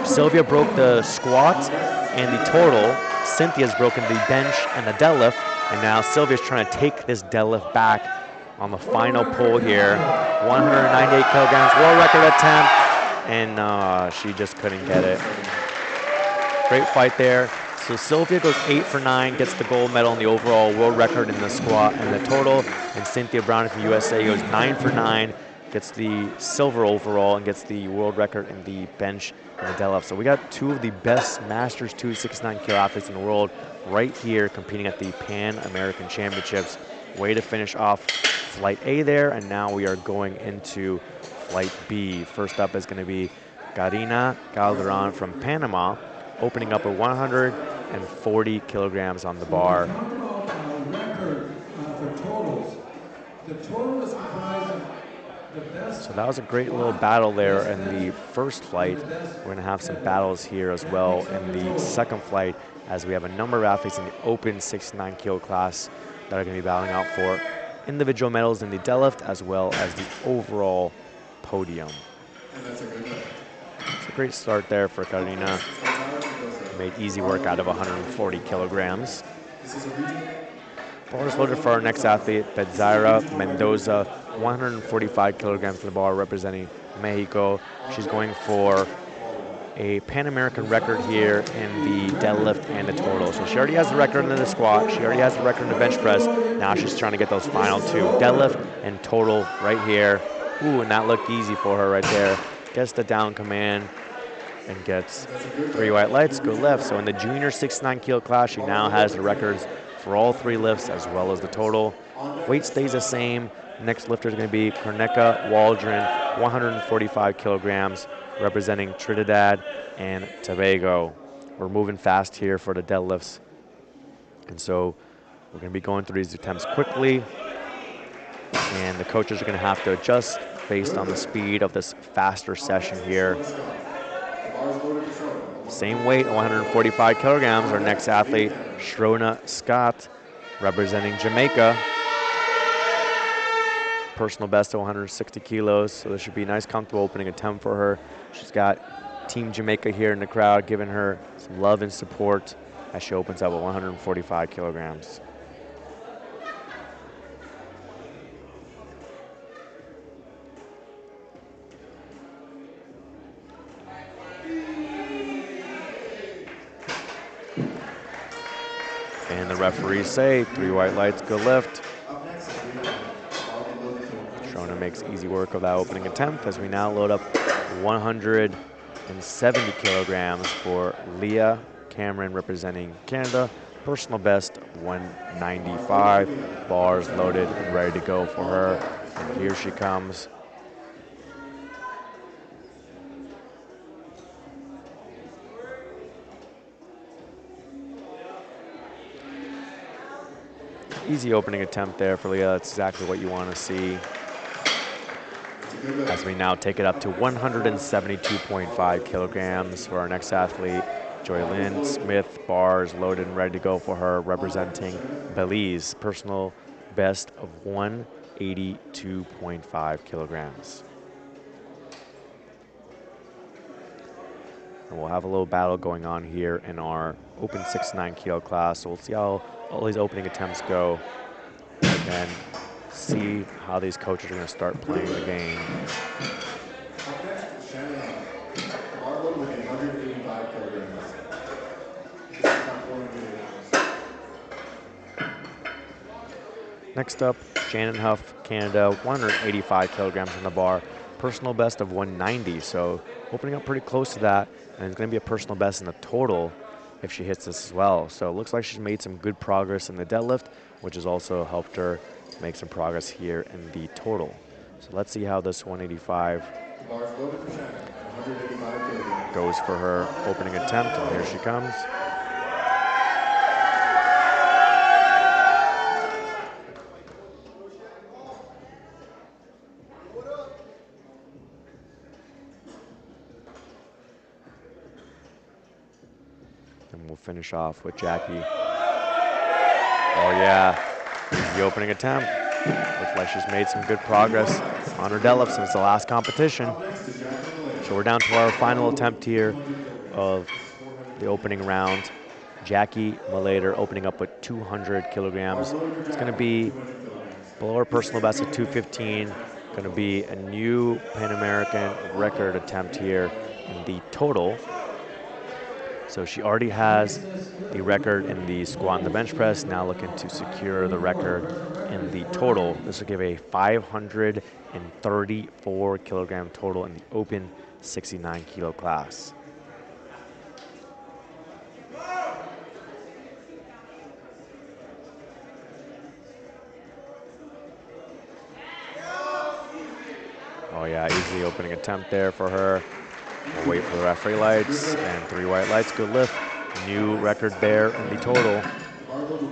Sylvia broke the squat and the total. Cynthia's broken the bench and the deadlift, and now Sylvia's trying to take this deadlift back on the final pull here. 198 kilograms, world record attempt, and she just couldn't get it. Great fight there. So Sylvia goes 8 for 9, gets the gold medal in the overall world record in the squat and the total, and Cynthia Browning from USA goes 9 for 9, gets the silver overall and gets the world record in the bench and the deadlift. So we got 2 of the best Masters 269 kilo athletes in the world right here competing at the Pan American Championships. Way to finish off Flight A there, and now we are going into Flight B. First up is going to be Karina Calderon from Panama, opening up at 140 kilograms on the bar. So that was a great little battle there in the first flight. We're going to have some battles here as well in the second flight, as we have a number of athletes in the open 69 kilo class that are going to be battling out for individual medals in the deadlift as well as the overall podium. It's a great start there for Karina. Made easy work out of 140 kilograms. Bars loaded for our next athlete, Betzaira Mendoza, 145 kilograms to the bar, representing Mexico. She's going for a Pan American record here in the deadlift and the total. So she already has the record in the squat. She already has the record in the bench press. Now she's trying to get those final 2, deadlift and total right here. Ooh, and that looked easy for her right there. Gets the down command and gets 3 white lights, good lift. So in the junior 69 kilo class, she now has the records for all 3 lifts as well as the total. Weight stays the same. Next lifter is going to be Korneka Waldron, 145 kilograms, representing Trinidad and Tobago. We're moving fast here for the deadlifts. And so we're going to be going through these attempts quickly. And the coaches are going to have to adjust based on the speed of this faster session here. Same weight, 145 kilograms. Our next athlete, Shrona Scott, representing Jamaica. Personal best of 160 kilos, so this should be a nice, comfortable opening attempt for her. She's got Team Jamaica here in the crowd giving her some love and support as she opens up at 145 kilograms. And the referees say 3 white lights, good lift. Shrona makes easy work of that opening attempt as we now load up 170 kilograms for Leah Cameron representing Canada. Personal best 195. Bars loaded and ready to go for her. And here she comes. Easy opening attempt there for Leah. That's exactly what you want to see. As we now take it up to 172.5 kilograms for our next athlete, Joylyn Smith. Bars loaded and ready to go for her, representing Belize. Personal best of 182.5 kilograms. And we'll have a little battle going on here in our open 6'9" kilo class. So we'll see how all these opening attempts go and see how these coaches are going to start playing the game. Next up, Shannon Huff, Canada, 185 kilograms on the bar. Personal best of 190, so opening up pretty close to that, and it's going to be a personal best in the total if she hits this as well. So it looks like she's made some good progress in the deadlift, which has also helped her make some progress here in the total. So let's see how this 185 goes for her opening attempt, and here she comes. And we'll finish off with Jackie. Oh yeah, the opening attempt. Looks like she's made some good progress on her deadlift since the last competition. So we're down to our final attempt here of the opening round. Jackie Malater opening up with 200 kilograms. It's going to be below her personal best of 215. Going to be a new Pan American record attempt here in the total. So she already has the record in the squat and the bench press, now looking to secure the record in the total. This will give a 534 kilogram total in the open 69 kilo class. Oh yeah, easy opening attempt there for her. We'll wait for the referee lights, and 3 white lights, good lift. New record there in the total,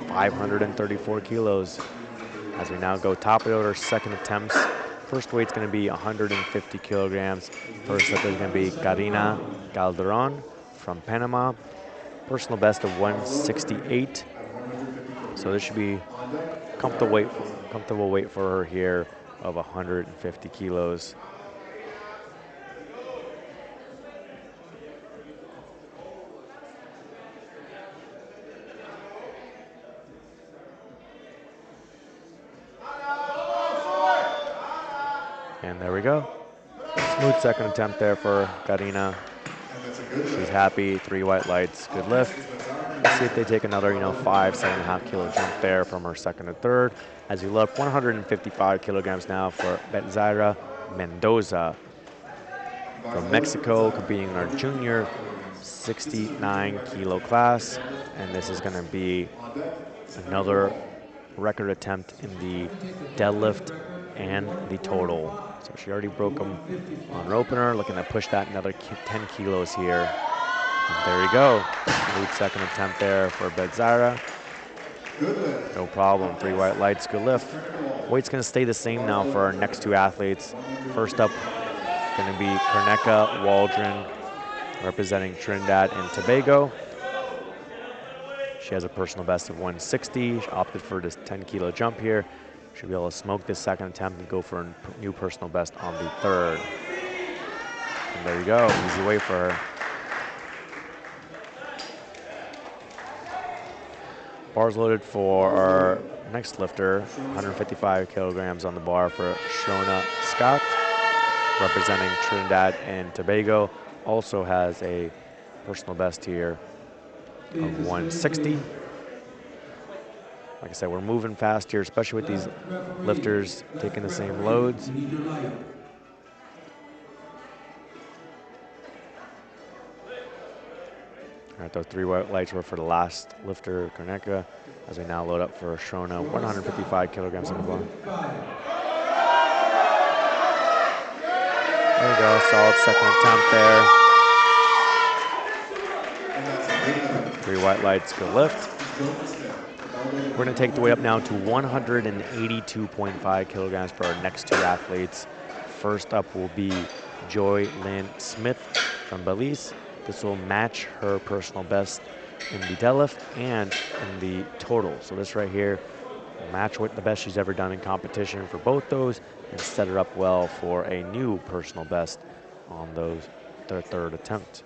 534 kilos. As we now go top of our second attempts. First weight's gonna be 150 kilograms. First up is gonna be Karina Calderon from Panama. Personal best of 168. So this should be comfortable weight for her here of 150 kilos. And there we go. Smooth second attempt there for Karina. She's happy, 3 white lights, good lift. Let's see if they take another, 7.5 kilo jump there from her second to third. As you look, 155 kilograms now for Betzaira Mendoza from Mexico, competing in our junior 69 kilo class. And this is gonna be another record attempt in the deadlift and the total. So she already broke them on her opener, looking to push that another 10 kilos here. And there you go. Good second attempt there for Bedzara. No problem. 3 white lights, good lift. Weight's going to stay the same now for our next two athletes. First up, going to be Karneka Waldron, representing Trinidad and Tobago. She has a personal best of 160. She opted for this 10-kilo jump here. She'll be able to smoke this second attempt and go for a new personal best on the third. And there you go, easy way for her. Bars loaded for our next lifter, 155 kilograms on the bar for Shona Scott, representing Trinidad and Tobago. Also has a personal best here of 160. Like I said, we're moving fast here, especially with these lifters taking the same loads. All right, those 3 white lights were for the last lifter, Karneka, as we now load up for Shona, 155 kilograms on the bar. There we go, solid second attempt there. 3 white lights, good lift. We're gonna take the weight up now to 182.5 kilograms for our next two athletes. First up will be Joy Lynn Smith from Belize. This will match her personal best in the deadlift and in the total. So this right here will match what the best she's ever done in competition for both those and set her up well for a new personal best on their third attempt.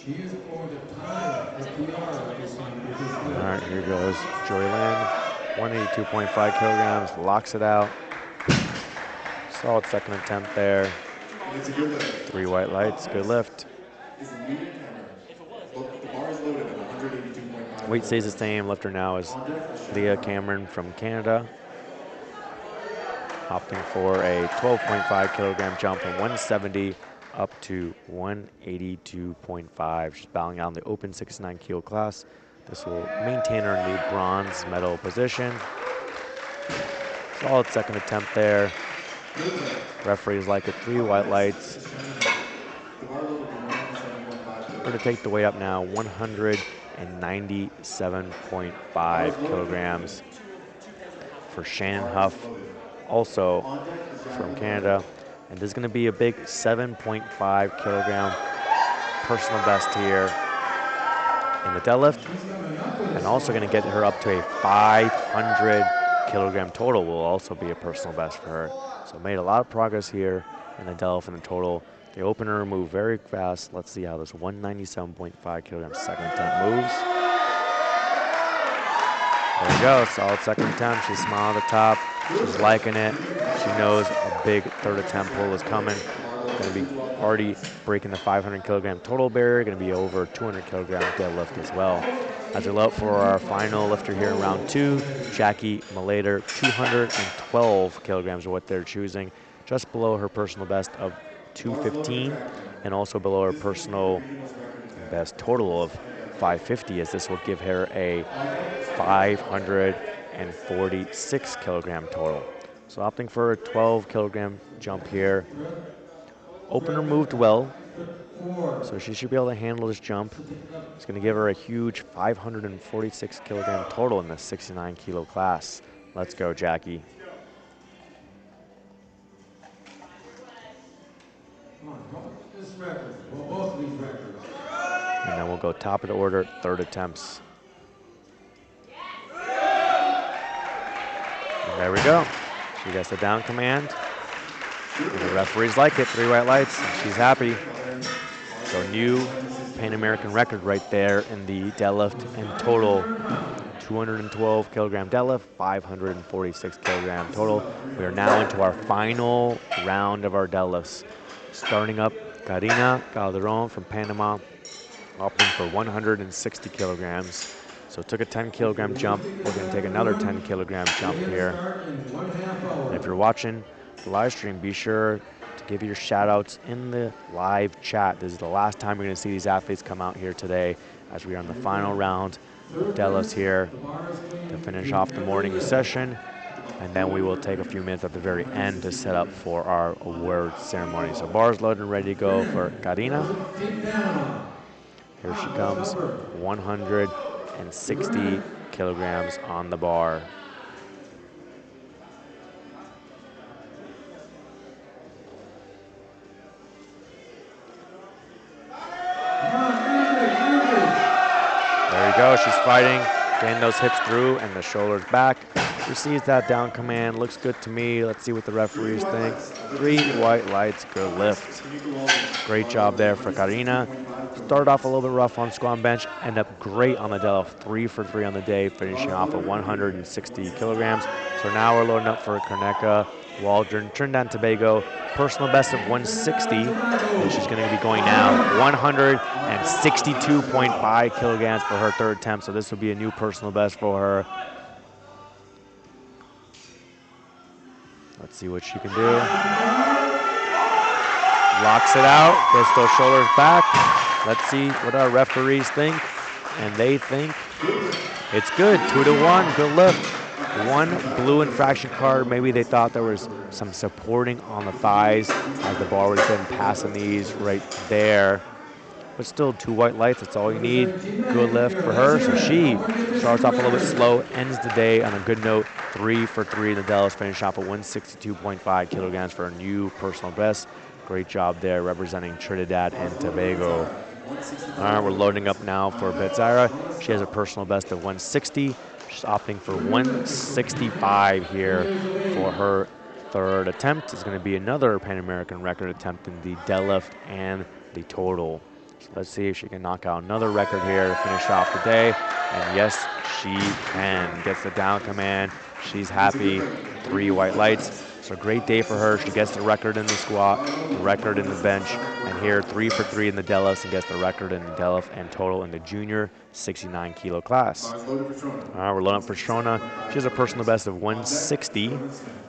She is going to tie the PR this one. All right, here goes Joylyn, 182.5 kilograms, locks it out. Solid second attempt there. 3 white lights, good lift. Weight stays the same. Lifter now is Leah Cameron from Canada, opting for a 12.5 kilogram jump from 170 up to 182.5. She's bowing out in the open 69 kilo class. This will maintain her in the bronze medal position. Solid second attempt there. Referees like it, 3 white lights. We're going to take the weight up now, 197.5 kilograms for Shannon Huff, also from Canada. And this is going to be a big 7.5 kilogram personal best here in the deadlift. And also going to get her up to a 500 kilogram total will also be a personal best for her. So made a lot of progress here in the deadlift and the total. The opener moved very fast. Let's see how this 197.5 kilogram second attempt moves. There we go, solid second attempt. She's smiling at the top. She's liking it. She knows a big third attempt pull is coming. Going to be already breaking the 500 kilogram total barrier. Going to be over 200 kilogram deadlift as well. As we look for our final lifter here in round 2, Jackie Malater, 212 kilograms are what they're choosing, just below her personal best of 215, and also below her personal best total of 550, as this will give her a 546 kilogram total. So opting for a 12 kilogram jump here. Opener moved well, so she should be able to handle this jump. It's going to give her a huge 546 kilogram total in the 69 kilo class. Let's go, Jackie. This record, well, both of these records. And then we'll go top of the order, third attempts. And there we go. She gets the down command. And the referees like it, 3 white lights, and she's happy. So new Pan American record right there in the deadlift and total. 212 kilogram deadlift, 546 kilogram total. We are now into our final round of our deadlifts. Starting up, Karina Calderon from Panama, opting for 160 kilograms. So took a 10-kilogram jump. We're going to take another 10-kilogram jump here. And if you're watching the live stream, be sure to give your shout outs in the live chat. This is the last time you're going to see these athletes come out here today, as we are on the final round of deadlifts here to finish off the morning session. And then we will take a few minutes at the very end to set up for our award ceremony. So bars loaded and ready to go for Karina. Here she comes, 160 kilograms on the bar. There you go, she's fighting, getting those hips through and the shoulders back. Receives that down command, looks good to me. Let's see what the referees think. 3 white lights, good lift. Great job there for Karina. Started off a little bit rough on squat and bench, ended up great on the deadlift, 3 for 3 on the day, finishing off at 160 kilograms. So now we're loading up for Karneka Waldron, Trinidad and Tobago, personal best of 160, and she's going to be going now 162.5 kilograms for her third attempt. So this will be a new personal best for her. Let's see what she can do. Locks it out, gets those shoulders back. Let's see what our referees think. And they think it's good, 2-1, good lift. 1 blue infraction card. Maybe they thought there was some supporting on the thighs as the bar would have been passing these right there. But still 2 white lights, that's all you need. Good lift for her. So she starts off a little bit slow, ends the day on a good note, 3 for 3 in the deadlifts, finish off at 162.5 kilograms for a new personal best. Great job there representing Trinidad and Tobago. All right, we're loading up now for Betzira. She has a personal best of 160. She's opting for 165 here for her third attempt. It's going to be another Pan American record attempt in the deadlift and the total. So let's see if she can knock out another record here to finish off the day. And yes, she can. Gets the down command. She's happy. 3 white lights. So great day for her. She gets the record in the squat, the record in the bench, and here 3 for 3 in the deadlifts and gets the record in the deadlift and total in the junior 69 kilo class. All right, we're loading up for Shona. She has a personal best of 160,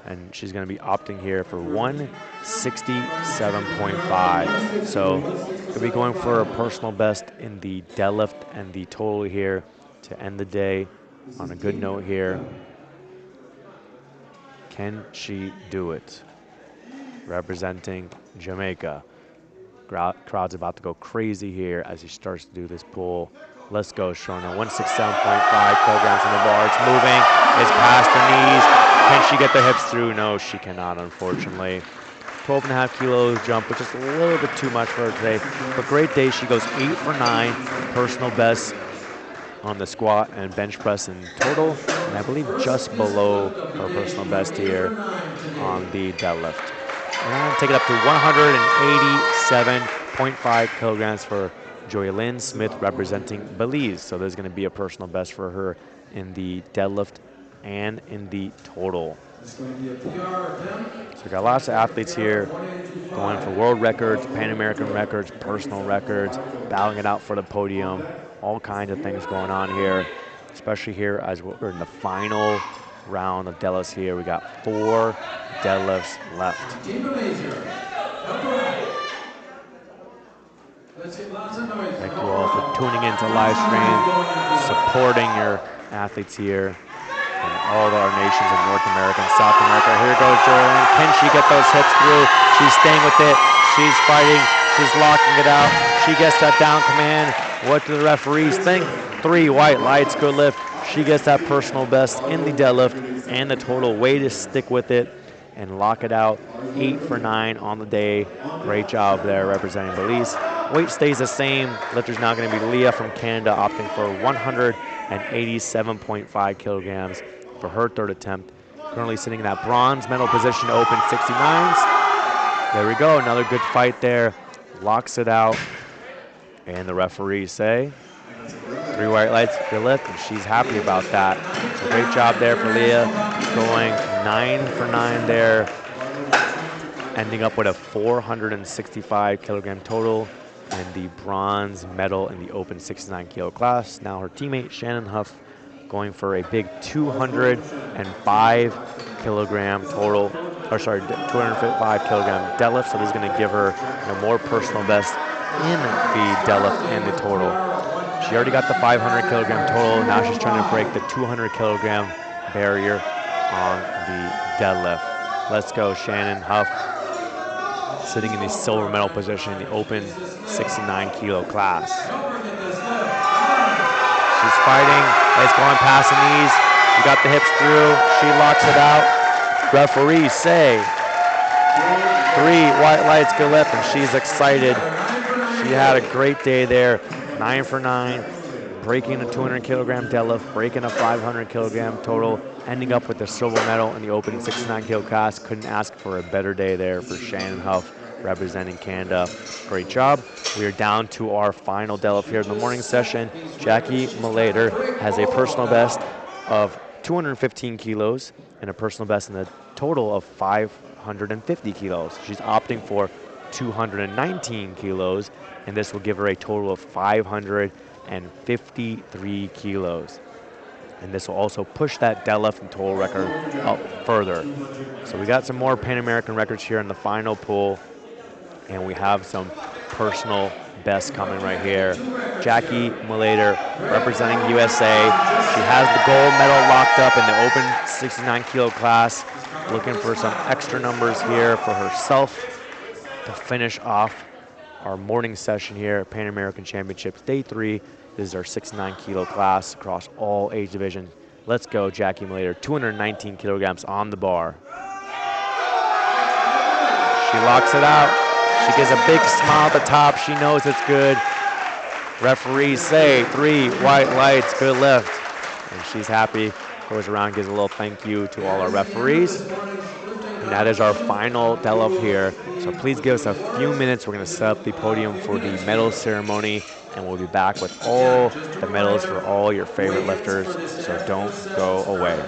and she's going to be opting here for 167.5. So we'll be going for a personal best in the deadlift and the total here to end the day on a good note here. Can she do it? Representing Jamaica. Crowd's about to go crazy here as he starts to do this pull. Let's go, Shona. 167.5 kilograms on the bar. It's moving. It's past her knees. Can she get the hips through? No, she cannot, unfortunately. 12.5 kilos jump, which is a little bit too much for her today. But great day. She goes 8 for 9. Personal best on the squat and bench press in total, and I believe just below her personal best here on the deadlift. And take it up to 187.5 kilograms for Joylyn Smith representing Belize. So there's going to be a personal best for her in the deadlift and in the total. So we got lots of athletes here going for world records, Pan American records, personal records, battling it out for the podium. All kinds of things going on here, especially here as we're in the final round of deadlifts here. We got 4 deadlifts left. Thank you all for tuning into live stream, supporting your athletes here and all of our nations in North America and South America. Here goes Joylyn. Can she get those hips through? She's staying with it. She's fighting. She's locking it out. She gets that down command. What do the referees think? 3 white lights, good lift. She gets that personal best in the deadlift and the total. Way to stick with it and lock it out. 8 for 9 on the day. Great job there representing Belize. Weight stays the same. Lifter's now going to be Leah from Canada, opting for 187.5 kilograms for her third attempt. Currently sitting in that bronze medal position, open 69s. There we go, another good fight there. Locks it out. And the referees say 3 white lights, good lift, and she's happy about that. So great job there for Leah, going 9 for 9 there, ending up with a 465 kilogram total. and the bronze medal in the open 69 kilo class. Now her teammate Shannon Huff going for a big 205 kilogram total, or sorry, 205 kilogram deadlift. So this is going to give her more personal best in the deadlift and the total. She already got the 500 kilogram total. Now she's trying to break the 200 kilogram barrier on the deadlift. Let's go, Shannon Huff, sitting in the silver medal position in the open 69 kilo class. She's fighting. It's going past the knees. She got the hips through. She locks it out. Referees say 3 white lights, good lift, and she's excited. She had a great day there. 9 for 9, breaking a 200 kilogram deadlift, breaking a 500 kilogram total, ending up with the silver medal in the open 69 kilo class. Couldn't ask for a better day there for Shannon Huff, representing Canada. Great job. We are down to our final deadlift here in the morning session. Jackie Malater has a personal best of 215 kilos and a personal best in a total of 550 kilos. She's opting for 219 kilos, and this will give her a total of 553 kilos. And this will also push that deadlift and total record up further. So we got some more Pan American records here in the final pool, and we have some personal bests coming right here. Jackie Malater representing USA. She has the gold medal locked up in the open 69 kilo class. Looking for some extra numbers here for herself to finish off our morning session here at Pan American Championships Day 3. This is our 69 kilo class across all age divisions. Let's go, Jackie Malater, 219 kilograms on the bar. She locks it out. She gives a big smile at the top. She knows it's good. Referees say 3 white lights, good lift. And she's happy. Goes around, gives a little thank you to all our referees. And that is our final deadlift here. So please give us a few minutes. We're going to set up the podium for the medal ceremony, and we'll be back with all the medals for all your favorite lifters. So don't go away.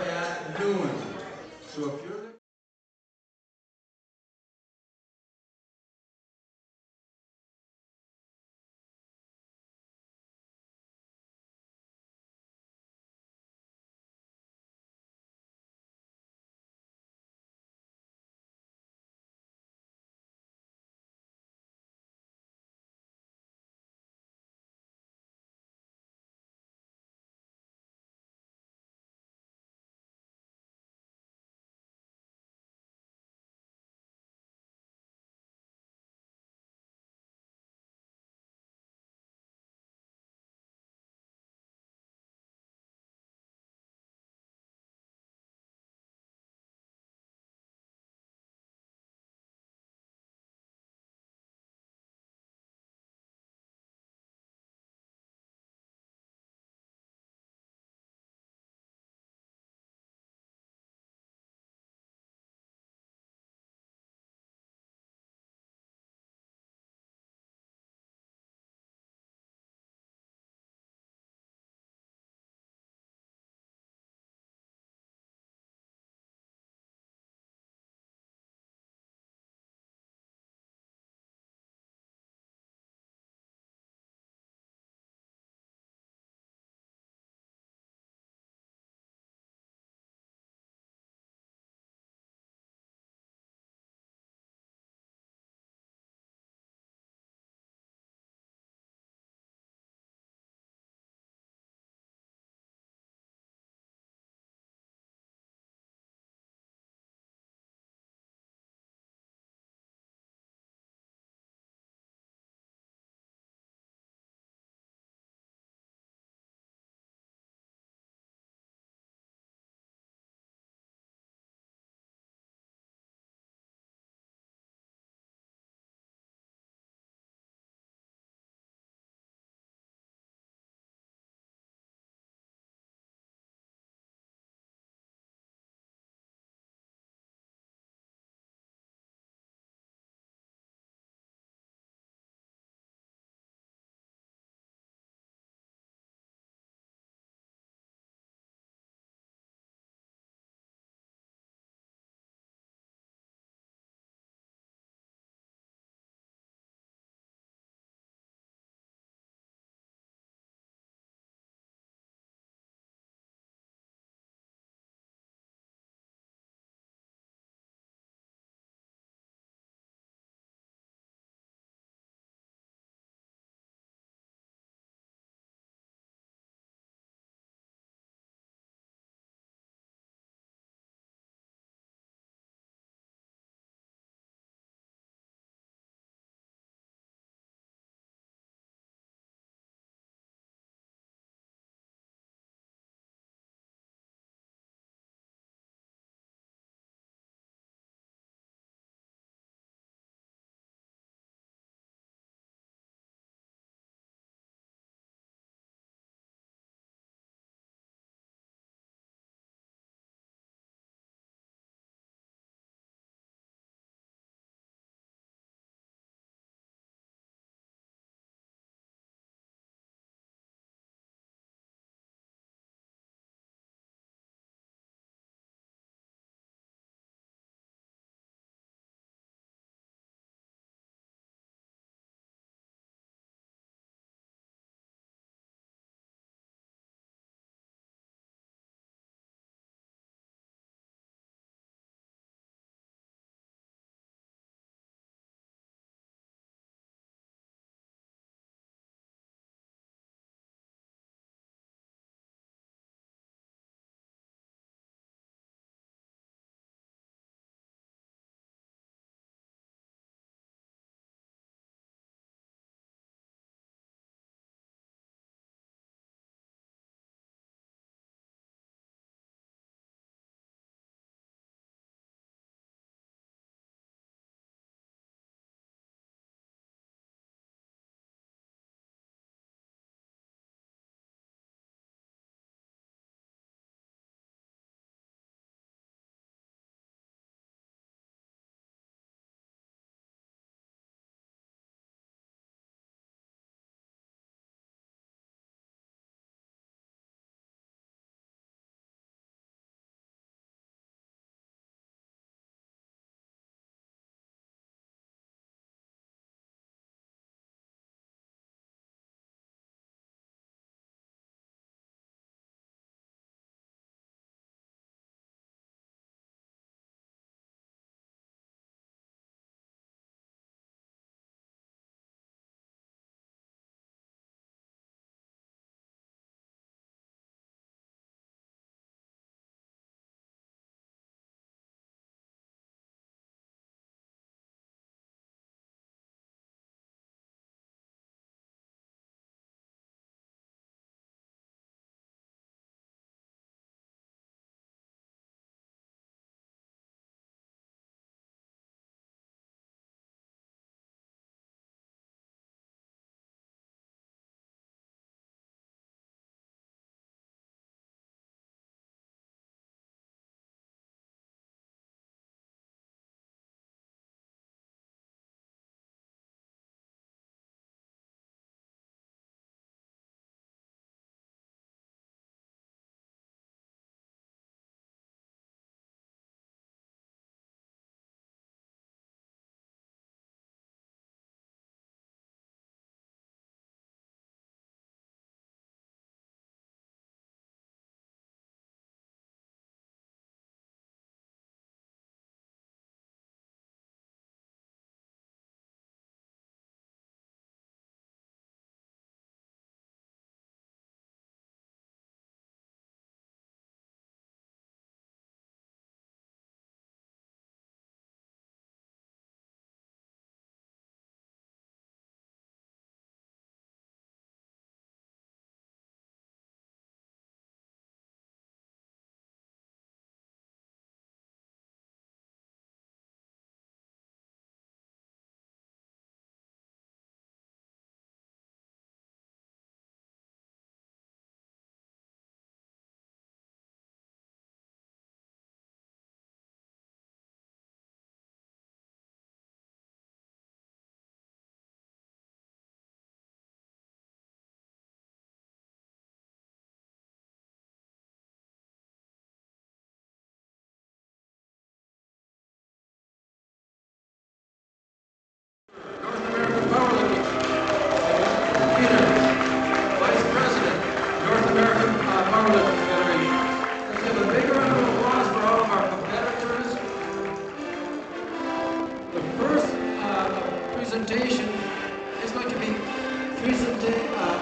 participation is going to be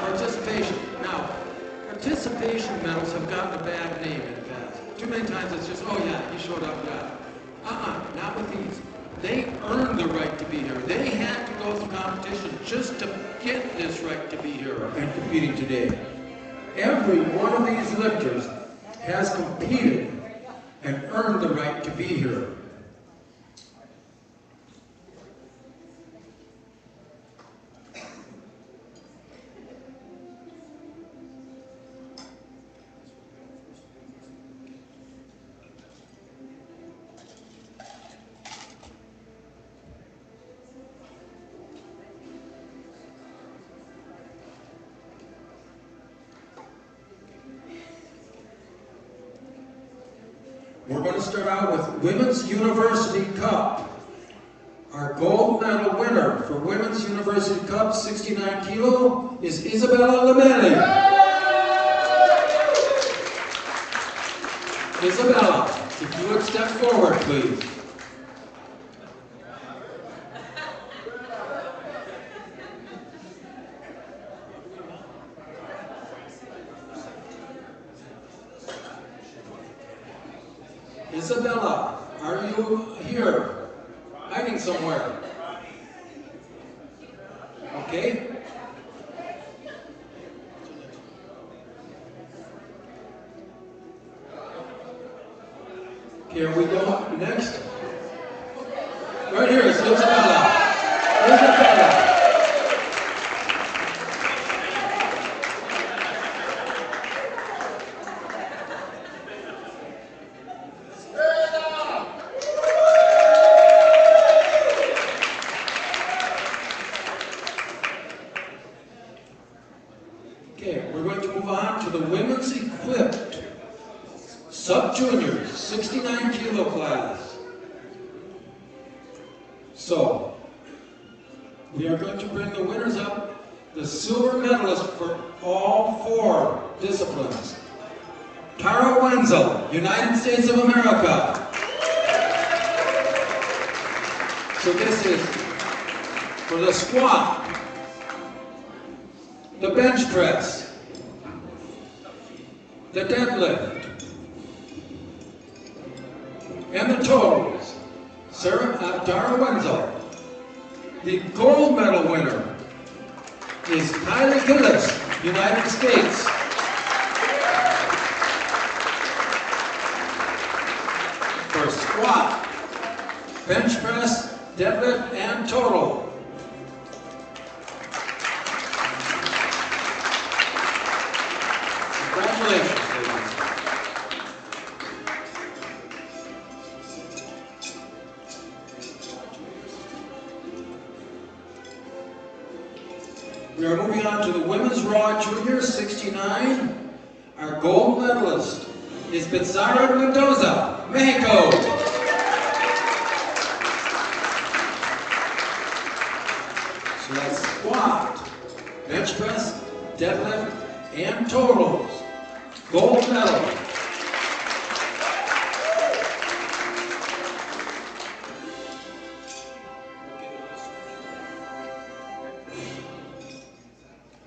participation. Now, participation medals have gotten a bad name in the past. Too many times it's just, oh yeah, he showed up, yeah. Not with these. They earned the right to be here. They had to go through competition just to get this right to be here and competing today. Every one of these lifters has competed and earned the right to be here. We're going to start out with Women's University Cup. Our gold medal winner for Women's University Cup 69 kilo is Isabella Lamelli. Isabella, if you would step forward, please. Isabella, are you here? Hiding somewhere? Okay. Here we go. Next. Right here is Isabella. Isabella. Okay, we're going to move on to the women's equipped sub-juniors 69 kilo class. So, we are going to bring the winners up, the silver medalist for all 4 disciplines. Tara Wenzel, United States of America. So this is for the squat, the bench press, the deadlift, and the totals. Tara Wenzel. The gold medal winner is Kylie Gillis, United States. For squat, bench press, deadlift, and total. Congratulations, ladies. We are moving on to the women's raw junior 69. Our gold medalist is Pizarro Mendoza, Mexico. So that's squat, bench press, deadlift, and totals. Gold medal.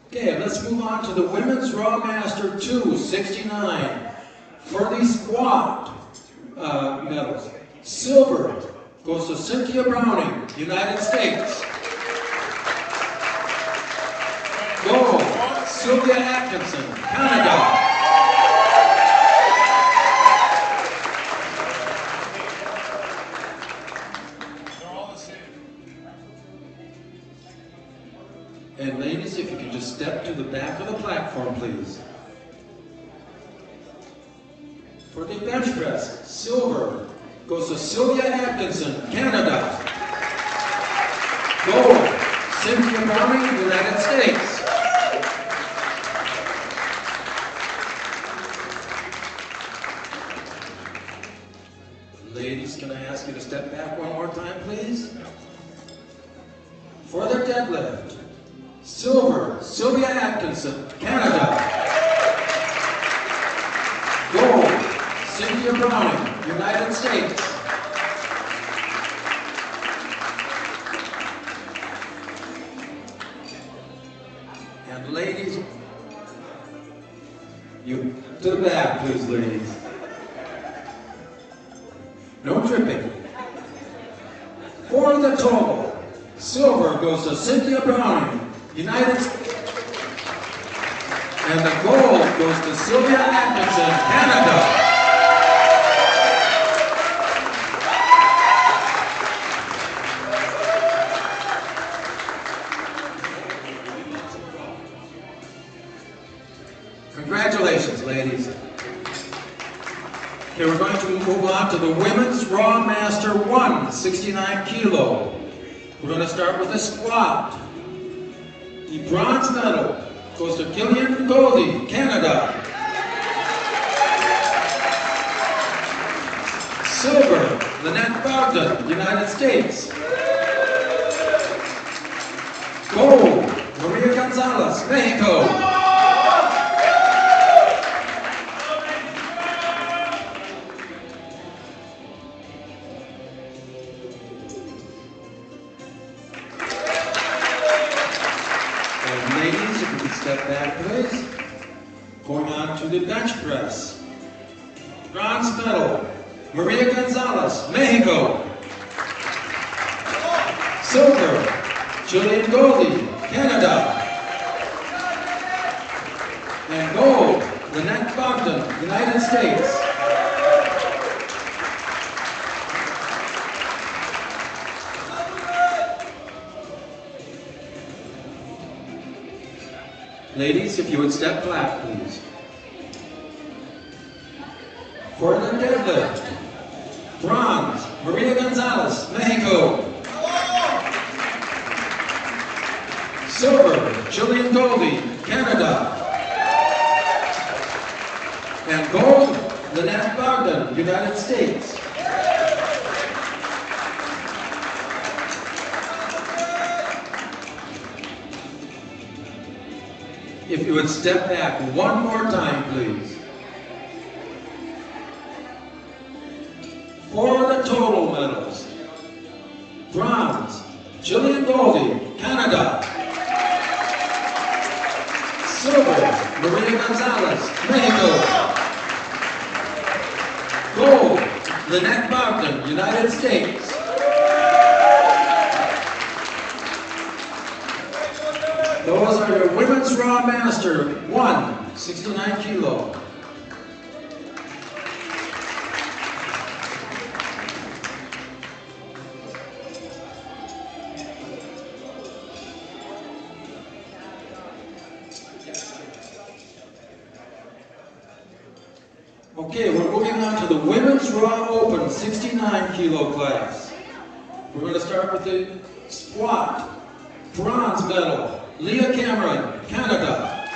Okay, let's move on to the Women's Raw Master 2, 69. For the squat medals, silver goes to Cynthia Browning, United States. Gold, Sylvia Atkinson, Canada. And ladies, if you can just step to the back of the platform, please. For the bench press, silver goes to Sylvia Atkinson, Canada. Gold, Cynthia Browning, United States. Ladies, can I ask you to step back one more time, please? For the deadlift, silver, Sylvia Atkinson, Canada. Gold, Cynthia Browning, United States. And ladies, you to the back, please, ladies. No tripping. For the total, silver goes to Cynthia Browning, United States. And the gold goes to Sylvia Atkinson, Canada. Congratulations, ladies. Okay, we're going to move on to the Women's Raw Master 1, 69 kilo. We're going to start with a squat. The bronze medal goes to Gillian Goldie, Canada. Silver, Lynette Bogdan, United States. Gold, Maria Gonzalez, Mexico. Step back, please. Going on to the bench press. Bronze medal, Maria Gonzalez, Mexico. Silver, Julian Goldie, Canada. And gold, Lynette Bogdan, United States. Ladies, if you would step back, please. For the deadlift, bronze, Maria Gonzalez, Mexico. Silver, Julian Goldie, Canada. And gold, Lynette Bogdan, United States. If you would step back one more time, please. For the total medals, bronze, Julian Goldie, Canada. Silver, Maria Gonzalez, Mexico. Gold, Lynette Bogdan, United States. Those are your Women's Raw Master 1, 69 kilo. Okay, we're moving on to the Women's Raw Open 69 kilo class. We're going to start with the squat. Bronze medal, Leah Cameron, Canada.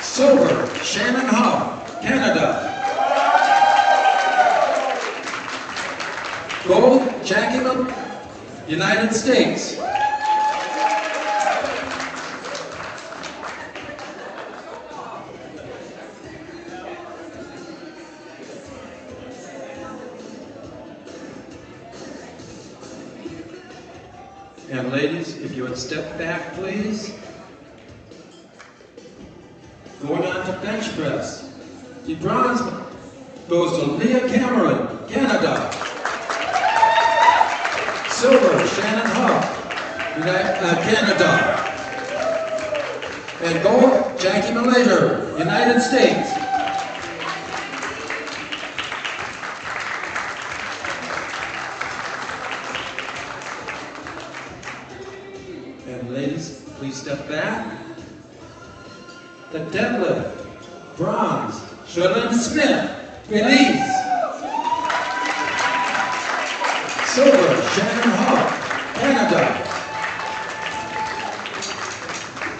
Silver, Shannon Huff, Canada. Gold, Jackie Miller, United States. And ladies, if you would step back, please. Going on to bench press. The bronze goes to Leah Cameron, Canada. Silver, Shannon Huff, Canada. And gold, Jackie Malater, United States. And ladies, please step back. The deadlift, bronze, Sherlyn Smith, Belize. Silver, Shannon Huff, Canada.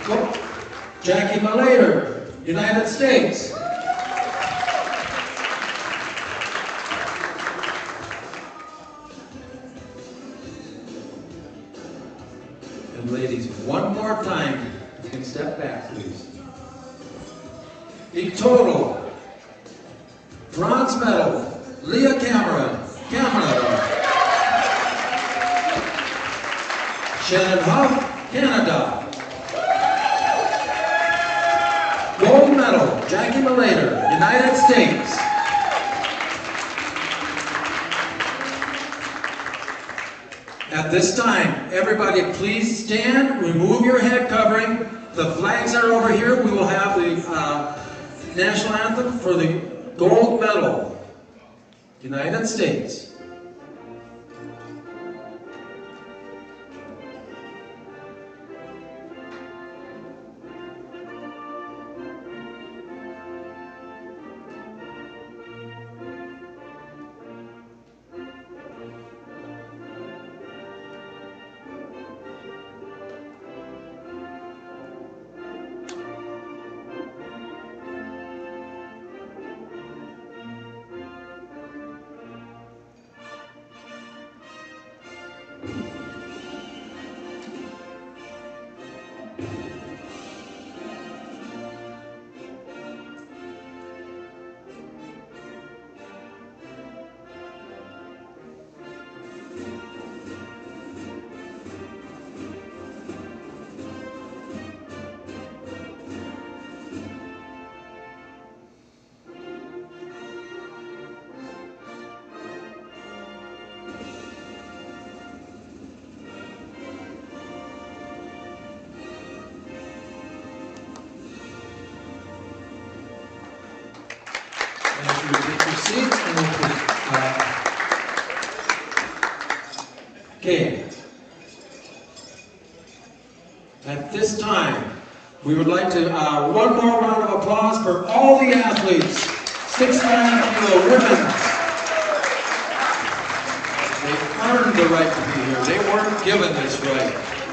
Gold, Jackie Malater, United States. And ladies, one more time, you can step back, please. The total, bronze medal, Leah Cameron, Canada. Shannon Huff, Canada. Gold medal, Jackie Malater, United States. At this time, everybody please stand, remove your head covering. The flags are over here. We will have the national anthem for the gold medal, United States. As you take your seats, and okay. At this time, we would like to one more round of applause for all the athletes. 69 kilo women. They earned the right to be here. They weren't given this right.